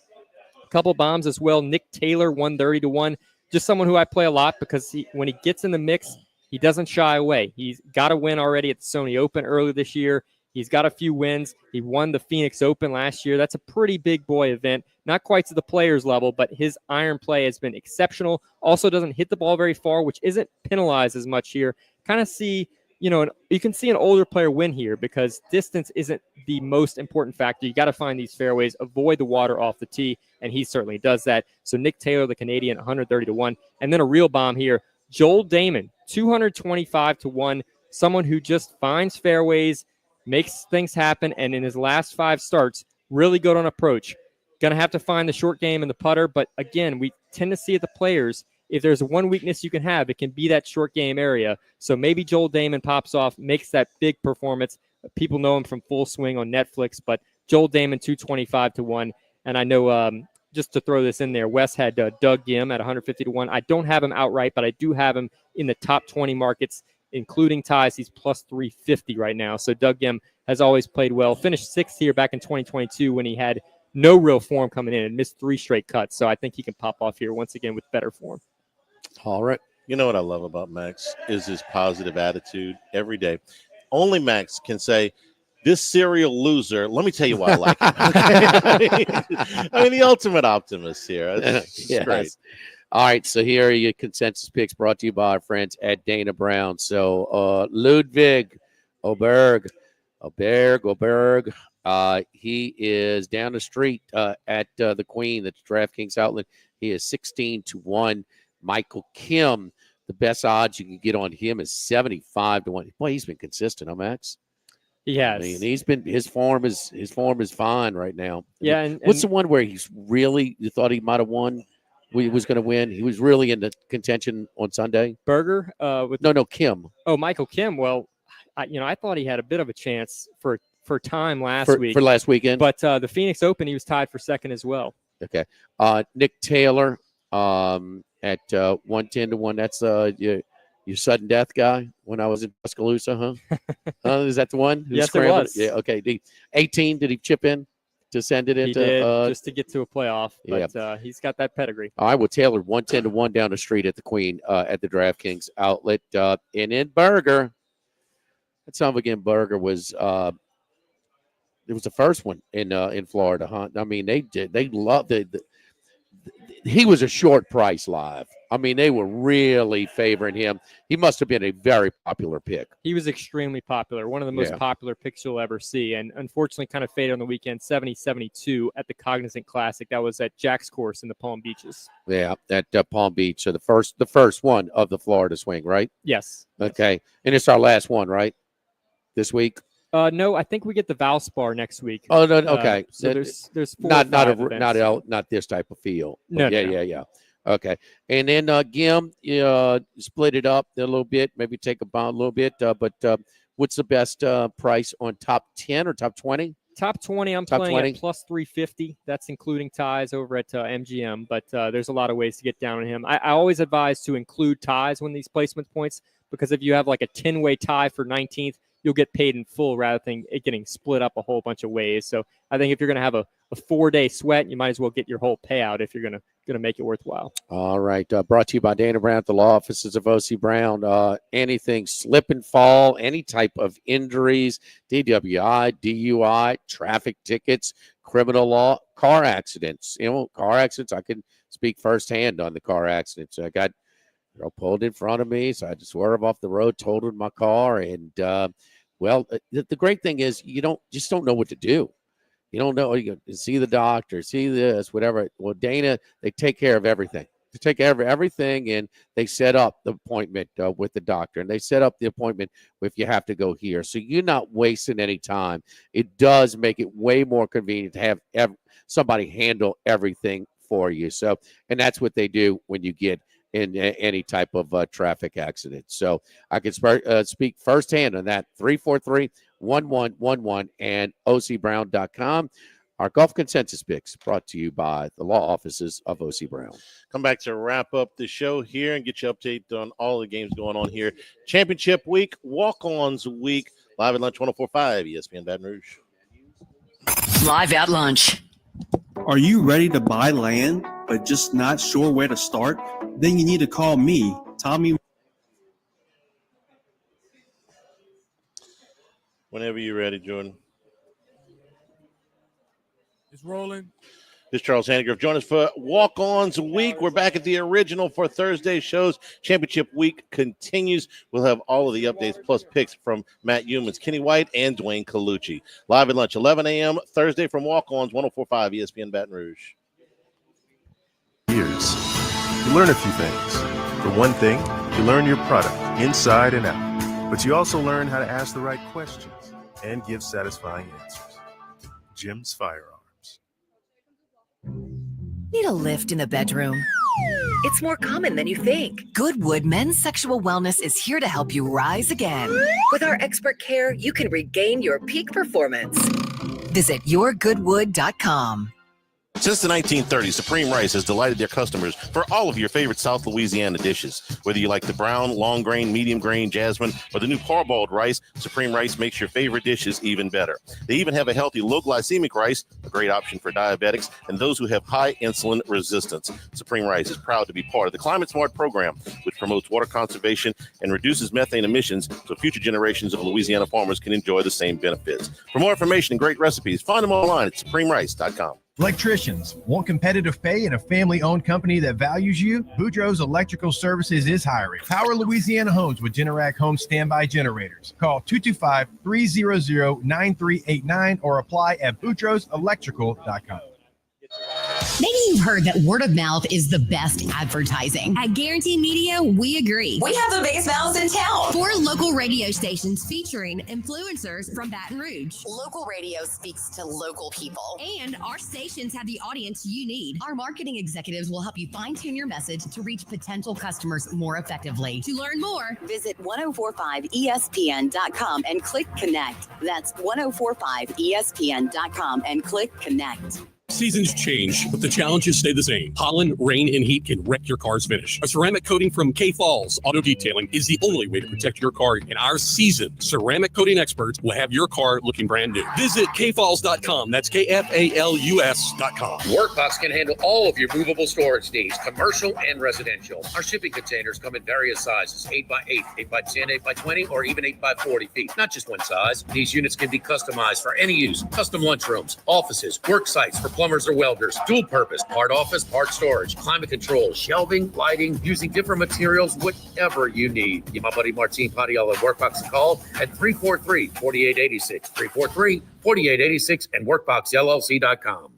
A couple bombs as well. Nick Taylor, 130-1. Just someone who I play a lot because when he gets in the mix, he doesn't shy away. He's got a win already at the Sony Open earlier this year. He's got a few wins. He won the Phoenix Open last year. That's a pretty big boy event. Not quite to the players level, but his iron play has been exceptional. Also doesn't hit the ball very far, which isn't penalized as much here. Kind of see, you can see an older player win here because distance isn't the most important factor. You got to find these fairways, avoid the water off the tee, and he certainly does that. So Nick Taylor, the Canadian, 130-1. And then a real bomb here. Joel Damon, 225-1. Someone who just finds fairways, makes things happen, and in his last 5 starts, really good on approach. Going to have to find the short game and the putter, but again, we tend to see at the players, if there's one weakness you can have, it can be that short game area. So maybe Joel Damon pops off, makes that big performance. People know him from Full Swing on Netflix, but Joel Damon, 225-1. And I know, just to throw this in there, Wes had Doug Gim at 150-1. I don't have him outright, but I do have him in the top 20 markets, including ties. He's plus 350 right now. So Doug Gim has always played well. Finished 6th here back in 2022 when he had no real form coming in and missed 3 straight cuts. So I think he can pop off here once again with better form. All right. You know what I love about Max is his positive attitude every day. Only Max can say, this serial loser, let me tell you why I like him. I mean, the ultimate optimist here. It's Yes. great. All right, so here are your consensus picks brought to you by our friends at Dana Brown. So Ludwig Oberg, he is down the street at the Queen, that's DraftKings outlet. He is 16-1. Michael Kim, the best odds you can get on him is 75-1. Boy, he's been consistent, huh, Max? He has. I mean, he's been his form is fine right now. Yeah, I mean, and what's the one where he's really you thought he might have won? He was going to win. He was really in the contention on Sunday. Berger with Kim. Oh, Michael Kim. Well, I thought he had a bit of a chance for time last week for last weekend. But the Phoenix Open, he was tied for second as well. Okay. Nick Taylor at 110-1. That's your sudden death guy when I was in Tuscaloosa, huh? Is that the one? Yes, it was. Yeah. Okay. 18. Did he chip in to send it into? He did just to get to a playoff. But he's got that pedigree. All right. Well, Taylor 110-1 down the street at the Queen at the DraftKings outlet. And in Berger, that son of a gun Berger was. It was the first one in Florida, huh? I mean, they loved it. He was a short price live. I mean, they were really favoring him. He must have been a very popular pick. He was extremely popular, one of the most popular picks you'll ever see, and unfortunately kind of faded on the weekend, 70-72 at the Cognizant Classic. That was at Jack's course in the Palm Beaches. Yeah, at Palm Beach. So the first one of the Florida swing, right? Yes. Okay, and it's our last one, right? This week. No, I think we get the Valspar next week. Oh no, okay. So there's 4 or 5 events. not this type of field. No, yeah. Okay, and then Gim, split it up a little bit, maybe take a bound a little bit. But what's the best price on top 10 or top 20? Top 20, I'm playing at plus 350. That's including ties over at MGM. But there's a lot of ways to get down on him. I always advise to include ties when these placement points, because if you have like a 10-way tie for 19th, you'll get paid in full rather than it getting split up a whole bunch of ways. So I think if you're going to have a 4-day sweat, you might as well get your whole payout if you're going to make it worthwhile. All right. Brought to you by Dana Brown at the law offices of O.C. Brown. Anything slip and fall, any type of injuries, DWI, DUI, traffic tickets, criminal law, car accidents. Car accidents, I can speak firsthand on the car accidents. I got pulled in front of me, so I had to swerve off the road, totaled my car, and the great thing is you don't know what to do. You don't know. You can see the doctor, see this, whatever. Well, Dana, they take care of everything. They take care of everything, and they set up the appointment with the doctor, and they set up the appointment if you have to go here. So you're not wasting any time. It does make it way more convenient to have somebody handle everything for you. So, and that's what they do when you get in any type of traffic accident. So I can speak firsthand on that. 343-1111 and ocbrown.com. Our golf consensus picks brought to you by the law offices of O.C. Brown. Come back to wrap up the show here and get you update on all the games going on here. Championship week, walk-ons week, live at lunch 104.5 ESPN Baton Rouge. Live at lunch. Are you ready to buy land but just not sure where to start? Then you need to call me, Tommy. Whenever you're ready, Jordan. It's rolling. This is Charles Hannigrove. Join us for Walk-Ons Week. We're back at the original for Thursday shows. Championship Week continues. We'll have all of the updates plus picks from Matt Humans, Kenny White, and Dwayne Colucci. Live at lunch, 11 a.m. Thursday from Walk-Ons, 104.5 ESPN Baton Rouge. Years, you learn a few things. For one thing, you learn your product inside and out. But you also learn how to ask the right questions and give satisfying answers. Jim's Firearms. Need a lift in the bedroom? It's more common than you think. Goodwood Men's Sexual Wellness is here to help you rise again. With our expert care, you can regain your peak performance. Visit yourgoodwood.com. Since the 1930s, Supreme Rice has delighted their customers for all of your favorite South Louisiana dishes. Whether you like the brown, long grain, medium grain, jasmine, or the new parboiled rice, Supreme Rice makes your favorite dishes even better. They even have a healthy low glycemic rice, a great option for diabetics and those who have high insulin resistance. Supreme Rice is proud to be part of the Climate Smart program, which promotes water conservation and reduces methane emissions so future generations of Louisiana farmers can enjoy the same benefits. For more information and great recipes, find them online at supremerice.com. Electricians, want competitive pay in a family-owned company that values you? Boudreaux's Electrical Services is hiring. Power Louisiana homes with Generac home standby generators. Call 225-300-9389 or apply at boudreauxelectrical.com. Maybe you've heard that word of mouth is the best advertising. At Guaranteed Media, we agree. We have the biggest mouths in town. 4 local radio stations featuring influencers from Baton Rouge. Local radio speaks to local people. And our stations have the audience you need. Our marketing executives will help you fine-tune your message to reach potential customers more effectively. To learn more, Visit 1045ESPN.com and click Connect. That's 1045ESPN.com and click Connect. Seasons change, but the challenges stay the same. Pollen, rain, and heat can wreck your car's finish. A ceramic coating from K Falls Auto Detailing is the only way to protect your car, and our seasoned ceramic coating experts will have your car looking brand new. Visit kfalls.com. That's KFALUS.com. Workbox can handle all of your movable storage needs, commercial and residential. Our shipping containers come in various sizes, 8x8, 8x10, 8x20, or even 8x40 feet. Not just one size. These units can be customized for any use. Custom lunchrooms, offices, work sites for plumbers or welders, dual purpose, part office, part storage, climate control, shelving, lighting, using different materials, whatever you need. Give my buddy Martin Padiella Workbox a call at 343-4886, 343-4886, and workboxllc.com.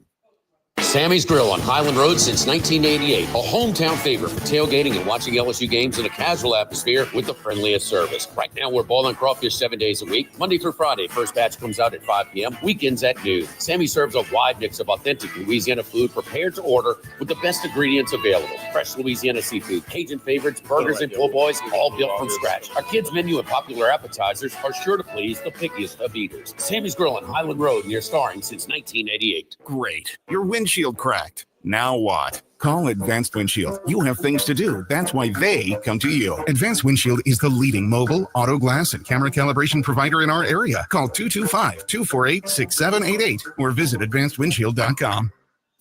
Sammy's Grill on Highland Road since 1988. A hometown favorite for tailgating and watching LSU games in a casual atmosphere with the friendliest service. Right now, we're boiling crawfish 7 days a week, Monday through Friday. First batch comes out at 5 p.m., weekends at noon. Sammy serves a wide mix of authentic Louisiana food prepared to order with the best ingredients available. Fresh Louisiana seafood, Cajun favorites, burgers, and po' boys, all built from scratch. Our kids' menu and popular appetizers are sure to please the pickiest of eaters. Sammy's Grill on Highland Road, near Starring since 1988. Great. Your windshield cracked. Now what? Call Advanced Windshield. You have things to do. That's why they come to you. Advanced Windshield is the leading mobile, auto glass, and camera calibration provider in our area. Call 225-248-6788 or visit advancedwindshield.com.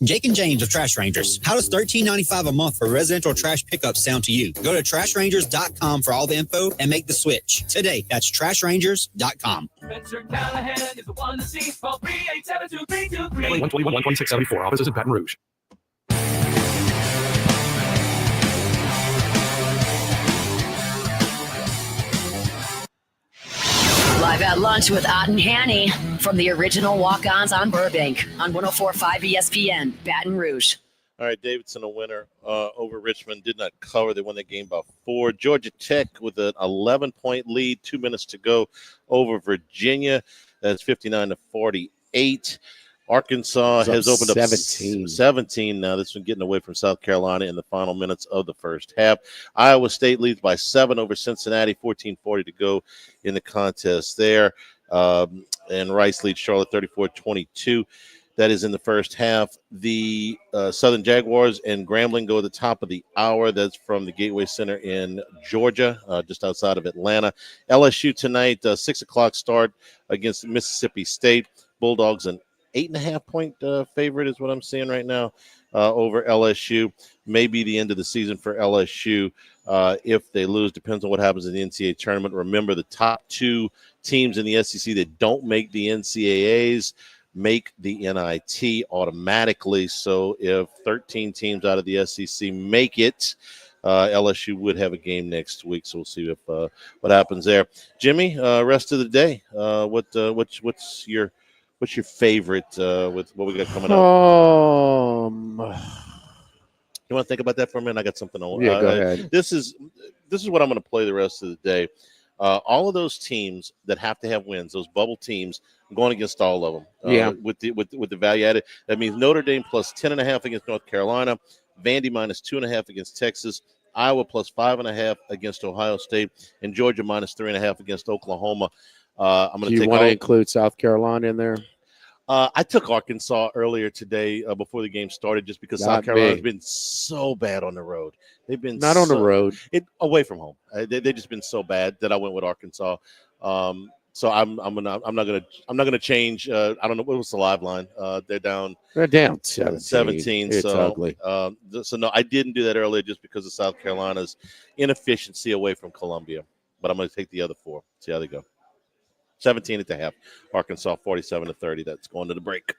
Jake and James of Trash Rangers. How does $13.95 a month for residential trash pickup sound to you? Go to trashrangers.com for all the info and make the switch today. That's trashrangers.com. Spencer Callahan is the one to see. Call 387-2323. 121-12674. Offices in Baton Rouge. Live at lunch with Ott and Hanny from the original Walk-Ons on Burbank on 104.5 ESPN, Baton Rouge. All right, Davidson, a winner over Richmond, did not cover. They won that game by 4. Georgia Tech with an 11-point lead, 2 minutes to go over Virginia. That's 59-48. Arkansas has opened up 17 now. This one getting away from South Carolina in the final minutes of the first half. Iowa State leads by 7 over Cincinnati, 14:40 to go in the contest there. And Rice leads Charlotte 34-22. That is in the first half. The Southern Jaguars and Grambling go at the top of the hour. That's from the Gateway Center in Georgia, just outside of Atlanta. LSU tonight, 6 o'clock start against Mississippi State. Bulldogs an 8.5-point favorite is what I'm seeing right now over LSU. Maybe the end of the season for LSU if they lose. Depends on what happens in the NCAA tournament. Remember, the top 2 teams in the SEC that don't make the NCAAs make the NIT automatically. So if 13 teams out of the SEC make it, LSU would have a game next week. So we'll see if what happens there. Jimmy, rest of the day. What's your favorite with what we got coming up? You want to think about that for a minute? I got something on. Yeah, go ahead. This is what I'm going to play the rest of the day. All of those teams that have to have wins, those bubble teams, I'm going against all of them. With the value added, that means Notre Dame plus 10.5 against North Carolina, Vandy minus 2.5 against Texas, Iowa plus 5.5 against Ohio State, and Georgia minus 3.5 against Oklahoma. I'm going to take. Do you want to include South Carolina in there? I took Arkansas earlier today before the game started, just because South Carolina's been so bad on the road. They've been not on the road, away from home. They've just been so bad that I went with Arkansas. So I'm not gonna change. I don't know what was the live line. They're down 17. It's so ugly. So no, I didn't do that earlier just because of South Carolina's inefficiency away from Columbia. But I'm going to take the other 4. See how they go. 17.5. Arkansas 47-30. That's going to the break.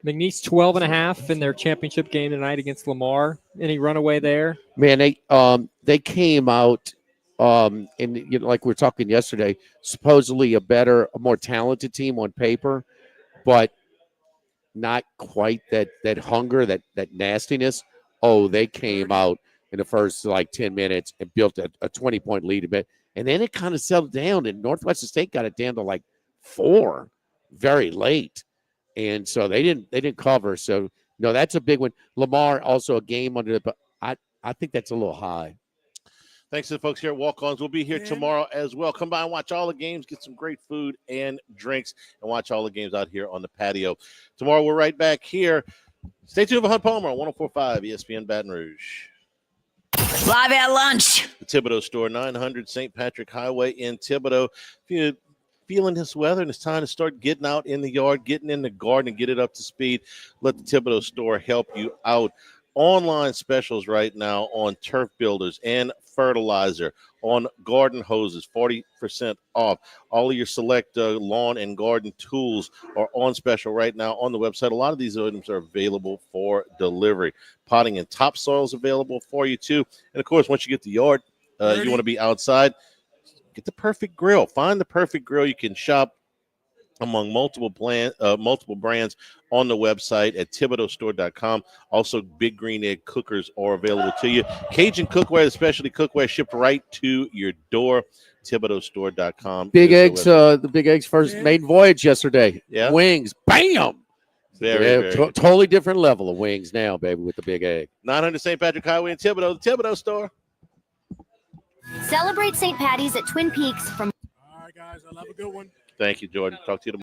McNeese 12.5 in their championship game tonight against Lamar. Any runaway there? Man, they came out and like we were talking yesterday, supposedly a more talented team on paper, but not quite that hunger, that nastiness. Oh, they came out in the first 10 minutes and built a 20-point lead a bit, and then it kind of settled down. And Northwestern State got it down to 4 very late, and so they didn't cover. So no, that's a big one. Lamar also a game under but I think that's a little high. Thanks to the folks here at Walkons. We'll be here tomorrow as well. Come by and watch all the games, get some great food and drinks, and watch all the games out here on the patio. Tomorrow we're right back here. Stay tuned for Hunt Palmer on 104.5 ESPN Baton Rouge. Live at lunch. The Thibodeau Store, 900 St. Patrick Highway in Thibodeau. If you're feeling this weather and it's time to start getting out in the yard, getting in the garden and get it up to speed, let the Thibodeau Store help you out. Online specials right now on turf builders and fertilizer, on garden hoses, 40% off. All of your select lawn and garden tools are on special right now on the website. A lot of these items are available for delivery. Potting and topsoil is available for you too. And of course, once you get the yard, you want to be outside, get the perfect grill. Find the perfect grill. You can shop among multiple brands on the website at ThibodeauStore.com. Also, Big Green Egg cookers are available to you. Cajun cookware, the specialty cookware, shipped right to your door. ThibodeauStore.com. Big Eggs, the Big Eggs first maiden voyage yesterday. Yeah. Wings, bam! Very totally different level of wings now, baby, with the Big Egg. 900 St. Patrick Highway in Thibodeau, the Thibodeau Store. Celebrate St. Patty's at Twin Peaks from. All right, guys. I'll have a good one. Thank you, Jordan. Talk to you tomorrow.